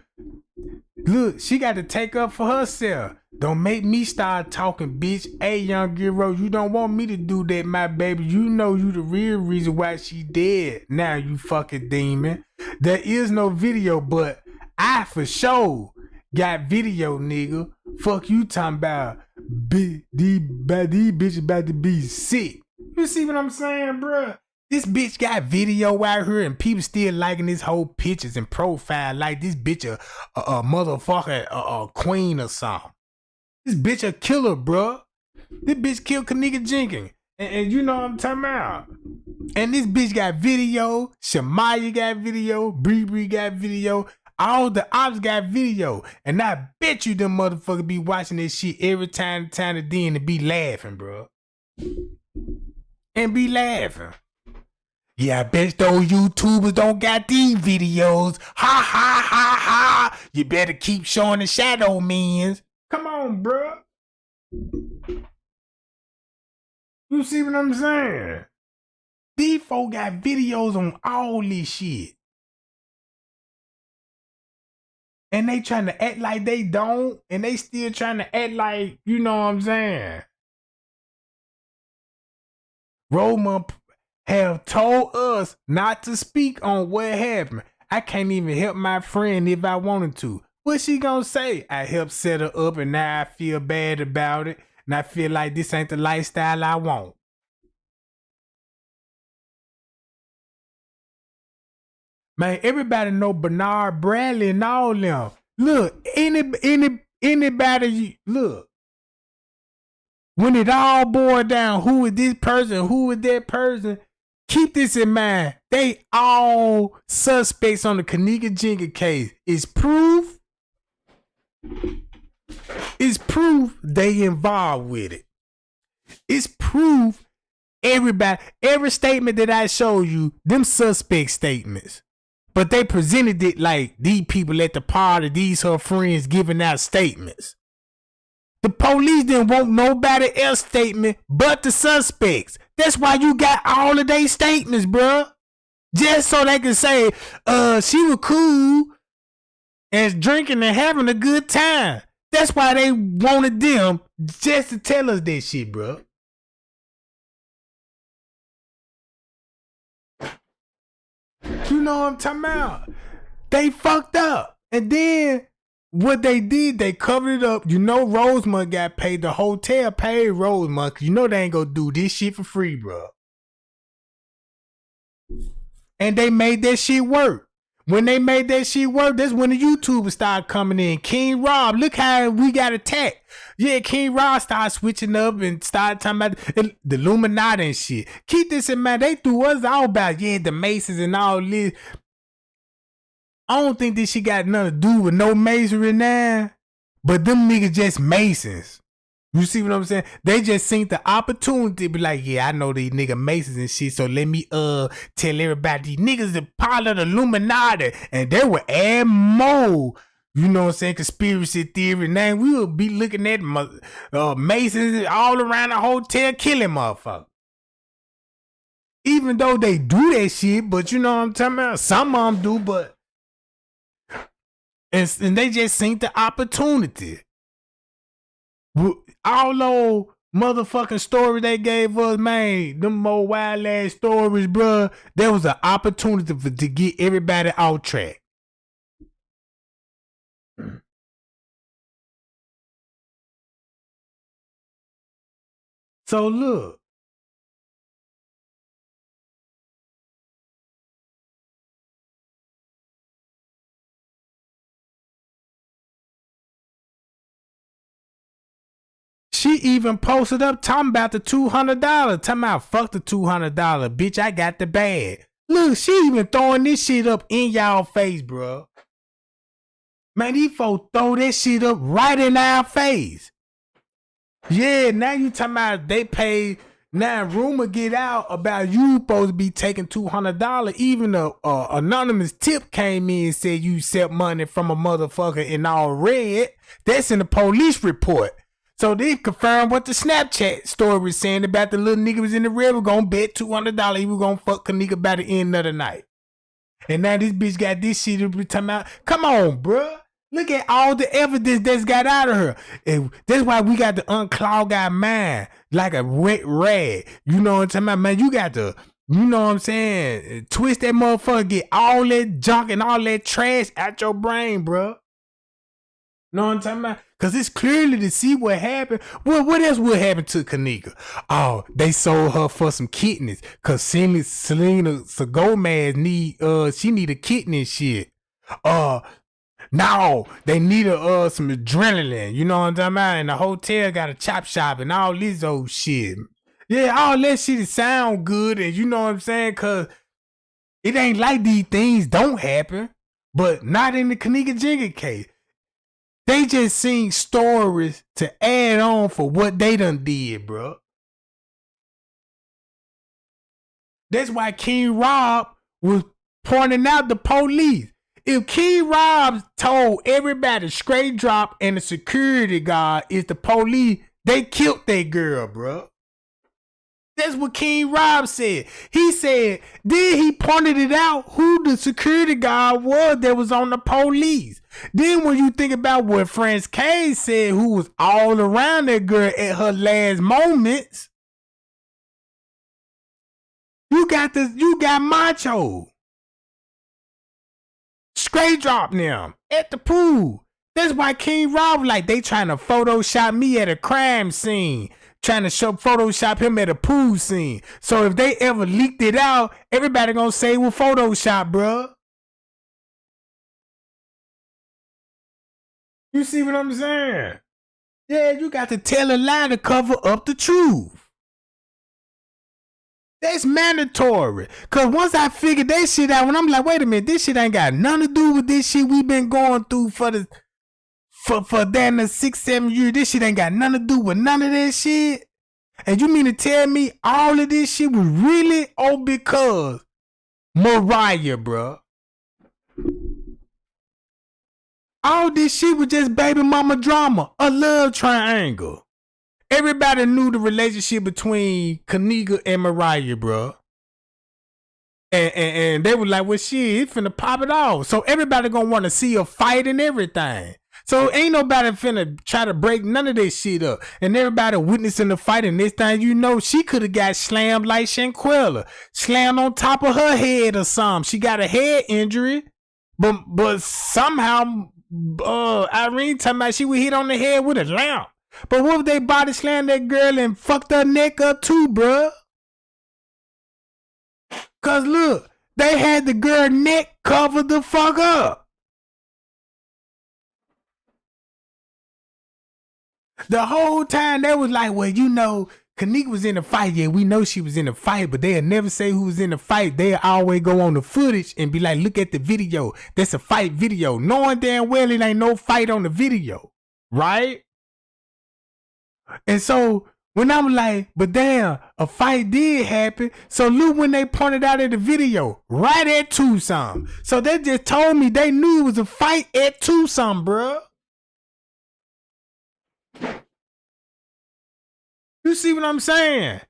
look. She got to take up for herself. Don't make me start talking, bitch. Hey, young girl, you don't want me to do that, my baby. You know you the real reason why she dead. Now you fucking demon. There is no video, but I for sure got video, nigga. Fuck you talking about. These bitches about to be sick. You see what I'm saying, bruh? This bitch got video out here and people still liking this whole pictures and profile like this bitch a motherfucker a queen or something. This bitch a killer, bruh. This bitch killed Kenneka Jenkins. And you know what I'm talking about. And this bitch got video. Shamaya got video. Bree got video. All the ops got video. And I bet you them motherfuckers be watching this shit every time and then and be laughing, bruh. And be laughing. Yeah, I bet those YouTubers don't got these videos. Ha ha ha ha. You better keep showing the shadow mans. Come on, bro. You see what I'm saying? These folk got videos on all this shit. And they trying to act like they don't. And they still trying to act like, you know what I'm saying? Roma have told us not to speak on what happened. I can't even help my friend if I wanted to. What's she gonna say? I helped set her up and now I feel bad about it. And I feel like this ain't the lifestyle I want. Man, everybody know Bernard Bradley and all them. Look, anybody, look. When it all boiled down, who is this person, who is that person? Keep this in mind. They all suspects on the Kenneka Jenkins case. It's proof they involved with it. It's proof everybody, every statement that I show you, them suspect statements. But they presented it like these people at the party, these her friends giving out statements. The police didn't want nobody else statement but the suspects. That's why you got all of their statements, bruh. Just so they can say, she was cool and drinking and having a good time. That's why they wanted them just to tell us that shit, bruh. You know what I'm talking about? They fucked up. And then what they did, they covered it up. You know Rosemont got paid. The hotel paid Rosemont because you know they ain't gonna do this shit for free, bro. And they made that shit work. When they made that shit work, that's when the YouTubers started coming in. King Rob, look how we got attacked. Yeah, King Rob started switching up and started talking about the Illuminati and shit. Keep this in mind. They threw us all about, yeah, the Masons and all this. I don't think this shit got nothing to do with no masonry now. But them niggas just Masons. You see what I'm saying? They just seen the opportunity to be like, yeah, I know these nigga Masons and shit, so let me tell everybody these niggas are part of the Illuminati. And they were add more, you know what I'm saying, conspiracy theory. Now we will be looking at Masons all around the hotel killing motherfuckers. Even though they do that shit, but you know what I'm talking about? Some of them do, but and they just seen the opportunity. All those motherfucking stories they gave us, man, them more wild ass stories, bruh. There was an opportunity to get everybody off track. So look. She even posted up talking about the $200. Talking about fuck the $200. Bitch, I got the bag. Look, she even throwing this shit up in y'all face, bro. Man, these folks throw that shit up right in our face. Yeah, now you talking about they pay. Now rumor get out about you supposed to be taking $200. Even a anonymous tip came in and said you accept money from a motherfucker in all red. That's in the police report. So they confirmed what the Snapchat story was saying about the little nigga was in the red. Was gonna bet $200 he was gonna fuck Kenneka by the end of the night. And now this bitch got this shit to be talking about. Come on, bruh. Look at all the evidence that's got out of her. And that's why we got to unclog our mind like a wet rag. You know what I'm talking about, man? You got to, you know what I'm saying, twist that motherfucker, get all that junk and all that trash out your brain, bruh. Know what I'm talking about? Because it's clearly to see what happened. Well, what else would happen to Kenneka? Oh, they sold her for some kidneys. Because Selena Gomez need a kidney shit. No, they need some adrenaline. You know what I'm talking about? And the hotel got a chop shop and all this old shit. Yeah, all that shit sound good. And you know what I'm saying? Because it ain't like these things don't happen. But not in the Kenneka Jenkins case. They just seen stories to add on for what they done did, bro. That's why King Rob was pointing out the police. If King Rob told everybody straight drop and the security guard is the police, they killed that girl, bro. That's what King Rob said. He said, then he pointed it out who the security guard was that was on the police. Then when you think about what Franzis said, who was all around that girl at her last moments, you got Macho. Straight drop them at the pool. That's why King Rob like they trying to Photoshop me at a crime scene. Trying to Photoshop him at a pool scene. So if they ever leaked it out, everybody gonna say it was Photoshop, bruh. You see what I'm saying? Yeah, you got to tell a lie to cover up the truth. That's mandatory. Cause once I figured that shit out, when I'm like, wait a minute, this shit ain't got nothing to do with this shit we been going through for damn 6-7 years. This shit ain't got nothing to do with none of that shit. And you mean to tell me all of this shit was really because Mariah, bruh? All this shit was just baby mama drama, a love triangle. Everybody knew the relationship between Kenneka and Mariah, bruh. And they were like, well, shit, it's finna pop it off. So everybody gonna want to see a fight and everything. So ain't nobody finna try to break none of this shit up. And everybody witnessing the fight, and this thing you know, she could have got slammed like Shanquella. Slammed on top of her head or something. She got a head injury. But somehow Irene talking about she was hit on the head with a lamp. But what if they body slammed that girl and fucked her neck up too, bruh? Cause look, they had the girl neck covered the fuck up. The whole time they was like, well, you know, Kenneka was in a fight. Yeah, we know she was in a fight, but they'll never say who was in the fight. They'll always go on the footage and be like, look at the video. That's a fight video. Knowing damn well it ain't no fight on the video. Right? And so when I'm like, but damn, a fight did happen. So look when they pointed out in the video, right at Tucson. So they just told me they knew it was a fight at Tucson, bruh. You see what I'm saying?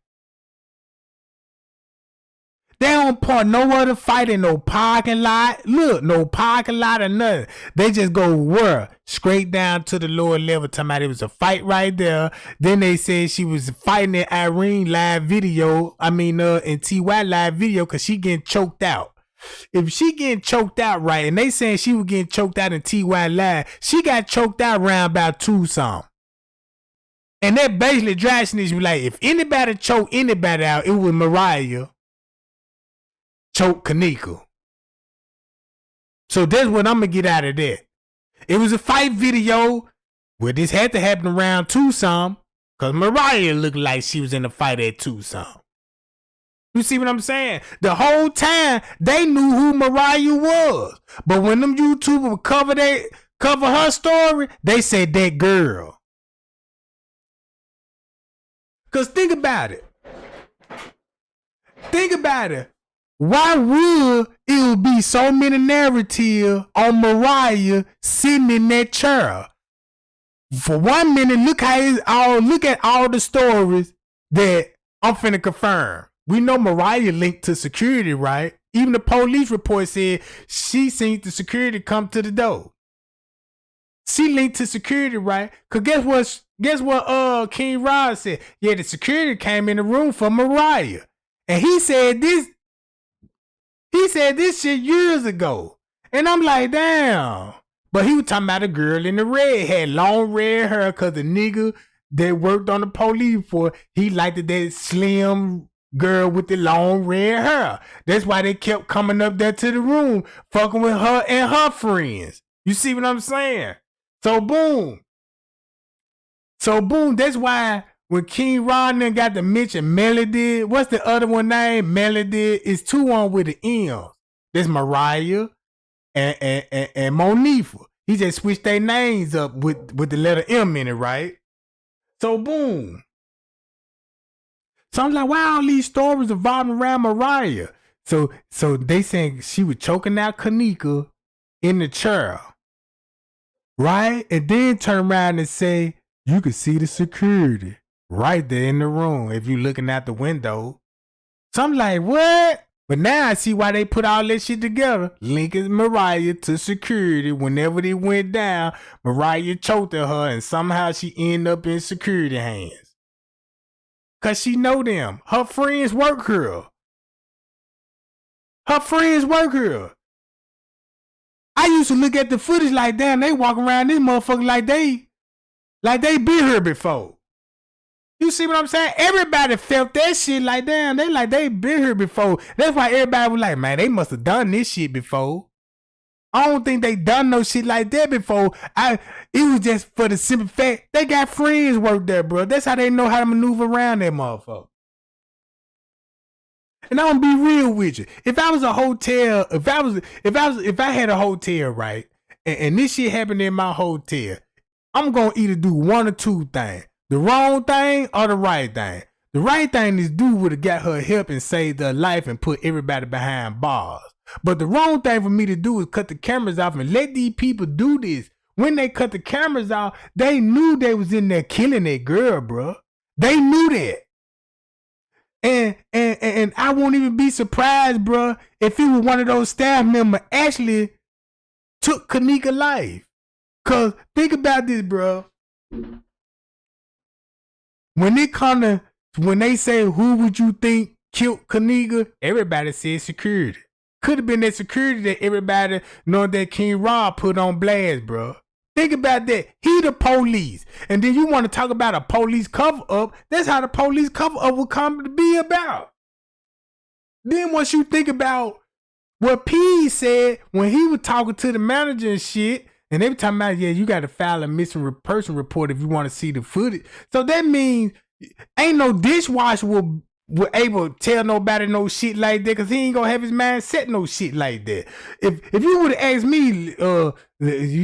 They don't point no other fight in no parking lot. Look, no parking lot or nothing. They just go where? Straight down to the lower level. Talking about it was a fight right there. Then they said she was fighting in Irene live video. In TY live video because she getting choked out. If she getting choked out right, and they saying she was getting choked out in TY live, she got choked out around about 2 something. And that basically dry snitch be like, if anybody choke anybody out, it was Mariah choke Kenneka. So that's what I'm gonna get out of that. It was a fight video where this had to happen around 2 something, cause Mariah looked like she was in a fight at 2 something. You see what I'm saying? The whole time they knew who Mariah was, but when them YouTubers would cover her story, they said that girl. Cause think about it. Why would it be so many narratives on Mariah sitting in that chair? For 1 minute, look at all the stories that I'm finna confirm. We know Mariah linked to security, right? Even the police report said she seen the security come to the door. She linked to security, right? Cause guess what King Rod said? Yeah, the security came in the room for Mariah. And he said this shit years ago. And I'm like, damn. But he was talking about a girl in the red, had long red hair, cause the nigga that worked on the police for, he liked that slim girl with the long red hair. That's why they kept coming up there to the room, fucking with her and her friends. You see what I'm saying? So boom. That's why when King Rodney got to mention Melody, what's the other one name? Melody is 2 on with the M. That's Mariah and Monifa. He just switched their names up with the letter M in it, right? So boom. So I'm like, why all these stories revolving around Mariah? So they saying she was choking out Kenneka in the chair. Right? And then turn around and say, you can see the security right there in the room if you looking out the window. So I'm like, what? But now I see why they put all that shit together. Linking Mariah to security. Whenever they went down, Mariah choked at her and somehow she ended up in security hands. Cause she know them. Her friends work here. I used to look at the footage like, damn, they walk around this motherfucker like they been here before. You see what I'm saying? Everybody felt that shit like, damn, they been here before. That's why everybody was like, man, they must have done this shit before. I don't think they done no shit like that before. It was just for the simple fact they got friends work there, bro. That's how they know how to maneuver around that motherfucker. And I'm gonna be real with you. If I was a hotel, if I had a hotel, right, and this shit happened in my hotel, I'm gonna either do one or two things. The wrong thing or the right thing. The right thing is dude would have got her help and saved her life and put everybody behind bars. But the wrong thing for me to do is cut the cameras off and let these people do this. When they cut the cameras off, they knew they was in there killing that girl, bro. They knew that. And I won't even be surprised, bro, if it was one of those staff members actually took Kenneka's life. Cause think about this, bro. When they say who would you think killed Kenneka, everybody said security. Could have been that security that everybody know that King Rob put on blast, bro. Think about that. He the police. And then you want to talk about a police cover-up. That's how the police cover-up will come to be about. Then once you think about what P said when he was talking to the manager and shit, and they were talking about, yeah, you got to file a missing person report if you want to see the footage. So that means ain't no dishwasher will able to tell nobody no shit like that because he ain't gonna have his mind set no shit like that. If you would have asked me,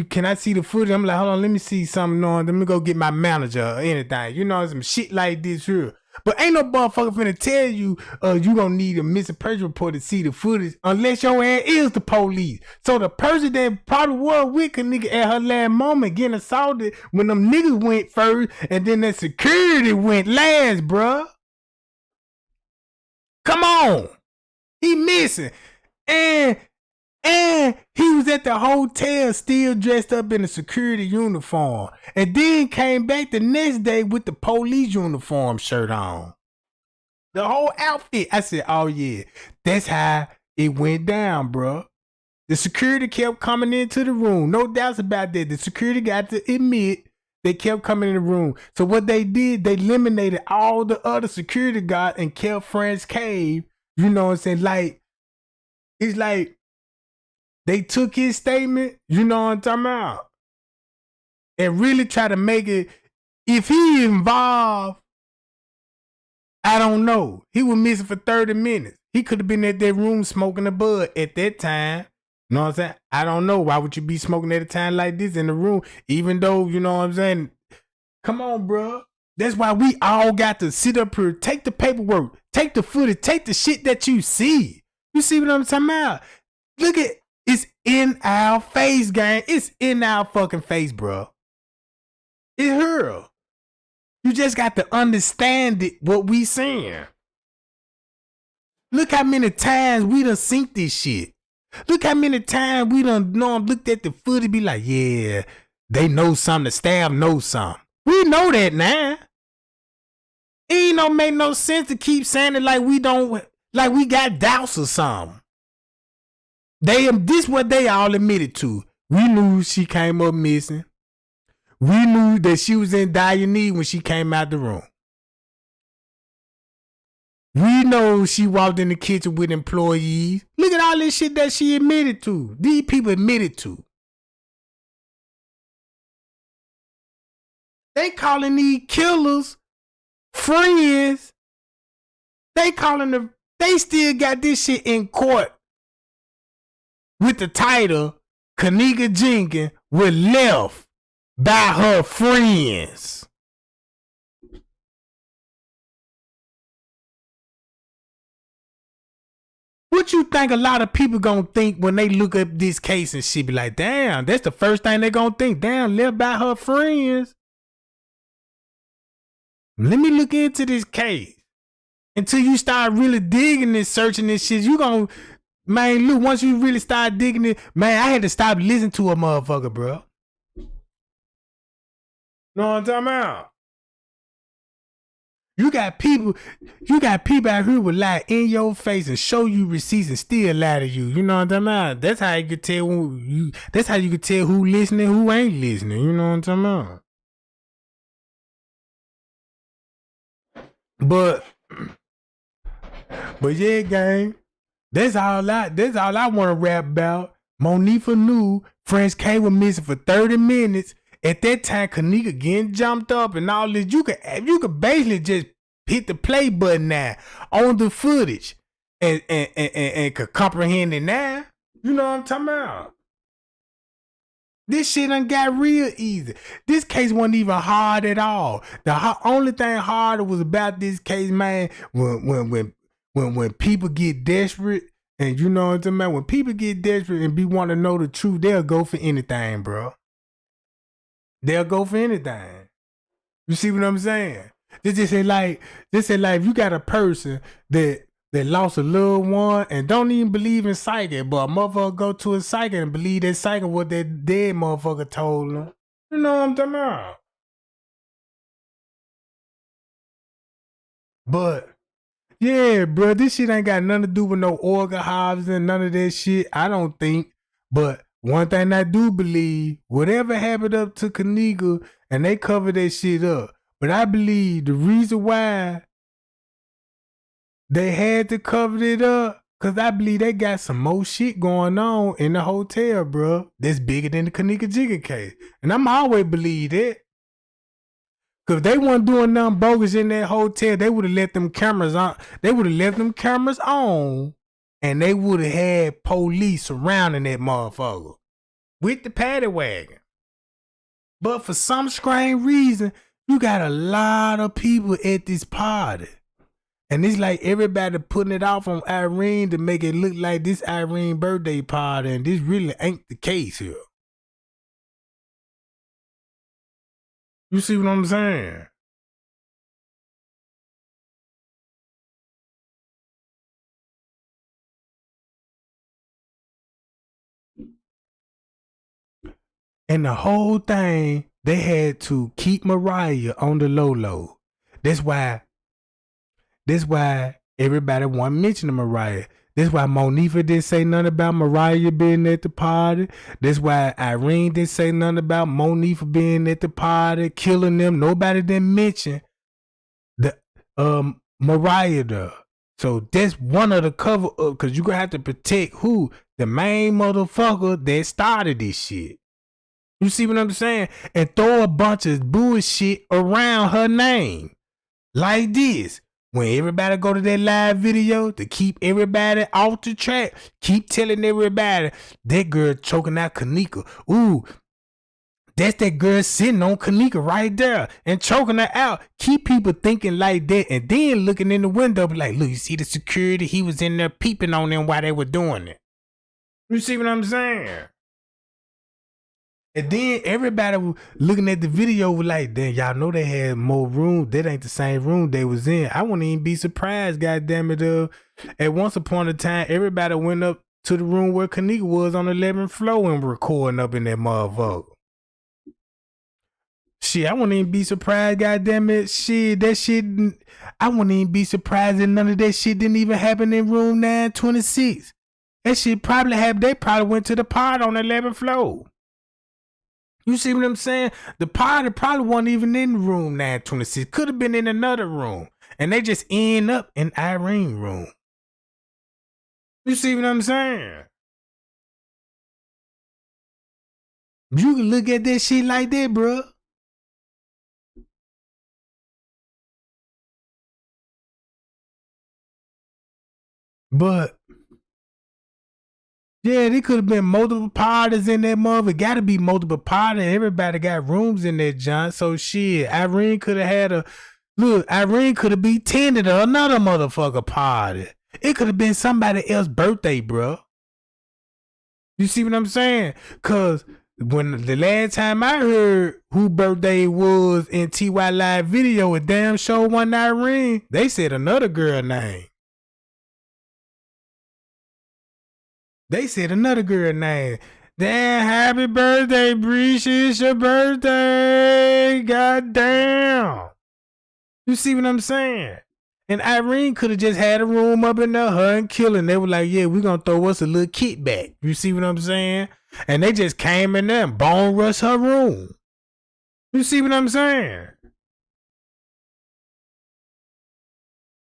can I see the footage? I'm like, hold on, let me see something on. Let me go get my manager or anything. You know, some shit like this here. But ain't no motherfucker finna tell you you gonna need a missing person report to see the footage unless your ass is the police. So the person that probably was with Kenneka at her last moment getting assaulted when them niggas went first and then that security went last, bruh. Come on. He missing. And he was at the hotel still dressed up in a security uniform. And then came back the next day with the police uniform shirt on. The whole outfit. I said, oh yeah, that's how it went down, bro. The security kept coming into the room. No doubts about that. The security got to admit they kept coming in the room. So what they did, they eliminated all the other security guards and kept Franz Cave. You know what I'm saying? Like, it's like they took his statement, you know what I'm talking about, and really try to make it, if he involved, I don't know. He was missing for 30 minutes. He could have been at that room smoking a bud at that time. You know what I'm saying? I don't know. Why would you be smoking at a time like this in the room? Even though, you know what I'm saying? Come on, bro. That's why we all got to sit up here, take the paperwork, take the footage, take the shit that you see. You see what I'm talking about? Look at, it's in our face, gang. It's in our fucking face, bro. It's her. You just got to understand it, what we saying. Look how many times we done seen this shit. Look how many times we done looked at the footage, be like, yeah, they know something, the staff knows something. We know that now. It ain't no make no sense to keep saying it like we don't, like we got doubts or something. This what they all admitted to. We knew she came up missing. We knew that she was in dire need when she came out the room. We know she walked in the kitchen with employees. Look at all this shit that she admitted to. These people admitted to. They calling these killers friends. They still got this shit in court with the title, Kenneka Jenkins was left by her friends. What you think a lot of people gonna think when they look up this case and shit, be like, damn, that's the first thing they gonna think. Damn, left by her friends. Let me look into this case. Until you start really digging and searching this shit, you gonna, man, look, once you really start digging it, man, I had to stop listening to a motherfucker, bro. Know what I'm talking about? You got people out here will lie in your face and show you receipts and still lie to you. You know what I'm talking about? That's how you could tell that's how you could tell who listening, who ain't listening. You know what I'm talking about? But yeah, gang. That's all I want to rap about. Monifa knew Franz K was missing for 30 minutes. At that time, Kenneka getting jumped up and all this. You could basically just hit the play button now on the footage and could comprehend it now. You know what I'm talking about? This shit done got real easy. This case wasn't even hard at all. The only thing harder was about this case, man, when people get desperate, and you know what I'm talking about? When people get desperate and want to know the truth, they'll go for anything, bro. They'll go for anything. You see what I'm saying? This just say like if you got a person that lost a loved one and don't even believe in psychic, but a motherfucker go to a psychic and believe that psychic what that dead motherfucker told them. You know what I'm talking about? But yeah, bro, this shit ain't got nothing to do with no organ harvesting, none of that shit. I don't think. But one thing I do believe, whatever happened up to Kenneka, and they covered that shit up. But I believe the reason why they had to cover it up, because I believe they got some more shit going on in the hotel, bro. That's bigger than the Kenneka Jenkins case. And I'm always believe that. Because if they weren't doing nothing bogus in that hotel, they would have let them cameras on. They would have left them cameras on, and they would have had police surrounding that motherfucker with the paddy wagon. But for some strange reason, you got a lot of people at this party. And it's like everybody putting it off on Irene to make it look like this Irene birthday party, and this really ain't the case here. You see what I'm saying? And the whole thing, they had to keep Mariah on the low. That's why everybody want to mention Mariah. That's why Monifa didn't say nothing about Mariah being at the party. That's why Irene didn't say nothing about Monifa being at the party, killing them. Nobody didn't mention the Mariah though. So that's one of the cover up, because you gonna have to protect who? The main motherfucker that started this shit. You see what I'm saying? And throw a bunch of bullshit around her name. Like this. When everybody go to that live video to keep everybody off the track, keep telling everybody that girl choking out Kenneka. Ooh, that's that girl sitting on Kenneka right there and choking her out. Keep people thinking like that, and then looking in the window like, look, you see the security? He was in there peeping on them while they were doing it. You see what I'm saying? And then everybody was looking at the video was like, damn, y'all know they had more room. That ain't the same room they was in. I wouldn't even be surprised, goddamn it. At once upon a time, everybody went up to the room where Kenneka was on the 11th floor and recording up in that motherfucker. Shit, I wouldn't even be surprised, goddamn it. Shit, that shit, I wouldn't even be surprised that none of that shit didn't even happen in room 926. That shit probably happened. They probably went to the party on the 11th floor. You see what I'm saying? The party probably wasn't even in room 926. Could have been in another room. And they just end up in Irene room. You see what I'm saying? You can look at that shit like that, bro. But yeah, there could have been multiple parties in that mother. Gotta be multiple parties. Everybody got rooms in that John. So shit, Irene could have had Irene could have been tended to another motherfucker party. It could have been somebody else's birthday, bro. You see what I'm saying? Cause when the last time I heard who birthday was in TY Live video, a damn show wasn't Irene. They said another girl name. They said another girl name. Damn, happy birthday, Breesha. It's your birthday. God damn. You see what I'm saying? And Irene could have just had a room up in there, her and Killing. They were like, yeah, we're going to throw us a little kickback. You see what I'm saying? And they just came in there and bone rushed her room. You see what I'm saying?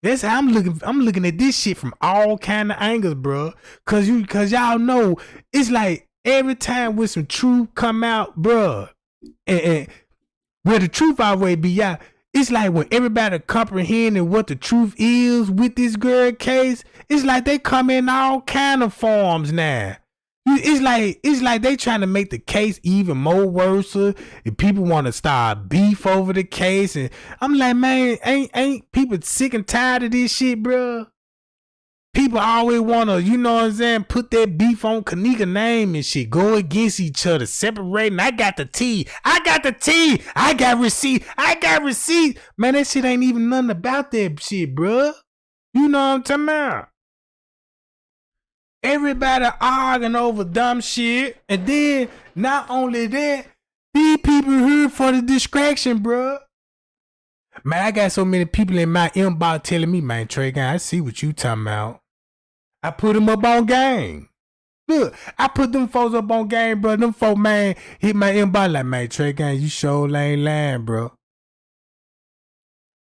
That's how I'm looking. I'm looking at this shit from all kind of angles, bro. Cause y'all know it's like every time when some truth come out, bro, and where the truth always be out. It's like when everybody comprehending what the truth is with this girl case. It's like they come in all kind of forms now. It's like they trying to make the case even more worse. And people want to start beef over the case, and I'm like, man, ain't people sick and tired of this shit, bro? People always want to, you know what I'm saying, put that beef on Kenneka name and shit, go against each other, separating. I got the tea. I got receipt. Man, that shit ain't even nothing about that shit, bro. You know what I'm talking about? Everybody arguing over dumb shit. And then, not only that, these people here for the distraction, bro. Man, I got so many people in my inbox telling me, man, Trey Gang, I see what you talking about. I put them up on game. Look, I put them folks up on game, bro. Them folks, man, hit my inbox like, man, Trey Gang, you sure ain't lying, bro.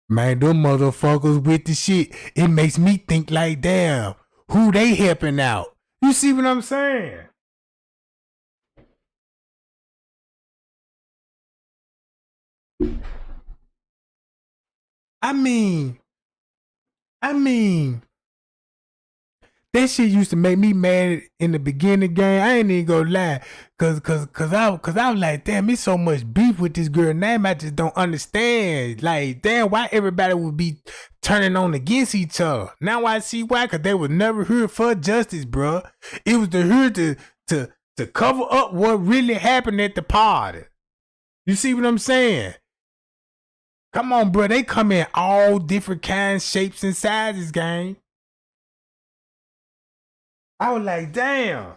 Man, them motherfuckers with the shit. It makes me think like, damn, who they helping out? You see what I'm saying? I mean, that shit used to make me mad in the beginning game. I ain't even gonna lie. Cause I was like, damn, it's so much beef with this girl name. I just don't understand. Like, damn, why everybody would be turning on against each other. Now I see why, cause they was never here for justice, bro. It was here to cover up what really happened at the party. You see what I'm saying? Come on, bro. They come in all different kinds, shapes, and sizes, gang. I was like, damn.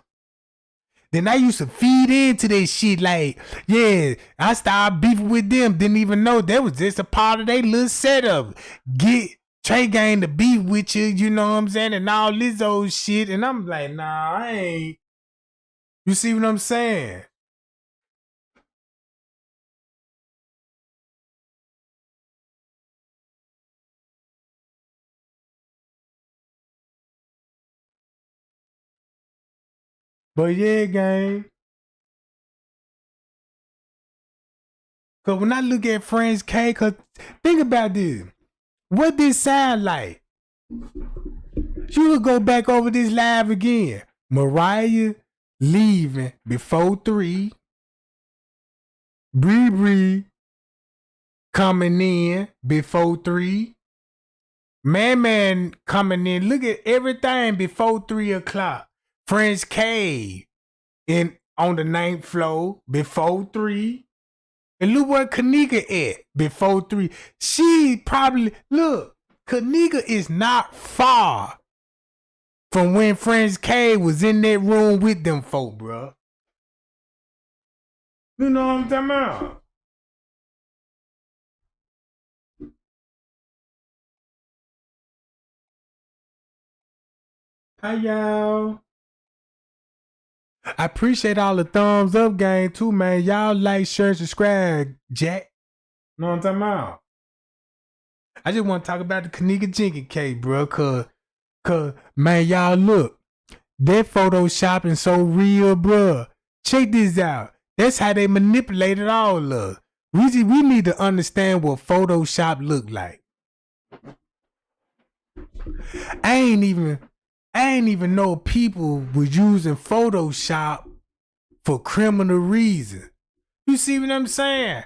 Then I used to feed into that shit like, yeah, I started beefing with them. Didn't even know that was just a part of their little setup. Get Trey Gang to beef with you, you know what I'm saying? And all this old shit. And I'm like, nah, I ain't. You see what I'm saying? But yeah, gang. Cause when I look at Franz K, cause think about this. What this sound like? You could go back over this live again. Mariah leaving before 3. Bree coming in before 3. Man coming in. Look at everything before 3 o'clock. French Cave on the 9th floor before 3. And look where Kenneka at before 3. She probably, look, Kenneka is not far from when French Cave was in that room with them folk, bro. You know what I'm talking about? Hi, y'all. I appreciate all the thumbs up, gang, too, man. Y'all like, share, subscribe, Jack. Know what I'm talking about? I just want to talk about the Kenneka Jenkins case, bro, cause, man, y'all look. That photoshopping so real, bro. Check this out. That's how they manipulated all of us. We need to understand what Photoshop look like. I ain't even know people was using Photoshop for criminal reasons. You see what I'm saying?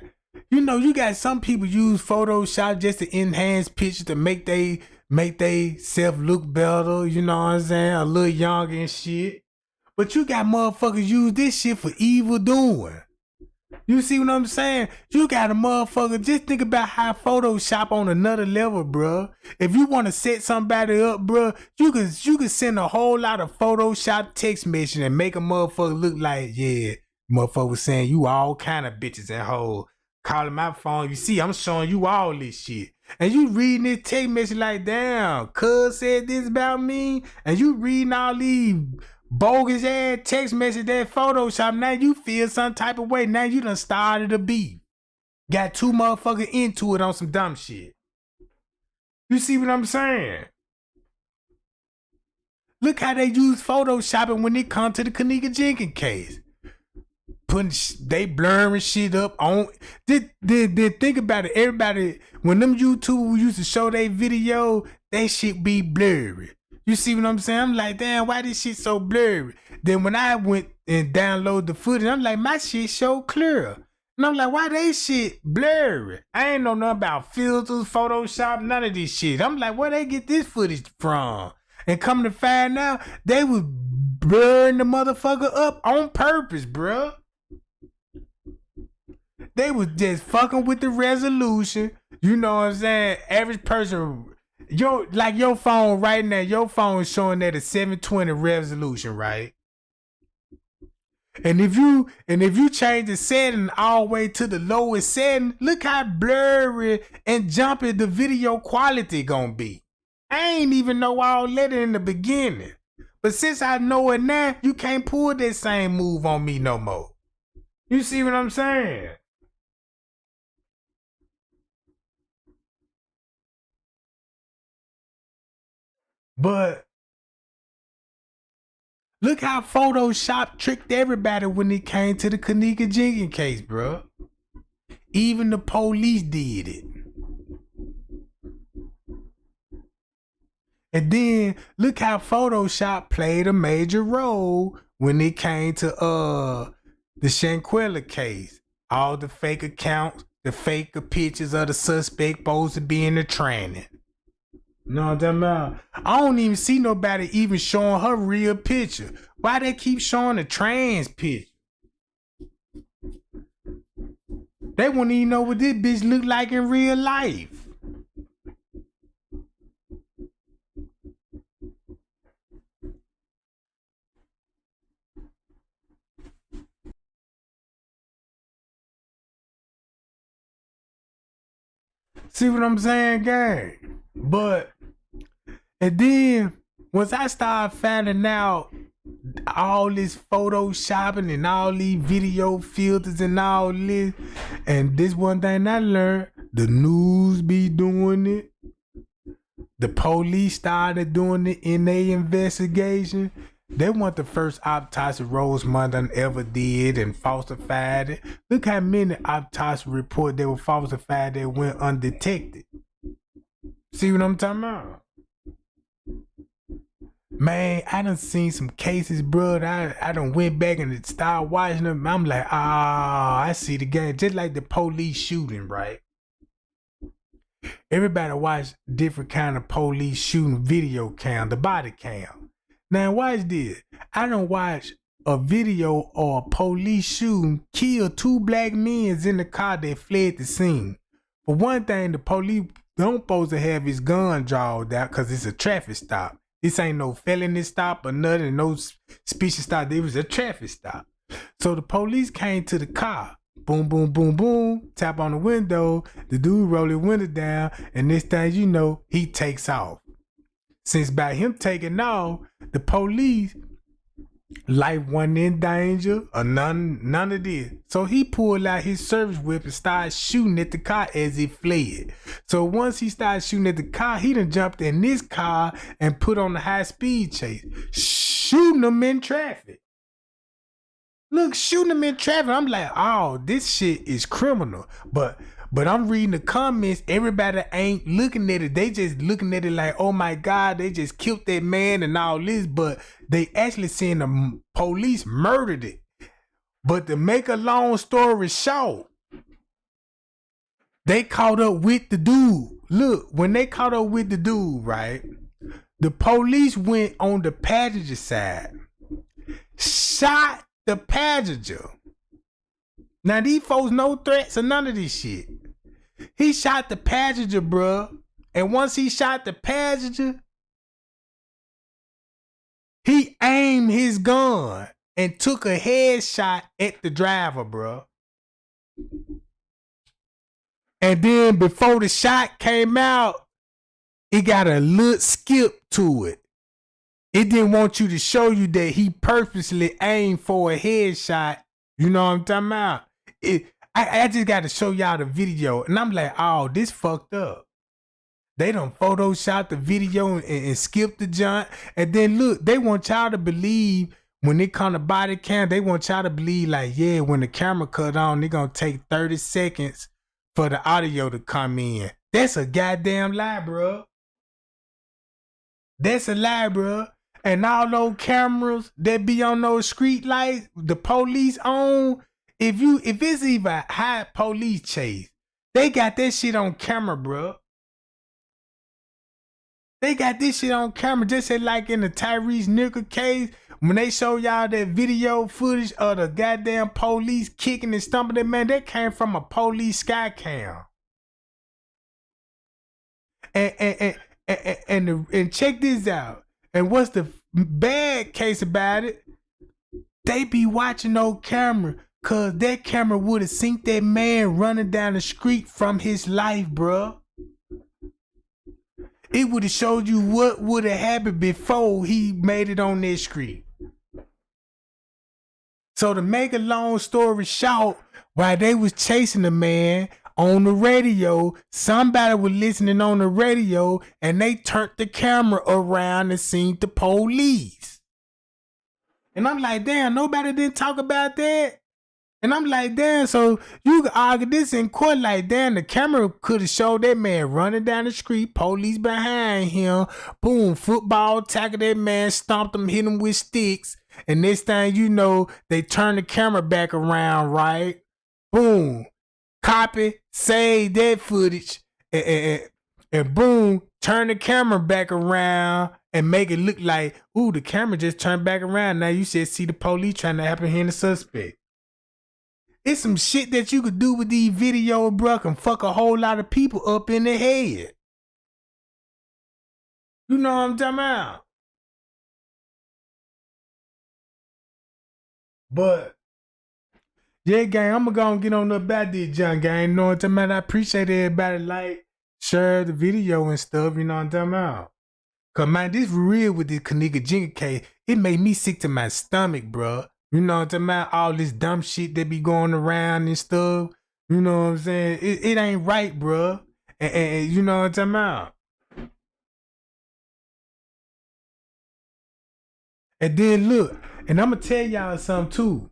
You know, you got some people use Photoshop just to enhance pictures to make they self look better, you know what I'm saying? A little younger and shit. But you got motherfuckers use this shit for evil doing. You see what I'm saying? You got a motherfucker, just think about how Photoshop on another level, bruh. If you want to set somebody up, bruh, you can send a whole lot of Photoshop text message and make a motherfucker look like, yeah, motherfucker saying you all kind of bitches and hoes. Calling my phone, you see, I'm showing you all this shit. And you reading this text message like, damn, cuz said this about me. And you reading all these bogus ass text message that Photoshop. Now you feel some type of way. Now you done started a beef. Got 2 motherfuckers into it on some dumb shit. You see what I'm saying? Look how they use Photoshopping when it comes to the Kenneka Jenkins case. They blurring shit up on. Did think about it. Everybody, when them YouTubers used to show their video, they shit be blurry. You see what I'm saying? I'm like, damn, why this shit so blurry? Then when I went and downloaded the footage, I'm like, my shit show clear. And I'm like, why they shit blurry? I ain't know nothing about filters, Photoshop, none of this shit. I'm like, where they get this footage from? And come to find out, they was blurring the motherfucker up on purpose, bruh. They was just fucking with the resolution. You know what I'm saying? Average person, your phone right now, your phone is showing that a 720 resolution, right? And if you change the setting all the way to the lowest setting, look how blurry and jumpy the video quality gonna be. I ain't even know all that in the beginning. But since I know it now, you can't pull that same move on me no more. You see what I'm saying? But look how Photoshop tricked everybody when it came to the Kenneka Jenkins case, bro. Even the police did it. And then look how Photoshop played a major role when it came to the Shanquella case. All the fake accounts, the fake pictures of the suspect supposed to be in the training. No, I'm talking about. I don't even see nobody even showing her real picture. Why they keep showing the trans picture? They wouldn't even know what this bitch look like in real life. See what I'm saying, gang? But, and then, once I started finding out all this photoshopping and all these video filters and all this, and this one thing I learned, the news be doing it. The police started doing it in their investigation. They weren't the first autopsy Rosemont done ever did and falsified it. Look how many autopsy reports that were falsified that went undetected. See what I'm talking about? Man, I done seen some cases, bro. I done went back and started watching them. I'm like, I see the game. Just like the police shooting, right? Everybody watch different kind of police shooting video cam, the body cam. Now watch this. I done watch a video or a police shooting kill 2 black men in the car that fled the scene. For one thing, the police don't supposed to have his gun drawn out because it's a traffic stop. This ain't no felony stop or nothing, no species stop. It was a traffic stop. So the police came to the car. Boom, boom, boom, boom. Tap on the window. The dude roll his window down. And this thing you know, he takes off. Since by him taking off, the police life wasn't in danger or none of this. So he pulled out his service whip and started shooting at the car as it fled. So once he started shooting at the car, he done jumped in this car and put on the high speed chase, shooting them in traffic. Look, shooting them in traffic. I'm like, oh, this shit is criminal. But I'm reading the comments. Everybody ain't looking at it. They just looking at it like, oh my God, they just killed that man and all this. But they actually saying the police murdered it. But to make a long story short, they caught up with the dude. Look, when they caught up with the dude, right? The police went on the passenger side, shot the passenger. Now these folks no threats or none of this shit. He shot the passenger, bruh. And once he shot the passenger, he aimed his gun and took a headshot at the driver, bruh. And then before the shot came out, it got a little skip to it. It didn't want you to show you that he purposely aimed for a headshot. You know what I'm talking about? I just got to show y'all the video. And I'm like, oh, this fucked up. They done photoshopped the video and skipped the jump. And then look, they want y'all to believe when they come to body cam, they want y'all to believe like, yeah, when the camera cut on, they're going to take 30 seconds for the audio to come in. That's a goddamn lie, bro. That's a lie, bro. And all those cameras that be on those street lights, the police on, if it's even high police chase, they got that shit on camera, bro. They got this shit on camera, just like in the Tyrese Nichols case, when they show y'all that video footage of the goddamn police kicking and stomping that man, that came from a police sky cam. And check this out. And what's the bad case about it? They be watching no camera, cause that camera would have seen that man running down the street from his life, bruh. It would have showed you what would have happened before he made it on that street. So to make a long story short, while they was chasing the man on the radio, somebody was listening on the radio and they turned the camera around and seen the police. And I'm like, damn, nobody didn't talk about that. And I'm like, damn, so you can argue this in court like, damn, the camera could have showed that man running down the street, police behind him, boom, football tackle that man, stomped him, hit him with sticks. And this thing, you know, they turn the camera back around, right? Boom, copy, save that footage, and boom, turn the camera back around and make it look like, ooh, the camera just turned back around. Now you should see the police trying to apprehend the suspect. It's some shit that you could do with these videos, bro, and fuck a whole lot of people up in the head. You know what I'm talking about? But yeah, gang, I'm gonna go and get on up about this junk, gang. You know what I'm talking about? I appreciate everybody like, share the video and stuff, you know what I'm talking about? Cause man, this real with this Kenneka Jenkins case, it made me sick to my stomach, bro. You know what I'm talking about? All this dumb shit that be going around and stuff. You know what I'm saying? It ain't right, bro. And you know what I'm talking about? And then look, and I'm gonna tell y'all something too.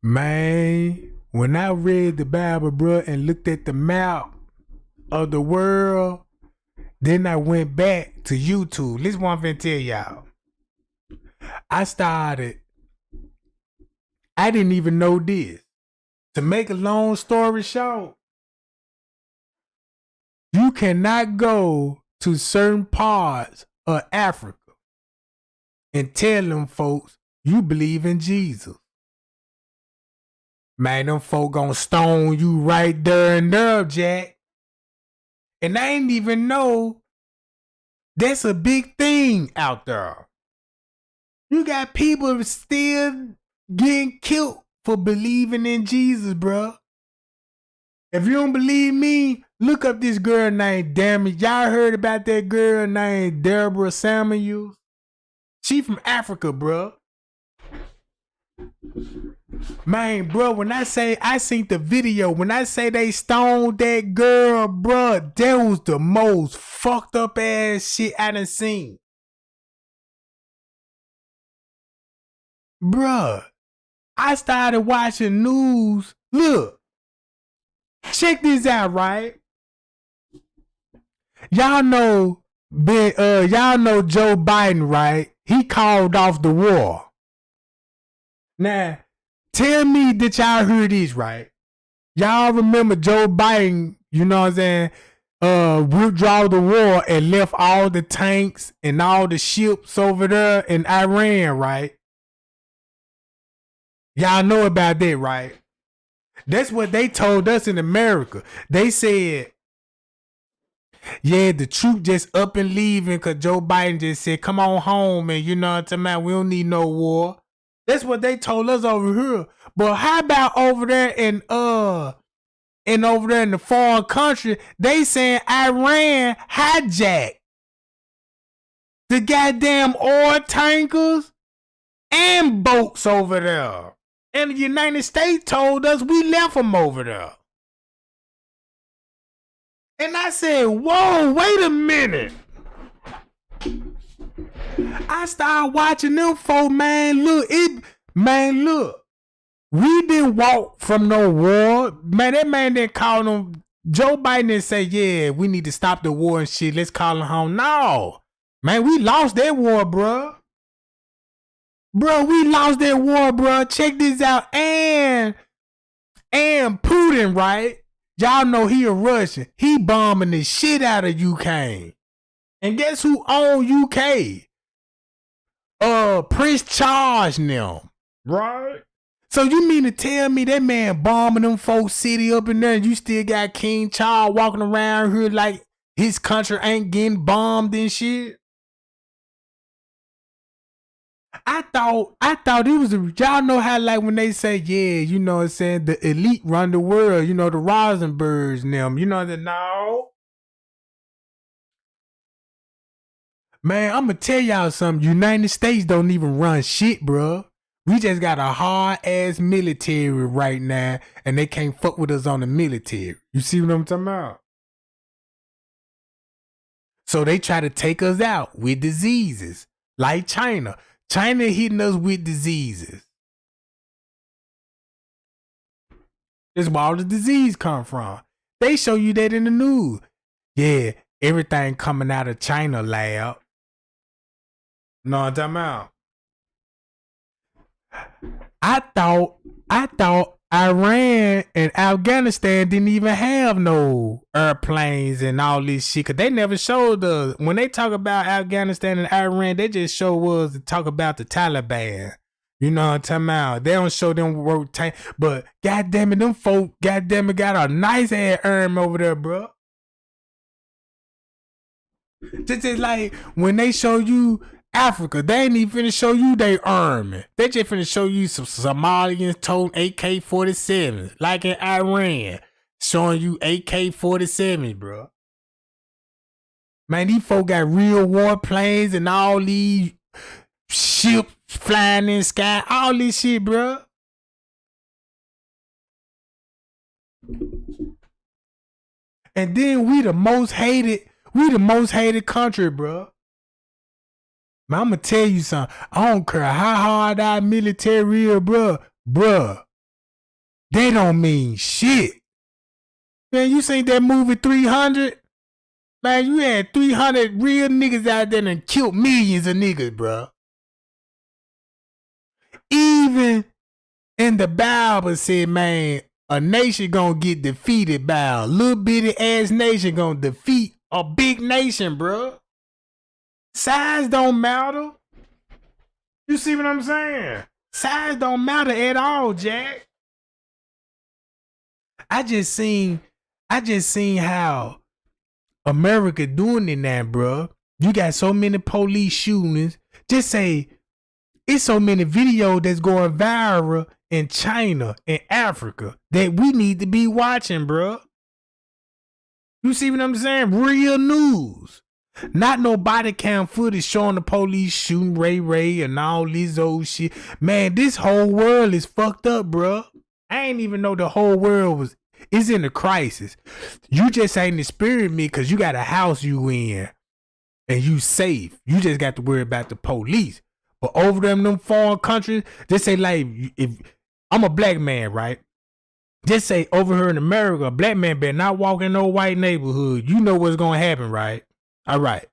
Man, when I read the Bible, bro, and looked at the map of the world, then I went back to YouTube. This one thing tell y'all. I didn't even know this. To make a long story short, you cannot go to certain parts of Africa and tell them folks you believe in Jesus. Man, them folk gonna stone you right there and there, Jack. And I ain't even know that's a big thing out there. You got people still getting killed for believing in Jesus, bro. If you don't believe me, look up this girl named Damage. Y'all heard about that girl named Deborah Samuels? She from Africa, bro. Man, bro, when I say I seen the video, when I say they stoned that girl, bro, that was the most fucked up ass shit I done seen. Bruh, I started watching news. Look, check this out, right? Y'all know Joe Biden, right? He called off the war. Now, tell me that y'all heard this, right? Y'all remember Joe Biden, you know what I'm saying, withdraw the war and left all the tanks and all the ships over there in Iran, right? Y'all know about that, right? That's what they told us in America. They said, yeah, the troop just up and leaving because Joe Biden just said, come on home, and you know what I'm talking about, we don't need no war. That's what they told us over here. But how about over there in over there in the foreign country, they saying Iran hijacked the goddamn oil tankers and boats over there. And the United States told us we left them over there. And I said, whoa, wait a minute. I started watching them folk, man. Look, we didn't walk from no war. Man, that man didn't call them. Joe Biden didn't say, yeah, we need to stop the war and shit. Let's call them home. No. Man, we lost that war, bro. Bro, we lost that war, bro. Check this out. And Putin, right? Y'all know he a Russian. He bombing the shit out of UK. And guess who own UK? Prince Charles now. Right? So you mean to tell me that man bombing them folks city up in there and you still got King Charles walking around here like his country ain't getting bombed and shit? I thought it was y'all know how like when they say, yeah, you know what I'm saying, the elite run the world, you know, the Rosenbergs and them, you know that. No. Man, I'm gonna tell y'all something. United States don't even run shit, bro. We just got a hard ass military right now, and they can't fuck with us on the military. You see what I'm talking about? So they try to take us out with diseases, like China. China hitting us with diseases. That's where all the disease come from. They show you that in the news. Yeah, everything coming out of China lab. No, I'm talking about. I thought Iran and Afghanistan didn't even have no airplanes and all this shit. Cause they never showed us. When they talk about Afghanistan and Iran, they just show us to talk about the Taliban. You know what I'm talking about? They don't show them work tank. But goddamn it, them folk, goddamn it, got a nice ass arm over there, bro. Just like when they show you Africa, they ain't even finna show you they army. They just finna show you some Somalians toting AK-47s, like in Iran. showing you AK-47, bro. Man, these folk got real warplanes and all these ships flying in the sky, all this shit, bro. And then we the most hated country, bro. Man, I'm gonna tell you something. I don't care how hard our military is, bro. They don't mean shit. Man, you seen that movie 300? Man, you had 300 real niggas out there and killed millions of niggas, bro. Even in the Bible said, man, a nation gonna get defeated by a little bitty ass nation gonna defeat a big nation, bro. Size don't matter. You see what I'm saying? Size don't matter at all, Jack. I just seen how America doing it now, bro. You got so many police shootings. Just say it's so many videos that's going viral in China and Africa that we need to be watching, bro. You see what I'm saying? Real news. Not no body cam footage showing the police shooting Ray and all this old shit. Man, this whole world is fucked up, bro. I ain't even know the whole world is in a crisis. You just ain't experienced me because you got a house you in and you safe. You just got to worry about the police. But over them foreign countries, just say like, if I'm a black man, right? Just say over here in America, a black man better not walk in no white neighborhood. You know what's gonna happen, right? All right.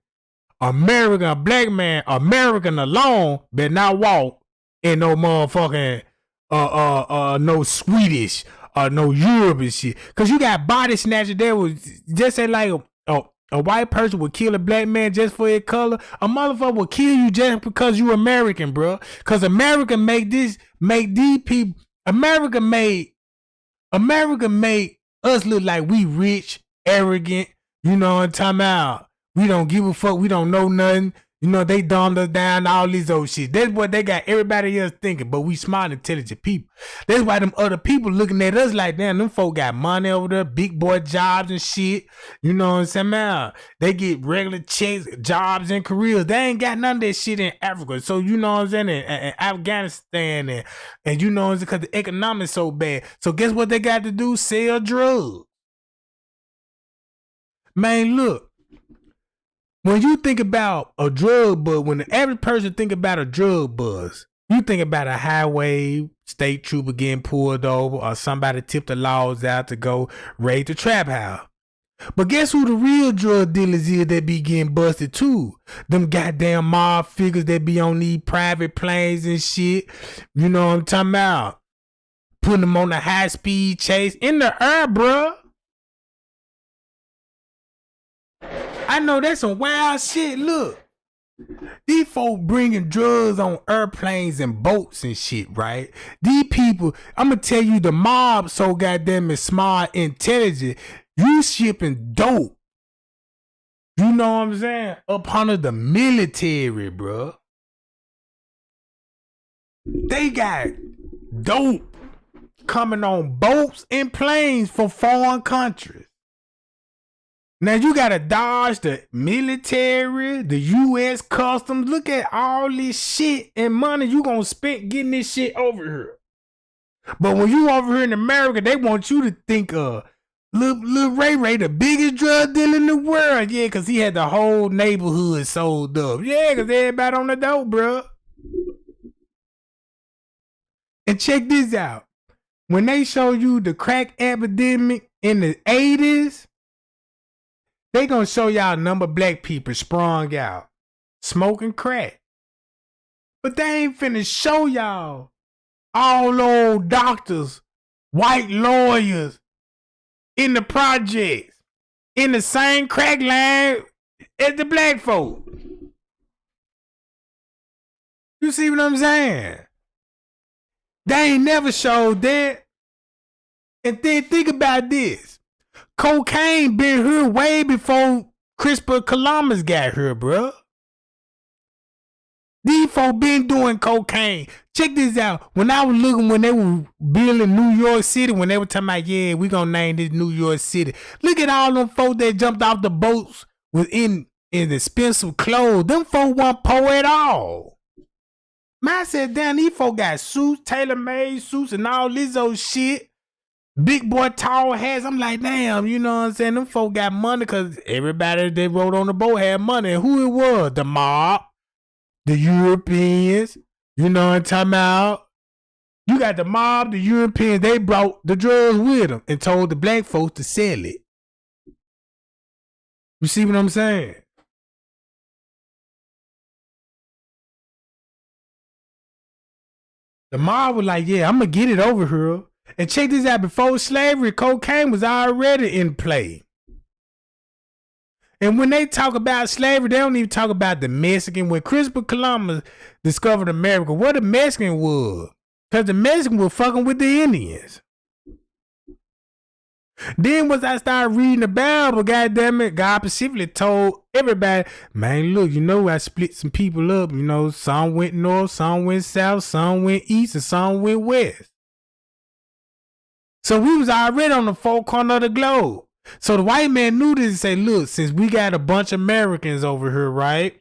American, a black man, American alone better not walk in no motherfucking no Swedish or no European shit. Cause you got body snatchers there was just say like a white person would kill a black man just for his color. A motherfucker will kill you just because you American, bro. Cause America make these people. America made us look like we rich, arrogant. You know what I'm talking about? We don't give a fuck. We don't know nothing. You know, they dumbed us down, all these old shit. That's what they got everybody else thinking, but we smart, intelligent people. That's why them other people looking at us like, damn, them folk got money over there, big boy jobs and shit. You know what I'm saying? Man, they get regular checks, jobs and careers. They ain't got none of that shit in Africa. So, you know what I'm saying? And Afghanistan and you know, because the economics so bad. So guess what they got to do? Sell drugs. Man, look. When you think about a drug buzz, when the average person think about a drug buzz, you think about a highway, state trooper getting pulled over, or somebody tipped the laws out to go raid the trap house. But guess who the real drug dealers is that be getting busted too? Them goddamn mob figures that be on these private planes and shit. You know what I'm talking about? Putting them on a high-speed chase in the air, bruh. I know that's some wild shit. Look, these folk bringing drugs on airplanes and boats and shit, right? These people, I'm gonna tell you, the mob so goddamn is smart, intelligent. You shipping dope. You know what I'm saying? Up under the military, bro. They got dope coming on boats and planes from foreign countries. Now you gotta dodge the military, the U.S. Customs. Look at all this shit and money you gonna spend getting this shit over here. But when you over here in America, they want you to think Lil Ray, the biggest drug dealer in the world. Yeah, cause he had the whole neighborhood sold up. Yeah, cause everybody on the dope, bro. And check this out. When they show you the crack epidemic in the 80s, they gonna show y'all a number of black people sprung out, smoking crack. But they ain't finna show y'all all old doctors, white lawyers in the projects, in the same crack line as the black folk. You see what I'm saying? They ain't never showed that. And then think about this. Cocaine been here way before Christopher Columbus got here, bro. These folk been doing cocaine. Check this out. When I was looking, when they were building New York City, when they were talking about, yeah, we gonna name this New York City. Look at all them folks that jumped off the boats in expensive clothes. Them folks weren't poor at all. Man, I said, damn, these folks got suits, tailor-made suits, and all this old shit. Big boy tall hats. I'm like, damn, you know what I'm saying? Them folks got money because everybody that rode on the boat had money. And who it was? The mob. The Europeans, you know what I'm talking about? You got the mob, the Europeans, they brought the drugs with them and told the black folks to sell it. You see what I'm saying? The mob was like, yeah, I'm going to get it over here. And check this out, before slavery, cocaine was already in play. And when they talk about slavery, they don't even talk about the Mexican. When Christopher Columbus discovered America, what the Mexican was. Because the Mexican was fucking with the Indians. Then once I started reading the Bible, goddamn it, God specifically told everybody, man, look, you know, I split some people up. You know, some went north, some went south, some went east, and some went west. So we was already on the four corners of the globe. So the white man knew this and said, look, since we got a bunch of Americans over here, right?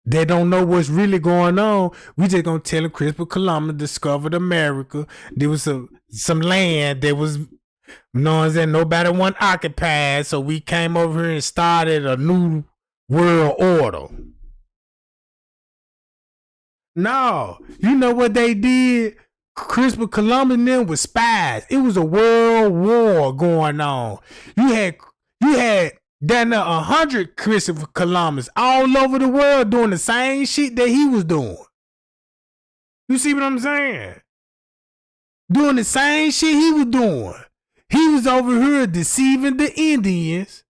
They don't know what's really going on. We just gonna tell them Christopher Columbus discovered America. There was some land that was, you know what I'm saying, nobody want occupied. So we came over here and started a new world order. No, you know what they did? Christopher Columbus and them was spies. It was a world war going on. You had down there 100 Christopher Columbus all over the world doing the same shit that he was doing. You see what I'm saying? Doing the same shit he was doing. He was over here deceiving the Indians,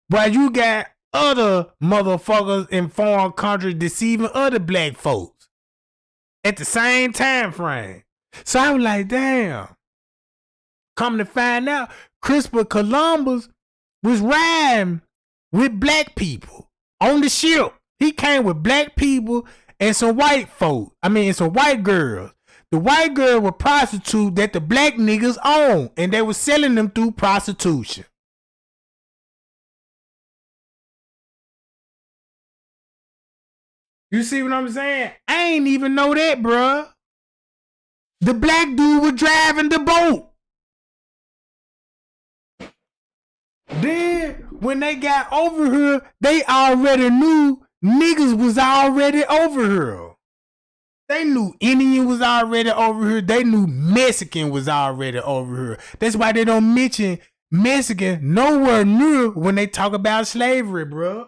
while you got other motherfuckers in foreign countries deceiving other black folks at the same time frame. So I was like, damn. Come to find out, Christopher Columbus was riding with black people on the ship. He came with black people and some white folk. Some white girls. The white girl were prostitutes that the black niggas owned, and they were selling them through prostitution. You see what I'm saying? I ain't even know that, bruh. The black dude was driving the boat. Then, when they got over here, they already knew niggas was already over here. They knew Indian was already over here. They knew Mexican was already over here. That's why they don't mention Mexican nowhere near when they talk about slavery, bruh.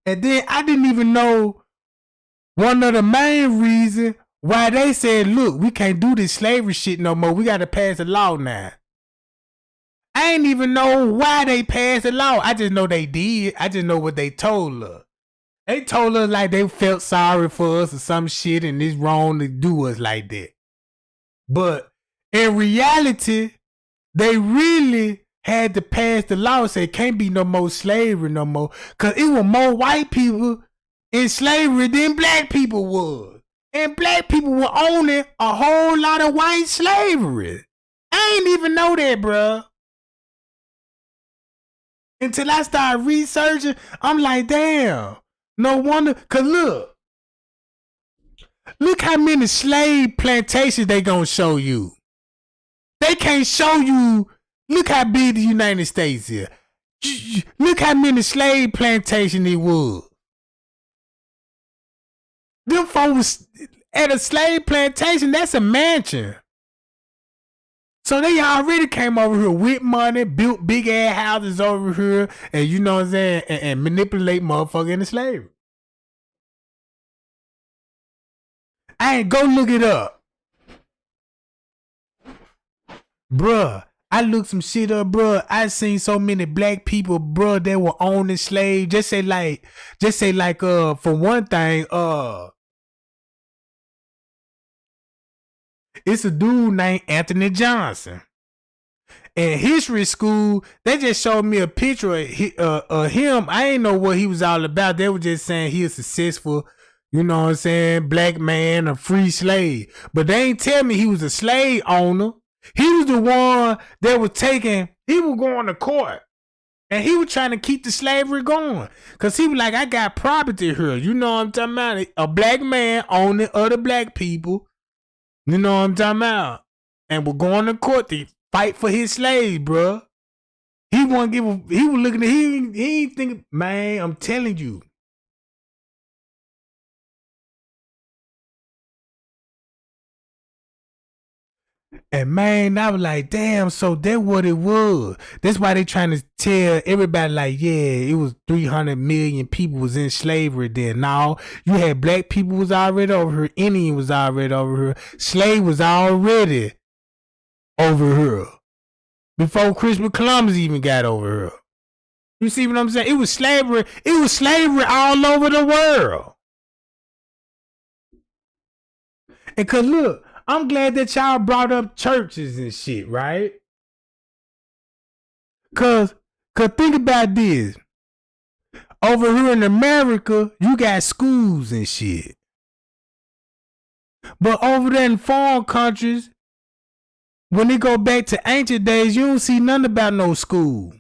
And then I didn't even know one of the main reasons why they said, look, we can't do this slavery shit no more. We got to pass a law now. I ain't even know why they passed the law. I just know they did. I just know what they told us. They told us like they felt sorry for us or some shit and it's wrong to do us like that. But in reality, they really had to pass the law and say can't be no more slavery no more. Cause it was more white people in slavery than black people was. And black people were owning a whole lot of white slavery. I ain't even know that, bruh. Until I started researching, I'm like, damn. No wonder, cause look how many slave plantations they gonna show you. They can't show you. Look how big the United States is. Look how many slave plantations it was. Them folks at a slave plantation, that's a mansion. So they already came over here with money, built big ass houses over here, and you know what I'm saying, and manipulate motherfuckers into slavery. I ain't go look it up. Bruh, I looked some shit up, bruh. I seen so many black people, bruh, that were owning slaves. Just say like, for one thing, it's a dude named Anthony Johnson. In history school, they just showed me a picture of him. I ain't know what he was all about. They were just saying he was successful, you know what I'm saying, black man, a free slave. But they ain't tell me he was a slave owner. He was the one that was he was going to court. And he was trying to keep the slavery going. Because he was like, I got property here. You know what I'm talking about? A black man owning other black people. You know what I'm talking about? And we're going to court to fight for his slaves, bro. He wasn't giving. He was looking at. He ain't thinking. Man, I'm telling you. And man, I was like, damn. So that's what it was. That's why they trying to tell everybody like, yeah, it was 300 million people was in slavery then. Now you had black people was already over here. Indian was already over here. Slave was already over here before Christopher Columbus even got over here. You see what I'm saying? It was slavery. It was slavery all over the world. And cause look, I'm glad that y'all brought up churches and shit, right? Cause think about this. Over here in America, you got schools and shit. But over there in foreign countries, when they go back to ancient days, you don't see nothing about no school.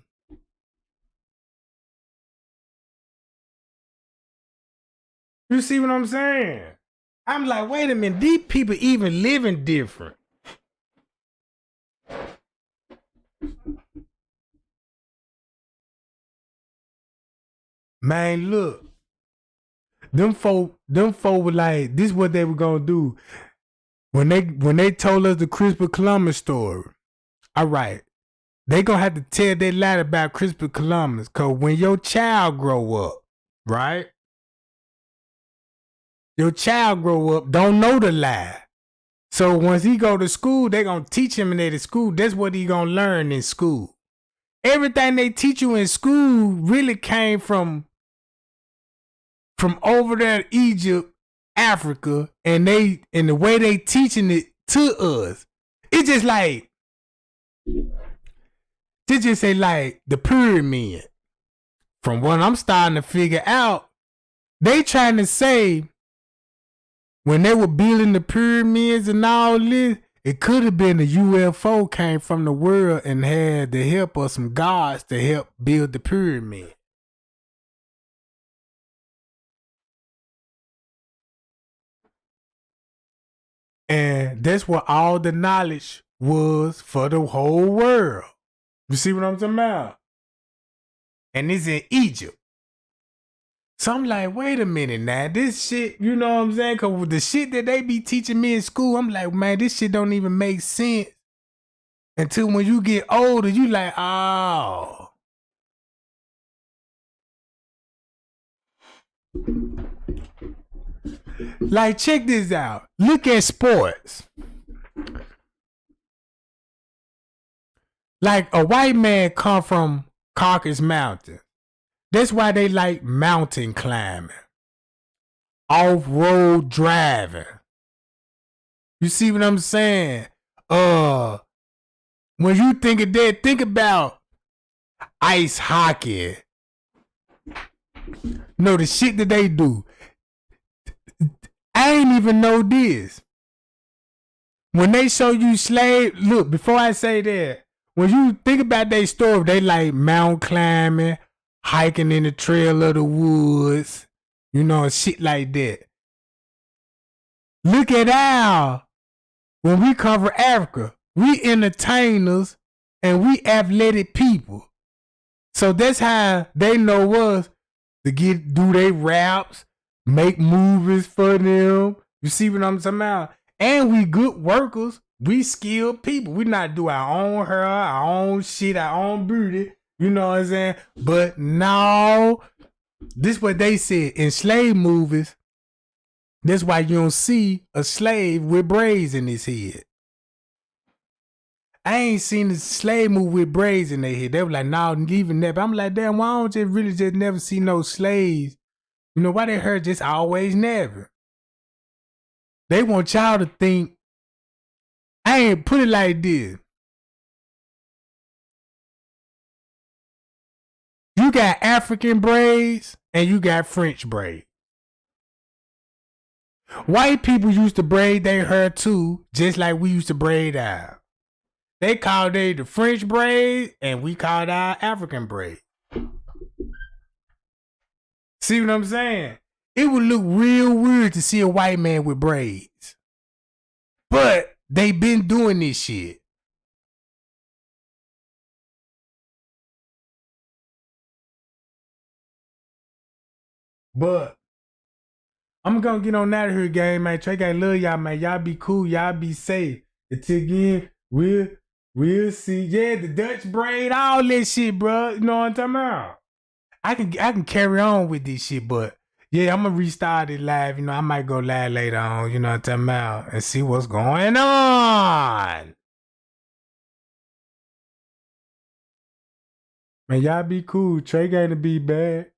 You see what I'm saying? I'm like, wait a minute, these people even living different. Man, look. Them folk were like, this is what they were gonna do. When they told us the Christopher Columbus story, all right, they gonna have to tell that lie about Christopher Columbus, cause when your child grow up, right? Your child grow up, don't know the lie. So once he go to school, they gonna teach him in school. That's what he gonna learn in school. Everything they teach you in school really came from over there in Egypt, Africa, and the way they teaching it to us. It's just like, they just say like the pyramid. From what I'm starting to figure out, they trying to say when they were building the pyramids and all this, it could have been a UFO came from the world and had the help of some gods to help build the pyramid. And that's what all the knowledge was for the whole world. You see what I'm talking about? And it's in Egypt. So I'm like, wait a minute now. This shit, you know what I'm saying? Because with the shit that they be teaching me in school, I'm like, man, this shit don't even make sense. Until when you get older, you like, oh. Like, check this out. Look at sports. Like, a white man come from Caucasus Mountain. That's why they like mountain climbing. Off-road driving. You see what I'm saying? When you think of that, think about ice hockey. No, the shit that they do. I ain't even know this. When they show you slave, look, before I say that, when you think about their story, they like mountain climbing, hiking in the trail of the woods, you know, shit like that. Look at how, when we cover Africa, we entertainers and we athletic people. So that's how they know us to do their raps, make movies for them. You see what I'm talking about? And we good workers. We skilled people. We not do our own hair, our own shit, our own beauty. You know what I'm saying? But no, this what they said in slave movies. That's why you don't see a slave with braids in his head. I ain't seen a slave movie with braids in their head. They were like, no, leaving that. But I'm like, damn, why don't you really just never see no slaves? You know, why they heard just always never? They want y'all to think, I ain't put it like this. got African braids and you got French braids. White people used to braid their hair too, just like we used to braid ours. They called it the French braid, and we called our African braid. See what I'm saying? It would look real weird to see a white man with braids. But they been doing this shit. But I'm gonna get on out of here, gang, man. Trey gang, love y'all, man. Y'all be cool. Y'all be safe. Until again, we'll see. Yeah, the Dutch braid, all this shit, bro. You know what I'm talking about? I can carry on with this shit, but yeah, I'm gonna restart it live. You know, I might go live later on. You know what I'm talking about, and see what's going on. Man, y'all be cool. Trey gang to be bad.